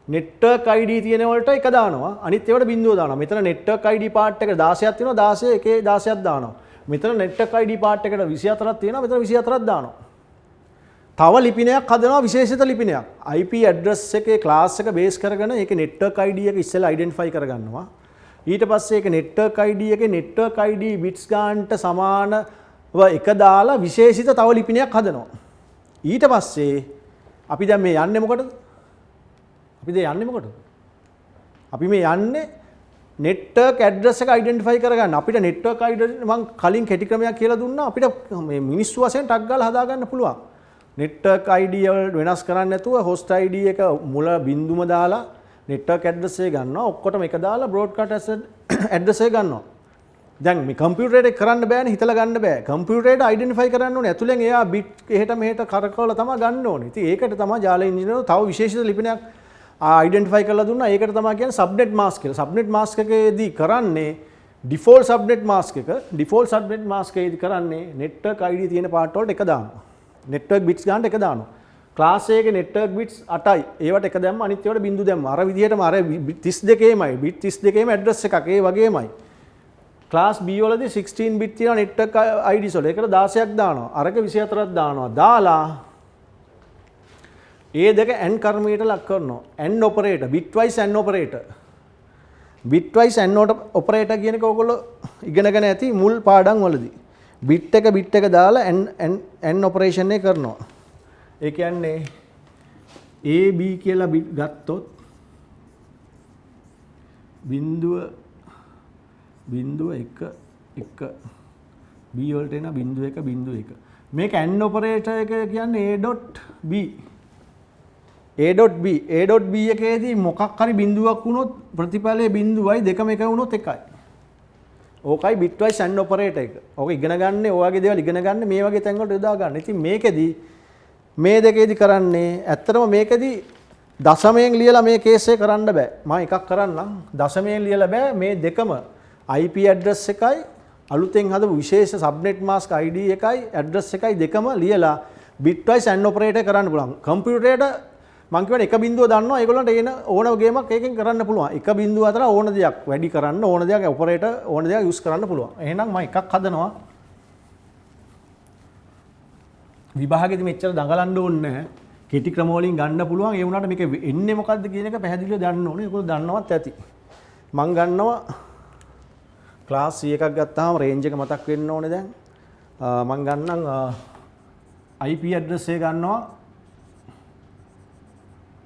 network ID තියෙන වලට එක දානවා. අනිත් ඒවාට බිංදුව දානවා. මෙතන network ID part එකට 16ක් තියෙනවා 16 එකේ 16ක් දානවා. මෙතන network ID part එකට 24ක් තියෙනවා මෙතන 24ක් දානවා. තව ලිපිනයක් හදනවා විශේෂිත ලිපිනයක්. IP address එකේ class එක බේස් කරගෙන ඒකේ network ID එක ඉස්සෙල්ලා identify කරගන්නවා. ඊට පස්සේ ඒක network ID එකේ network ID bits ගන්නට සමානව එක දාලා විශේෂිත තව ලිපිනයක් හදනවා. ඊට පස්සේ අපි දැන් මේ යන්නේ මොකටද? අපි මේ යන්නේ network address එක identify කරගන්න. අපිට network ID මම කලින් කෙටි ක්‍රමයක් කියලා දුන්නා. අපිට මේ මිනිස්සු වශයෙන් ටග් ගාලා හදා ගන්න පුළුවන්. network ID වල වෙනස් කරන්නේ නැතුව host ID එක මුල බිංදුම දාලා network address එක ගන්නවා. ඔක්කොටම එක දාලා broadcast address එක ගන්නවා. දැන් මේ කම්පියුටරේට කරන්න බෑනේ හිතලා ගන්න බෑ. කම්පියුටරේට අයිඩෙන්ටිෆයි කරන්න ඕනේ. ඇතුලෙන් එයා bit එහෙට මෙහෙට කරකවලා තමයි ගන්න ඕනේ. ඉතින් ඒකට තමයි ජාල ඉංජිනේරු තව විශේෂිත ලිපිනයක් අයිඩෙන්ටිෆයි කරලා දුන්නා. ඒකට තමයි කියන්නේ subnet mask කියලා. subnet mask එකේදී කරන්නේ ඩිෆෝල්ට් සබ්නෙට් මාස්ක් එක ඩිෆෝල්ට් සබ්නෙට් මාස්ක් එකේදී කරන්නේ නෙට්වර්ක් ID තියෙන පාර්ට් වලට එක දානවා. නෙට්වර්ක් බිට්ස් ගන්නට එක දානවා. ක්ලාස් A එකේ නෙට්වර්ක් බිට්ස් 8යි. ඒවට එක දැම්ම අනිත් ඒවාට බිංදු දැම්ම. අර විදිහටම අර 32ෙමයි බිට් 32ෙම ඇඩ්‍රස් එකක් ඒ වගේමයි. ක්ලාස් B වලදී 16 බිට් තියෙන නෙට්වර්ක් IDs වල ඒකට 16ක් දානවා. අරක 24ක් දානවා. දාලා ඒ දෙක AND කර්මයට ලක් කරනවා. AND operator bitwise AND operator. bitwise AND operator කියන එක ඔයගොල්ලෝ ඉගෙනගෙන ඇති මුල් පාඩම් වලදී. bit එක දාලා AND operation එක කරනවා. ඒ කියන්නේ A B කියලා bit ගත්තොත් බිංදුව 1 1 B වලට එන බිංදුව 1 මේක AND operator එක කියන්නේ A.B A.B එකේදී මොකක් හරි බිඳුවක් වුණොත් ප්‍රතිඵලයේ බිඳුවයි දෙකම එක වුණොත් එකයි. ඕකයි bitwise AND operator එක. ඕක ඉගෙන ගන්න ඔය වගේ දේවල් ඉගෙන ගන්න මේ වගේ තැන් වලට යොදා ගන්න. ඉතින් මේකෙදී මේ දෙකේදී කරන්නේ ඇත්තටම මේකෙදී දශමයෙන් ලියලා මේ කේස් එක කරන්න බෑ. මම එකක් කරන්නම්. දශමයෙන් ලියලා බෑ මේ දෙකම IP address එකයි අලුතෙන් හදපු විශේෂ subnet mask ID එකයි address එකයි දෙකම ලියලා bitwise AND operator කරන්න පුළුවන්. කම්පියුටරේට මං කියවනේ එක බිඳුව දන්නවා ඒගොල්ලන්ට එන ඕන ගේමක් එකෙන් කරන්න පුළුවන්. එක බිඳුව අතර ඕන දෙයක් වැඩි කරන්න ඕන දෙයක් ඔපරේටර් ඕන දෙයක් යූස් කරන්න පුළුවන්. එහෙනම් මම එකක් හදනවා. විභාගෙදි මෙච්චර දඟලන්න ඕනේ නැහැ. කෙටි ක්‍රම වලින් ගන්න පුළුවන්. ඒ වුණාට මේක එන්නේ මොකද්ද කියන එක පැහැදිලිව දන්න ඕනේ. ඒගොල්ලෝ දන්නවත් ඇති. මං ගන්නවා ක්ලාස් C එකක් ගත්තාම රේන්ජ් එක මතක් වෙන්න ඕනේ දැන්. මං ගන්නම් IP address එක ගන්නවා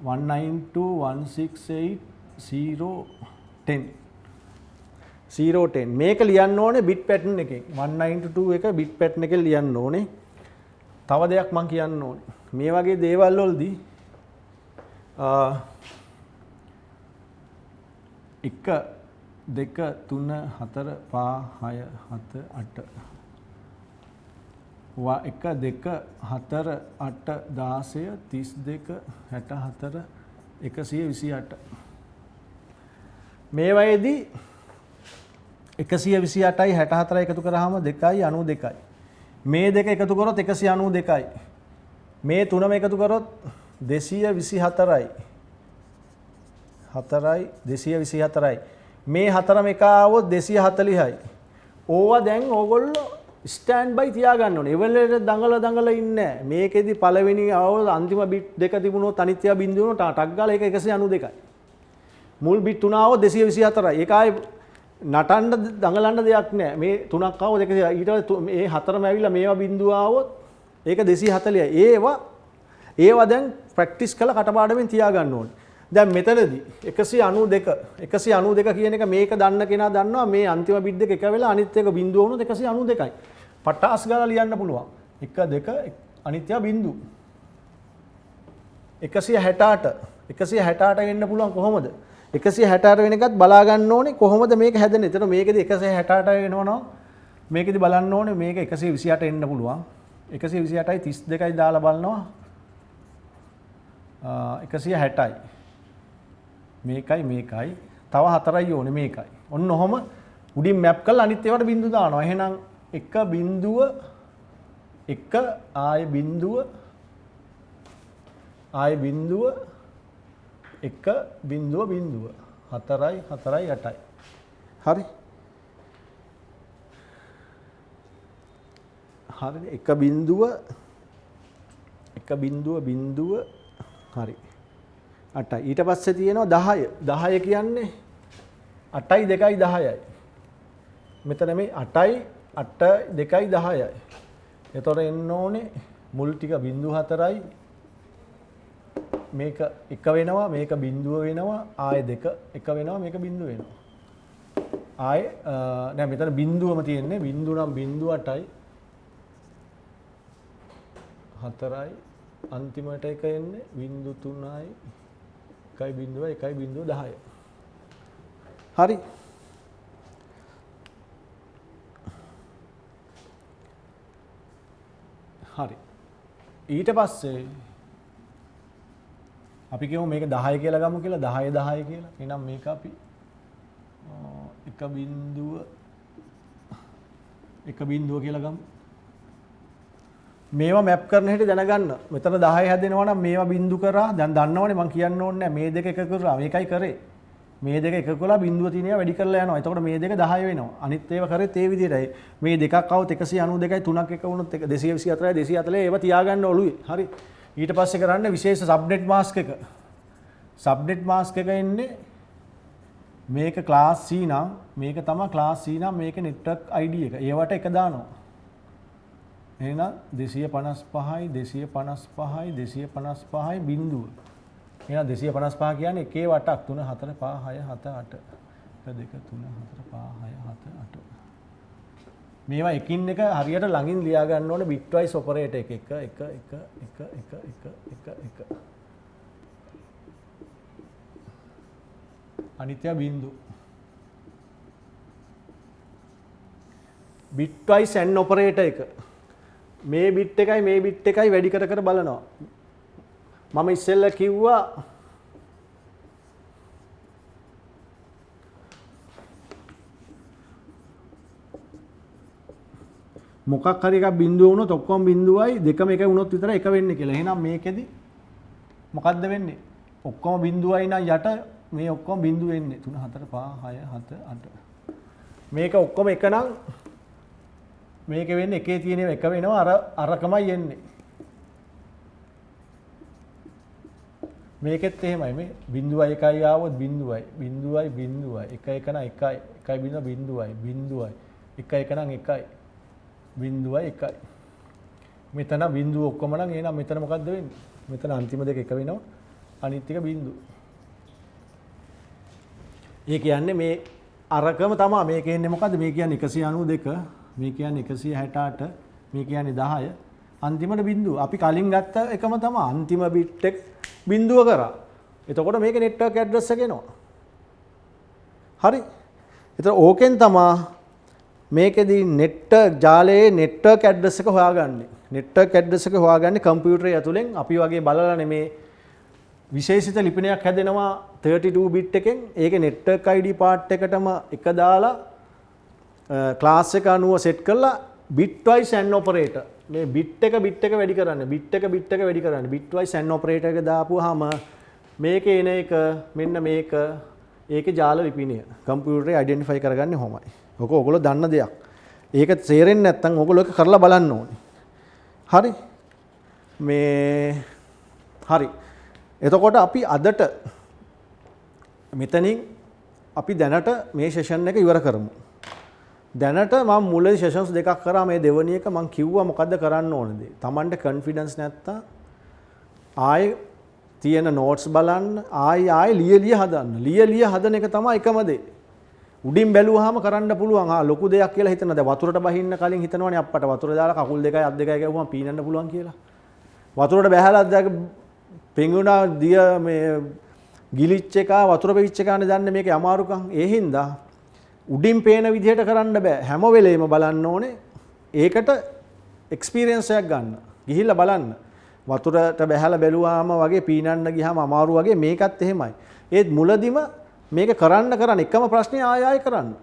192.168.0.10 මේක ලියන්න ඕනේ bit pattern එකෙන් 192 එක bit pattern එකෙන් ලියන්න ඕනේ. තව දෙයක් මම කියන්න ඕනේ. මේ වගේ දේවල් වලදී 1 2 3 4 5 6 7 8 1 2 4 8 16 32 64 128 මේ වයේදී 128යි 64යි එකතු කරාම 2.92යි මේ දෙක එකතු කරොත් 192යි මේ තුනම එකතු කරොත් 224යි 4යි 224යි මේ හතරම එක ආවොත් 240යි ඕවා දැන් ඕගොල්ලෝ ස්ටෑන්ඩ් බයි තියාගන්න ඕනේ. එවලට දඟල ඉන්නේ නැහැ. මේකෙදි පළවෙනි අවුල අන්තිම බිට් දෙක තිබුණොත් අනිත් ඒවා බිඳු වුණොත් ටක් ගාලා ඒක 192යි. මුල් බිට් තුන ආවොත් 224යි. ඒක ආයේ නටන්න දඟලන්න දෙයක් නැහැ. මේ තුනක් ආවොත් 100 ඊට මේ හතරම ඇවිල්ලා මේවා බිඳු ආවොත් ඒක 240යි. ඒවා දැන් ප්‍රැක්ටිස් කරලා කටපාඩමෙන් තියාගන්න ඕනේ. දැන් මෙතනදී 192 කියන එක මේක දන්න කෙනා දන්නවා මේ අන්තිම බිට් දෙක එක වෙලා අනිත් එක බිඳුව වුණොත් 192යි. පටාස් ගාලා ලියන්න පුළුවන්. 1 2 අනිත් ඒවා බිඳු. 168 වෙන්න පුළුවන් කොහොමද? 168 වෙන එකත් බලා ගන්න ඕනේ කොහොමද මේක හැදෙන්නේ. එතන මේකෙදි 168 වෙනවනම් මේකෙදි බලන්න ඕනේ මේක 128 එන්න පුළුවන්. 128යි 32යි දාලා බලනවා. 160යි. මේකයි තව 4යි ඕනේ මේකයි. ඔන්න ඔහොම උඩින් මැප් කරලා අනිත් ඒවාට බිංදු දානවා. එහෙනම් 1 බිංදුව 1 ආය බිංදුව 1 බිංදුව 4යි 8යි. හරි. හරිද? 1 බිංදුව හරි. 8යි. ඊට පස්සේ තියෙනවා 10. 10 කියන්නේ 8යි 2යි 10යි. මෙතන මේ 8යි 2යි 10යි. එතකොට එන්න ඕනේ මුල් ටික 0.4යි. මේක 1 වෙනවා මේක බිංදුව වෙනවා ආයෙ 2 1 වෙනවා මේක බිංදුව වෙනවා. ආයෙ නෑ මෙතන බිංදුවම තියෙන්නේ බිංදුව නම් 0.8යි 4යි අන්තිමට එක එන්නේ 0.3යි 1.10. හරි. හරි. ඊට පස්සේ අපි කියමු මේක 10 කියලා ගමු කියලා 10 කියලා. එහෙනම් මේක අපි 1.10 එක බිඳුව කියලා ගමු. මේවා මැප් කරන හැටි දැනගන්න. මෙතන 10 හැදෙනවා නම් මේවා බිඳු කරා. දැන් දන්නවනේ මම කියන්න ඕනේ නැහැ. මේ දෙක එක කරා. මේකයි කරේ. මේ දෙක එක කළා බිඳුව තියෙනවා වැඩි කරලා යනවා. එතකොට මේ දෙක 10 වෙනවා. අනිත් ඒවා කරේත් ඒ විදිහටයි. මේ දෙකක් આવුත් 192යි 3ක් එක වුණොත් 224යි 240යි ඒවා තියාගන්න ඔළුවේ. හරි. ඊට පස්සේ කරන්න විශේෂ සබ්නෙට් මාස්ක් එක. සබ්නෙට් මාස්ක් එක එන්නේ මේක ක්ලාස් C නම් මේක තමයි ක්ලාස් C නම් මේක නෙට්වර්ක් ID එක. ඒවට එක දානවා. එහෙනම් 255යි 255යි 255යි බිඳුව. එහෙනම් 255 කියන්නේ එකේ වටක් 3 4 5 6 7 8. 1 2 3 4 5 6 7 8. මේවා එකින් එක හරියට ළඟින් ලියා ගන්න ඕනේ bitwise operator එක 1 1 1 1 1 1 1 අනිත්‍ය බිඳු. bitwise AND operator එක. මේ බිට් එකයි මේ බිට් එකයි වැඩි කර කර බලනවා. මම ඉස්සෙල්ලා කිව්වා මොකක් හරි එකක් බිඳුව වුණොත් ඔක්කොම බිඳුවයි දෙකම එක වුණොත් විතර එක වෙන්නේ කියලා. එහෙනම් මේකෙදි මොකද්ද වෙන්නේ? ඔක්කොම බිඳුවයි නම් යට මේ ඔක්කොම බිඳුව වෙන්නේ 3 4 5 6 7 8. මේක ඔක්කොම එක නම් මේක වෙන්නේ එකේ තියෙන එක වෙනවා අරකමයි එන්නේ. මේකෙත් එහෙමයි මේ බිඳුවයි එකයි ආවොත් බිඳුවයි බිඳුවයි බිඳුවයි එක එක නම් එකයි එකයි බිඳුව බිඳුවයි බිඳුවයි එක එක නම් එකයි බිඳුවයි එකයි. මෙතන බිඳුව ඔක්කොම නම් එහෙනම් මෙතන මොකද්ද වෙන්නේ? මෙතන අන්තිම දෙක එක වෙනවා අනිත් එක බිඳුව. ඒ කියන්නේ මේ අරකම තමයි මේක එන්නේ මොකද්ද? මේ කියන්නේ 192 මේ කියන්නේ 168 මේ කියන්නේ 10 අන්තිමට බිඳුව. අපි කලින් ගත්ත එකම තමයි අන්තිම බිට් එක බිඳුව කරා. එතකොට මේක නෙට්වර්ක් ඇඩ්‍රස් එක එනවා. හරි. එතකොට ඕකෙන් තමයි මේකෙදී නෙට්වර්ක් ජාලයේ නෙට්වර්ක් ඇඩ්‍රස් එක හොයාගන්නේ. නෙට්වර්ක් ඇඩ්‍රස් එක හොයාගන්නේ කම්පියුටරේ ඇතුලෙන් අපි වගේ බලලා නෙමේ විශේෂිත ලිපිනයක් හැදෙනවා 32 බිට් එකෙන්. ඒකේ නෙට්වර්ක් ID පාර්ට් එකටම එක දාලා ක්ලාස් එක අනුව සෙට් කරලා bitwise AND operator මේ බිට් එක වැඩි කරන්න බිට් එක වැඩි කරන්න bitwise AND operator එක දාපුවාම මේකේ එන එක මෙන්න මේක ඒකේ ජාල ලිපිනය කම්පියුටරේ අයිඩෙන්ටිෆයි කරගන්නේ කොහොමයි. ඔක ඔයගොල්ලෝ දන්න දෙයක්. ඒක තේරෙන්නේ නැත්නම් ඔයගොල්ලෝ ඒක කරලා බලන්න ඕනේ. හරි. හරි. එතකොට අපි අදට මෙතනින් අපි දැනට මේ සෙෂන් එක ඉවර කරමු. දැනට මම මුලදී සෙෂන්ස් දෙකක් කරා මේ දෙවෙනි එක මම කිව්වා මොකද්ද කරන්න ඕනද? Tamanට කොන්ෆිඩන්ස් නැත්තම් ආයේ තියෙන නෝට්ස් බලන්න ආයේ ලිය හදන එක තමයි එකම දේ. උඩින් බැලුවාම කරන්න පුළුවන්. ලොකු දෙයක් කියලා හිතන. දැන් වතුරට බහින්න කලින් හිතනවනේ අප්පට වතුර දාලා කකුල් දෙකයි අත් දෙකයි ගැහුවම පීනන්න පුළුවන් කියලා. වතුරට බැහැලා දැන් පෙඟුණා දිය මේ ගිලිච්ච එක වතුර පෙවිච්ච එකනේ දන්නේ මේකේ අමාරුකම්. ඒ හින්දා උඩින් පේන විදිහට කරන්න බෑ. හැම වෙලේම බලන්න ඕනේ. ඒකට එක්ස්පීරියන්ස් එකක් ගන්න. ගිහිල්ලා බලන්න. වතුරට බැහැලා බැලුවාම වගේ පීනන්න ගියාම අමාරු වගේ මේකත් එහෙමයි. ඒත් මුලදිම මේක කරන්න එකම ප්‍රශ්නේ ආය කරන්න.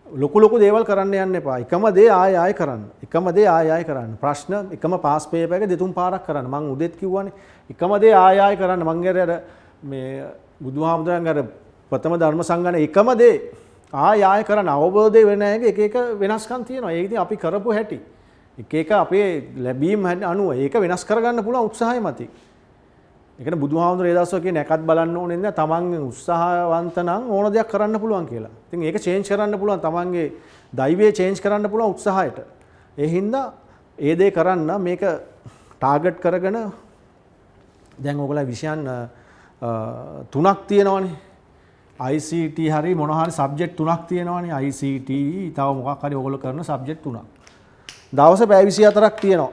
ලොකු දේවල් කරන්න යන්න එපා. එකම දේ ආය කරන්න. එකම දේ ආය කරන්න. ප්‍රශ්න එකම පාස් පේපර් එක දෙතුන් පාරක් කරන්න. මම උදෙත් කිව්වනේ. එකම දේ ආය කරන්න. මං අර මේ බුදුහාමුදුරන්ගේ අර ප්‍රථම ධර්ම සංගණන එකම දේ ආය කරන්න. අවබෝධය වෙන එක එක වෙනස්කම් තියෙනවා. ඒක ඉතින් අපි කරපු හැටි. එක අපේ ලැබීම් අනුව ඒක වෙනස් කරගන්න පුළුවන් උත්සාහය මතින්. ඒකනේ බුදුහාමුදුරේ ඒ දවස්වල කියන්නේ නැකත් බලන්න ඕනේ නැහැ. තමන්ගේ උත්සාහවන්ත නම් ඕන දෙයක් කරන්න පුළුවන් කියලා. ඉතින් ඒක චේන්ජ් කරන්න පුළුවන්. තමන්ගේ දෛවය චේන්ජ් කරන්න පුළුවන් උත්සාහයට. ඒ හින්දා ඒ දේ කරන්න මේක ටාගට් කරගෙන දැන් ඕගොල්ලෝ විෂයන් 3ක් තියෙනවනේ. ICT හරි මොන හරි සබ්ජෙක්ට් 3ක් තියෙනවනේ. ICT තව මොකක් හරි ඕගොල්ලෝ කරන සබ්ජෙක්ට් 3ක්. දවසේ පැය 24ක් තියෙනවා.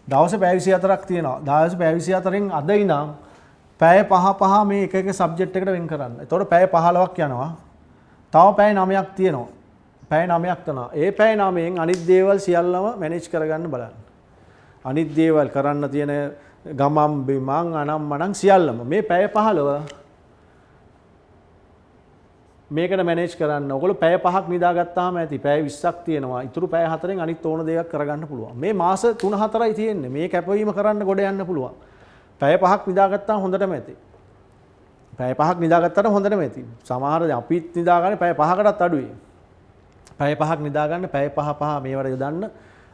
දවසේ පැය 24ක් තියෙනවා. දවසේ පැය 24න් අද ඉඳන් පැය 5 මේ එක සබ්ජෙක්ට් එකට වෙන් කරන්න. එතකොට පැය 15ක් යනවා. තව පැය 9ක් තියෙනවා. පැය 9ක් තනවා. ඒ පැය 9න් අනිත් දේවල් සියල්ලම මැනේජ් කරගන්න බලන්න. අනිත් දේවල් කරන්න තියෙන ගමම් බිමන් අනම්මනම් සියල්ලම මේ පැය 15 මේකට මැනේජ් කරන්න. ඔයගොල්ලෝ පැය 5ක් නිදාගත්තාම ඇති. පැය 20ක් තියෙනවා. ඊටු පැය 4න් අනිත් ඕන දෙයක් කරගන්න පුළුවන්. මේ මාස 3-4යි තියෙන්නේ. මේ කැපවීම කරන්න ගොඩ යන්න පුළුවන්. පැය 5ක් නිදාගත්තාම හොඳටම ඇති. පැය 5ක් නිදාගත්තාම හොඳටම ඇති. සමහර අපිත් නිදාගන්නේ පැය 5කටත් අඩුයි. පැය 5ක් නිදාගන්න පැය 5 මේවට යොදන්න.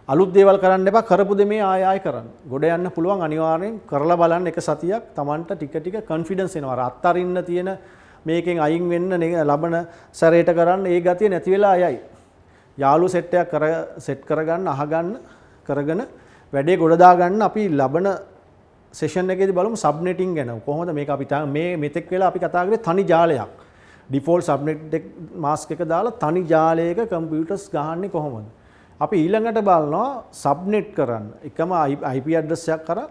අලුත් දේවල් කරන්න එපා. කරපු දේ මේ ආය කරන්න. ගොඩ යන්න පුළුවන් අනිවාර්යෙන් කරලා බලන්න එක සතියක් Tamanට ටික ටික කොන්ෆිඩන්ස් එනවා. අත්තරින්න තියෙන මේකෙන් අයින් වෙන්න ලබන සැරේට කරන්න ඒ ගතිය නැති වෙලා යයි. යාළු සෙට් එකක් සෙට් කරගන්න අහගන්න කරගෙන වැඩේ ගොඩ දාගන්න අපි ලබන සෙෂන් එකේදී බලමු සබ්නෙටින් ගැන. කොහොමද මේක අපි මේ මෙතෙක් වෙලා අපි කතා කරේ තනි ජාලයක්. ඩිෆෝල්ට් සබ්නෙට් මාස්ක් එක දාලා තනි ජාලයක කම්පියුටර්ස් ගහන්නේ කොහොමද? අපි ඊළඟට බලනවා සබ්නෙට් කරන්න. එකම IP ඇඩ්‍රස් එකක් කරා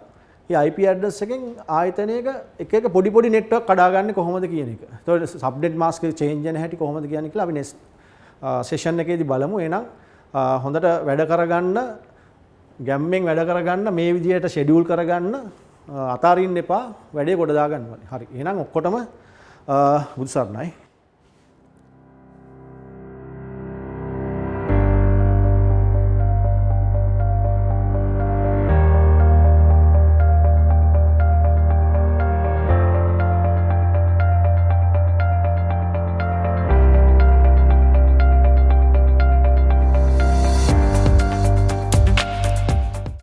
ඒ IP ඇඩ්‍රස් එකෙන් ආයතනයක එක එක පොඩි පොඩි නෙට්වර්ක් කඩාගන්නේ කොහොමද කියන එක. ඒතකොට සබ්නෙට් මාස්ක් එක චේන්ජ් වෙන හැටි කොහොමද කියන්නේ කියලා අපි නෙක්ස්ට් සෙෂන් එකේදී බලමු. එහෙනම් හොඳට වැඩ කරගන්න, ගැම්මෙන් වැඩ කරගන්න, මේ විදිහට ෂෙඩියුල් කරගන්න, අතාරින්න එපා, වැඩේ ගොඩ දාගන්න ඕනේ. හරි. එහෙනම් ඔක්කොටම බුදු සරණයි.